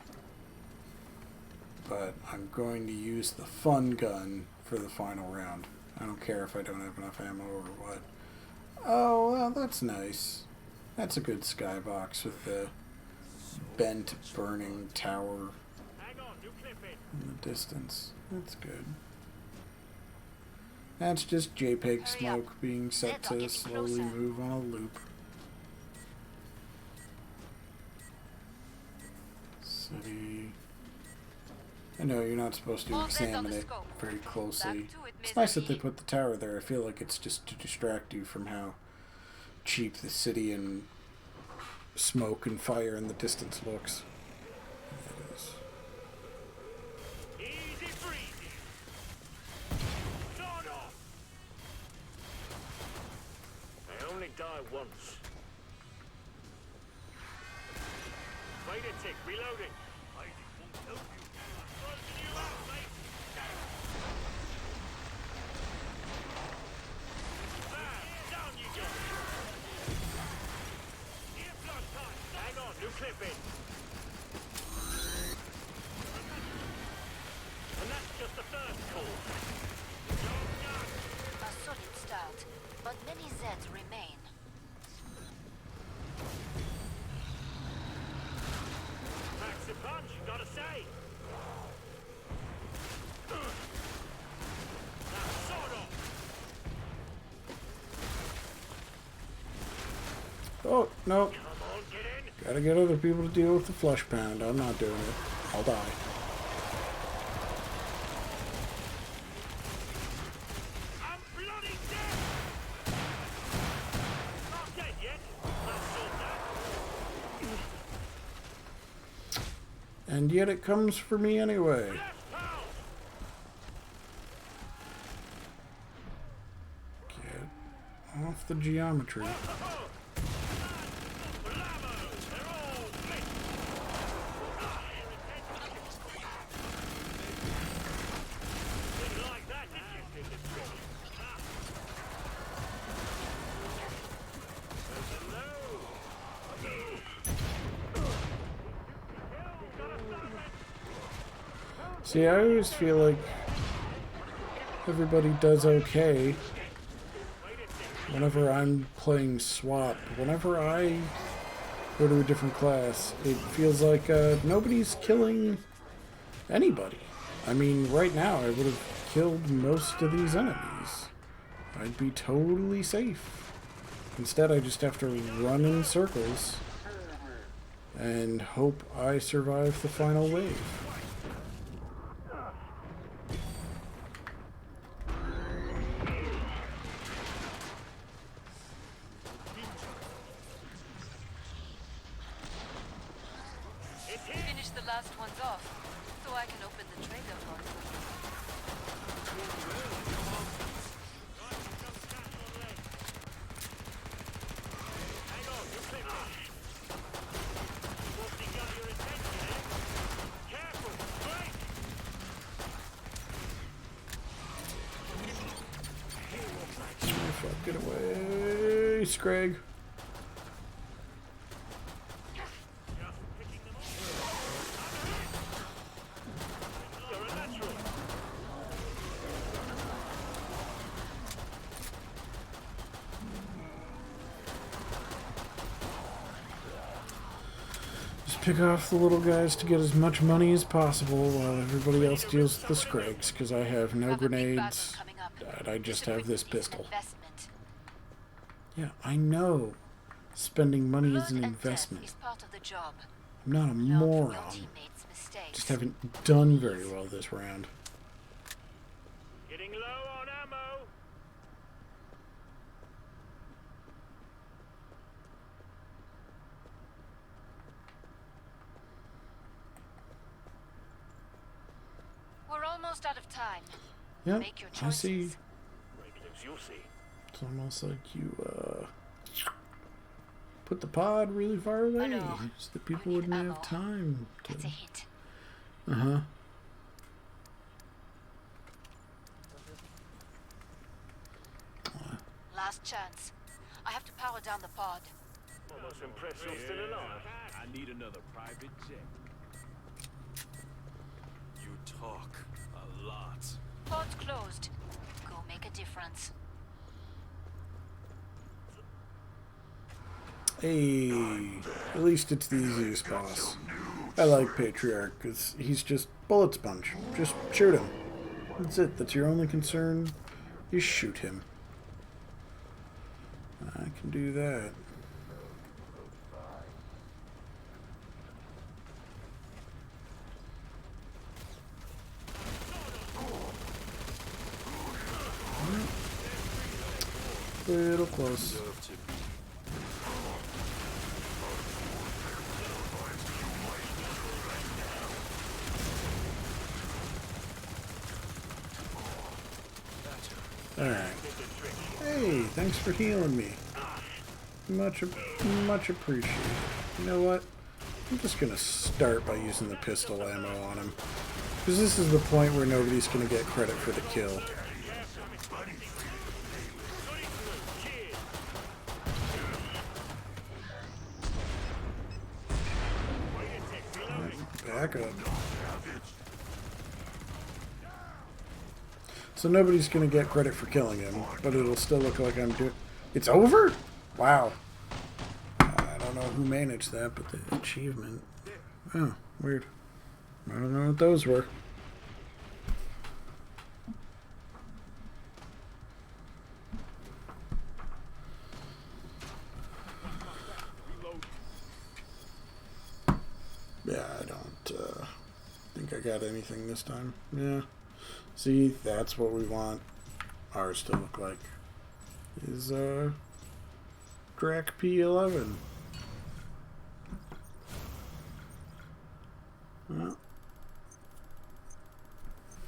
but I'm going to use the fun gun for the final round. I don't care if I don't have enough ammo or what. Oh, well, that's nice. That's a good skybox with the bent, burning tower Hang on, new clip in. in the distance. That's good. That's just JPEG Hurry up. smoke being set Zeds are to getting slowly closer. move on a loop. City. I know you're not supposed to All Zeds on examine the it scope. very closely. Back to it, It's nice that they Miss put the tower there. I feel like it's just to distract you from how cheap the city and smoke and fire in the distance looks. It is. Easy breezy. Sort off. I only die once. Wait a tick, reloading. I won't help you. Closing you out, mate. Bam! Down you go. Earplug time. Hang on, new clip in. And that's just the first call. Job done. A solid start, but many Zeds remain. Packs a punch, gotta say. Now, sort off. Oh, no. Come on, get in. Gotta get other people to deal with the flesh pound. I'm not doing it. I'll die. I'm bloody dead. Not dead yet. I'll sort that. And yet it comes for me anyway. Left pound. Get off the geometry. Blammo. They're all mixed. Didn't like that, did you? Ah. Hello. Gotta stop it. See, I always feel like everybody does okay whenever I'm playing swap. Whenever I go to a different class, it feels like nobody's killing anybody. I mean, right now I would have killed most of these enemies. I'd be totally safe. Instead, I just have to run in circles and hope I survive the final wave. Finish the last ones off, so I can open the trailer for Hang on, you clip it. What's he got your attention, eh? Careful, break! Oh, fuck, get away, Scrag. Just picking them off. You're a natural. Just pick off the little guys to get as much money as possible while everybody else deals with the Scrags, because I have no grenades and I just have this pistol. investment. Yeah, I know. Spending money is an Blood and death investment. is part of the job. I'm not a Learn from your moron. teammates' mistakes. Just haven't done very well this round. Getting low on ammo. We're almost out of time. Yep, Make your I see. choices. Regulars, you'll see. It's almost like you, put the pod really far away, know. so that people You need wouldn't have ammo. time to... That's a hint. Uh-huh. Last chance. I have to power down the pod. Almost impressed you're still alive. I need another private jet. You talk a lot. Pod's closed. Go make a difference. Hey, at least it's the easiest boss. I like Patriarch, because he's just bullet sponge. Just shoot him. That's it. That's your only concern. You shoot him. I can do that. Little close. Alright. Hey, thanks for healing me. Much appreciated. You know what? I'm just gonna start by using the pistol ammo on him. Because this is the point where nobody's gonna get credit for the kill. Back up. So nobody's gonna get credit for killing him, but it'll still look like I'm doing. It's over? Wow. I don't know who managed that, but the achievement. Oh, weird. I don't know what those were. Yeah, I don't think I got anything this time. Yeah. See, that's what we want ours to look like. Is Drac P11. Well,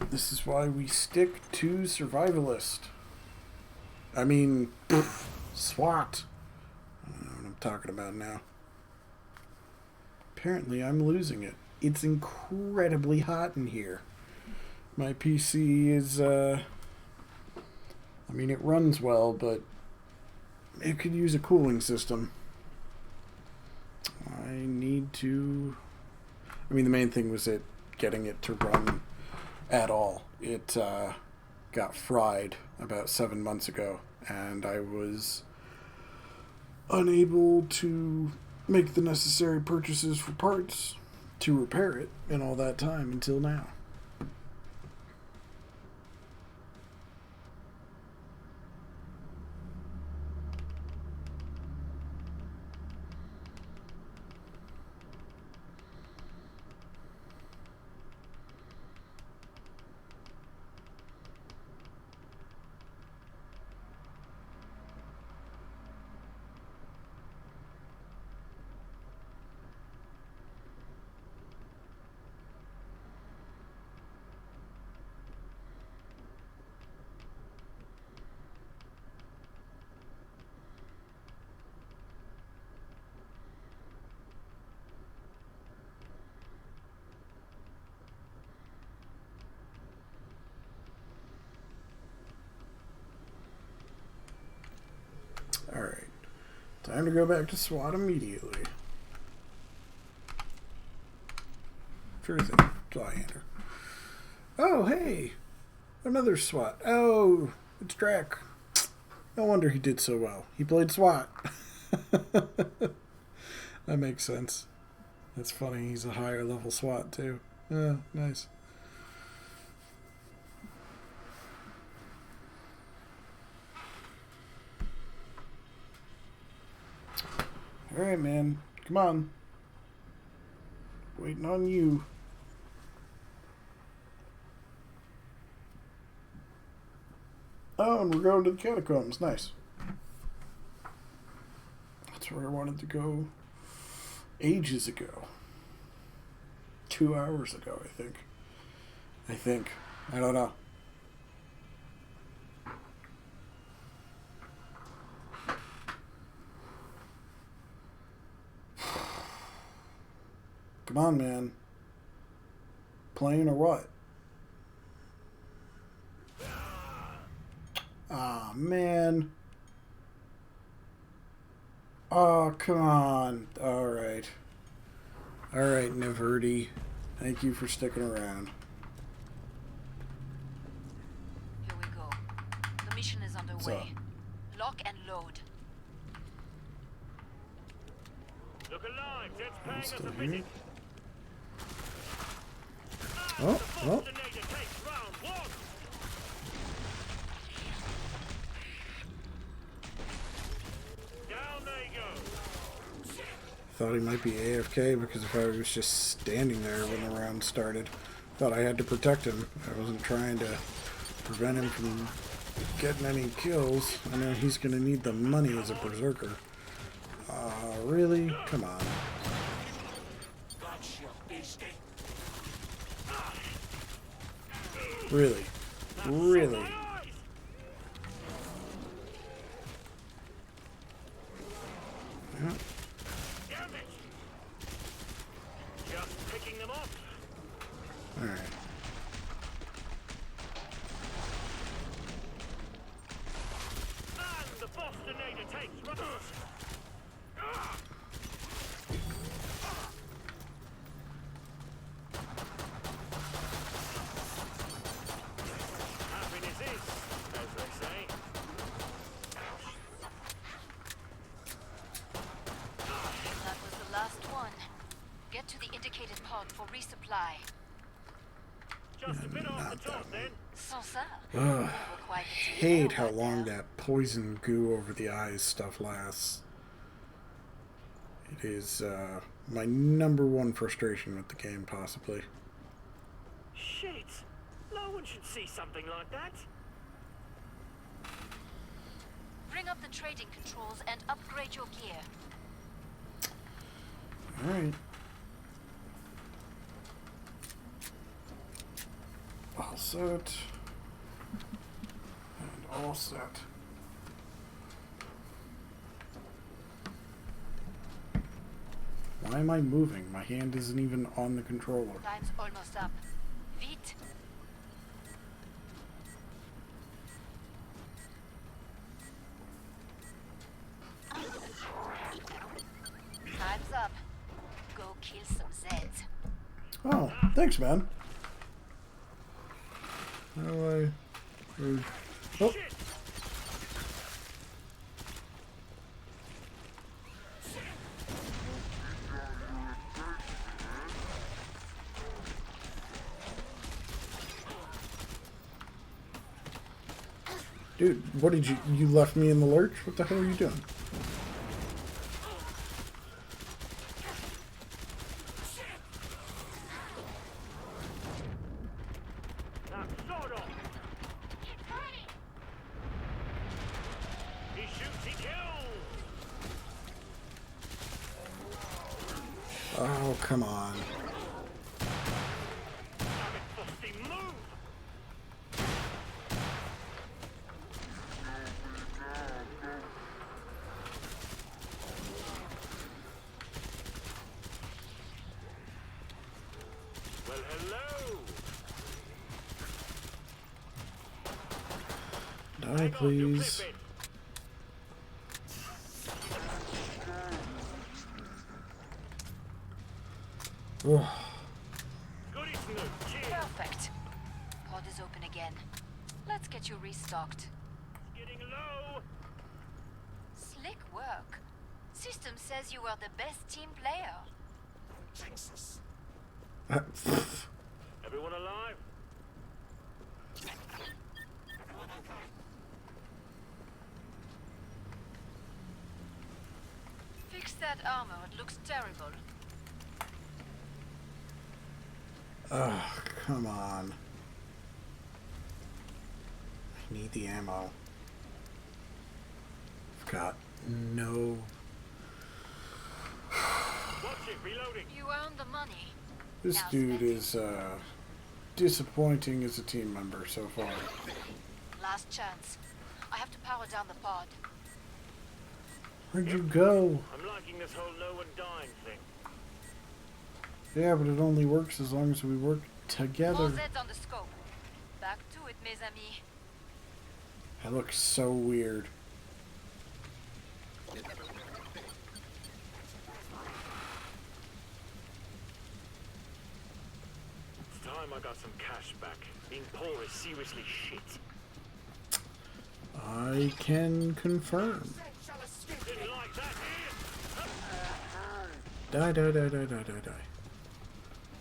this is why we stick to survivalist. I mean, SWAT. I don't know what I'm talking about now. Apparently, I'm losing it. It's incredibly hot in here. My PC is, I mean, it runs well, but it could use a cooling system. I need to... I mean, the main thing was getting it to run at all. It got fried about 7 months ago, and I was unable to make the necessary purchases for parts to repair it in all that time until now. Alright. Time to go back to SWAT immediately. Sure thing. Flyhander. Oh, hey! Another SWAT. Oh, it's Drac. No wonder he did so well. He played SWAT. That makes sense. That's funny. He's a higher level SWAT, too. Yeah, nice. Alright, man. Come on. Waiting on you. Oh, and we're going to the catacombs. Nice. That's where I wanted to go ages ago. 2 hours ago, I think. I don't know. Come on, man. Playing or what? Ah, man. Oh, come on. Alright. Alright, Neverty. Thank you for sticking around. Here we go. The mission is underway. Lock and load. Look alive, Jet's paying us Still a here? visit. Oh, well. Detonator takes round one. thought he might be AFK because if I was just standing there when the round started, thought I had to protect him. I wasn't trying to prevent him from getting any kills. I know he's going to need the money as a berserker. Really? Come on. Really? Really? Yeah. Damn it! Just picking them off. Alright. And the Bostonator takes rush. Happiness is, as they say. That was the last one. Get to the indicated pod for resupply. Just a bit off the top then. Sans ça, Ugh. we'll quite Hate how long that poison goo over the eyes stuff lasts. It is my #1 frustration with the game, possibly. Shit! No one should see something like that. Bring up the trading controls and upgrade your gear. Alright. All set. And all set. Why am I moving? My hand isn't even on the controller. Time's almost up. Vite. Time's up. Go kill some Zeds. Oh, thanks, man. How do I... Oh. Shit! Dude, what did you left me in the lurch? What the hell are you doing? Now, sort of. He shoots, he kills. Oh, come on. Damn it, Busty, move! Well, hello. Die, Hang on, you're please. clipping. Oh, Goody Snoop, cheers. Perfect. Pod is open again. Let's get you restocked. Getting low. Slick work. System says you are the best team player. Everyone alive? Fix that armor. It looks terrible. oh, come on. I need the ammo. I've got no... Watch it, reloading. You earned the money. This Now dude spend it. is disappointing as a team member so far. Last chance. I have to power down the pod. Where'd you go? I'm liking this whole no one dying thing. Yeah, but it only works as long as we work More together. Zeds on the scope. Back to it, mes amis. That looks so weird. It's time I got some cash back. Being poor is seriously shit. I can confirm. Didn't like that, Die, die, die, die, die, die, die.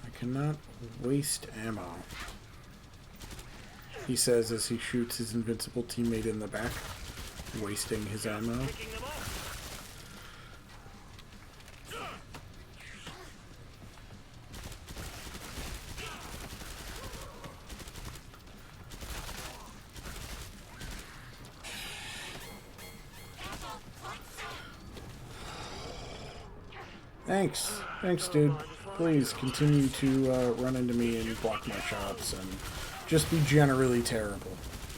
I cannot waste ammo. He says as he shoots his invincible teammate in the back, wasting his ammo. Picking them off. Thanks. Thanks, dude. Please continue to run into me and block my shots and just be generally terrible.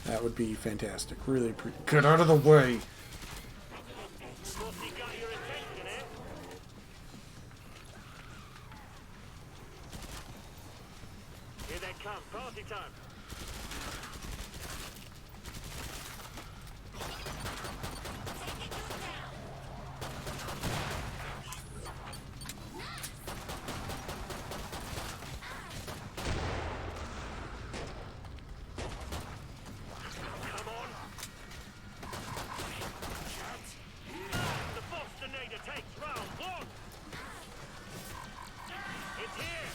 That would be fantastic. Really get out of the way. Mostly got your attention, eh? Here they come. Party time. Come on. The Bostonator takes round one. It's here.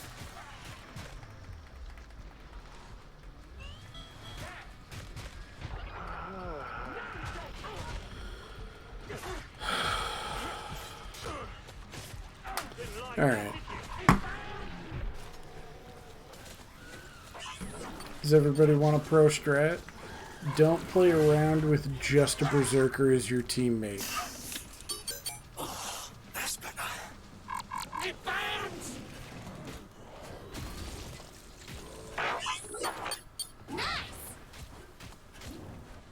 Alright. Does everybody want a pro strat? Don't play around with just a berserker as your teammate.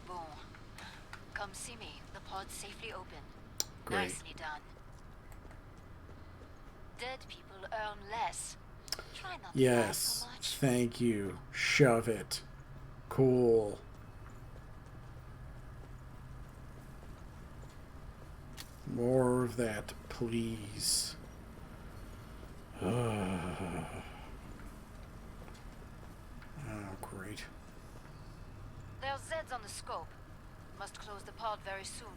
Boom. Come see me. The pod's safely open. Great. Nicely done. Dead people earn less. Try not to laugh Yes. so much. Thank you. Shove it. Cool. More of that, please. Oh, great. There's Zeds on the scope. Must close the pod very soon.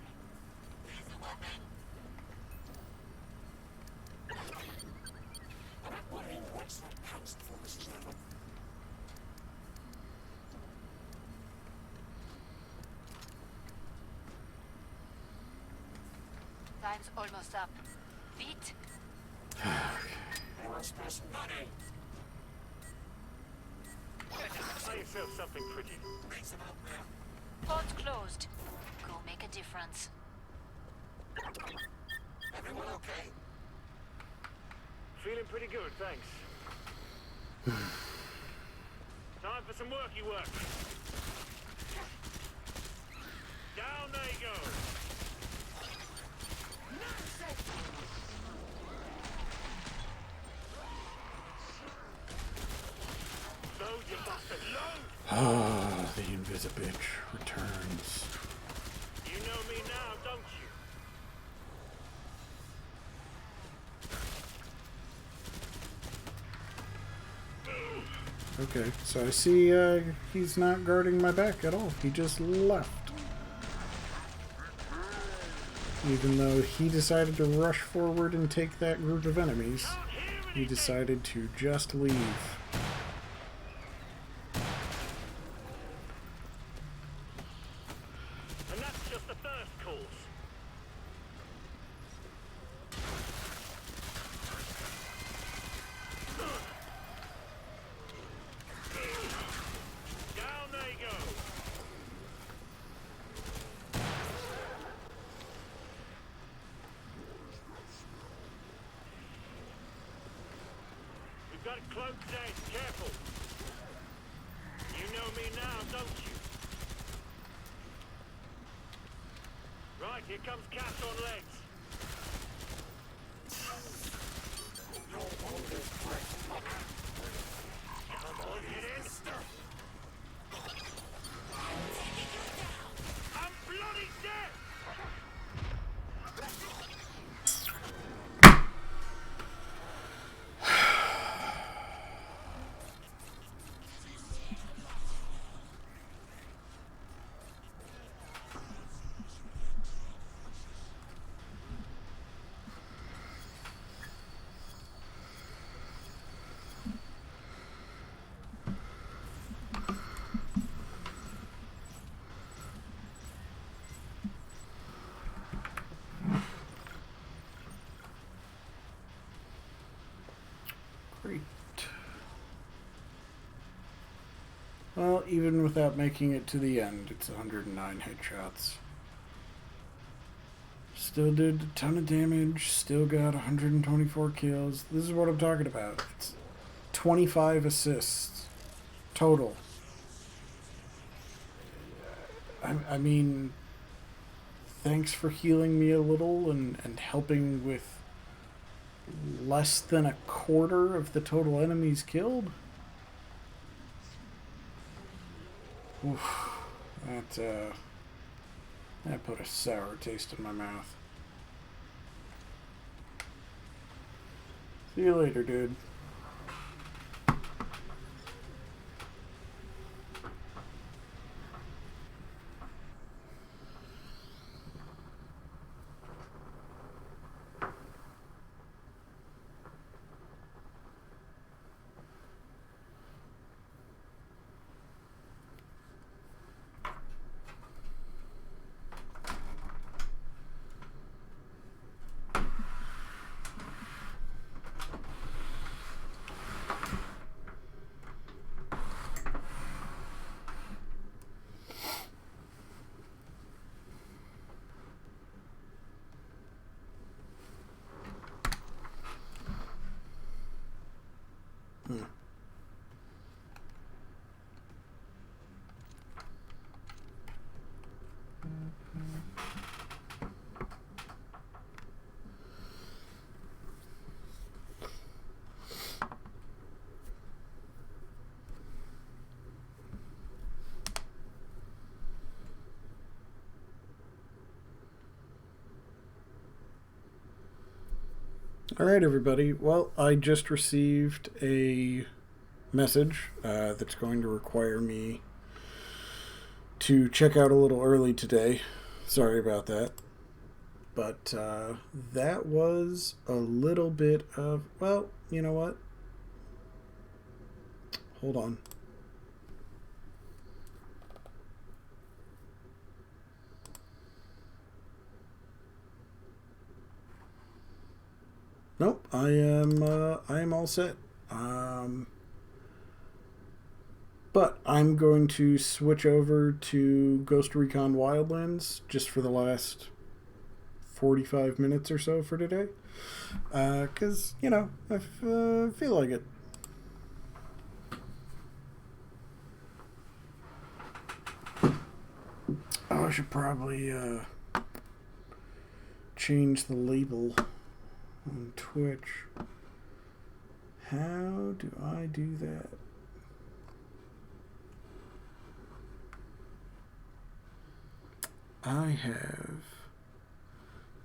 Time's almost up. Beat. Buy yourself something pretty. Pod's closed. Go make a difference. Feeling pretty good, thanks. Time for some worky work. Down they go. Load, you bastard, load! Ah, the Invisibitch returns. You know me now, don't you? Okay, so I see he's not guarding my back at all. He just left. Even though he decided to rush forward and take that group of enemies, he decided to just leave. And that's just the first course. Down they go. We've got a cloaked dead. Careful. You know me now, don't you? Right, here comes Cats on legs. Come on, get in. I'm bloody dead! Great. Well, even without making it to the end, it's 109 headshots. Still did a ton of damage. Still got 124 kills. This is what I'm talking about. It's 25 assists total. I mean, thanks for healing me a little and helping with less than a quarter of the total enemies killed. Oof, that put a sour taste in my mouth. See you later, dude. Alright, everybody. Well, I just received a message that's going to require me to check out a little early today. Sorry about that. But that was a little bit of... Well, you know what? Hold on. Nope, I am all set. But I'm going to switch over to Ghost Recon Wildlands just for the last 45 minutes or so for today. Because, you know, I feel like it. Oh, I should probably change the label on Twitch. How do I do that? I have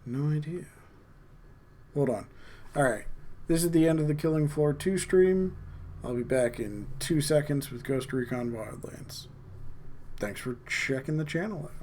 no idea. Hold on. Alright. This is the end of the Killing Floor 2 stream. I'll be back in 2 seconds with Ghost Recon Wildlands. Thanks for checking the channel out.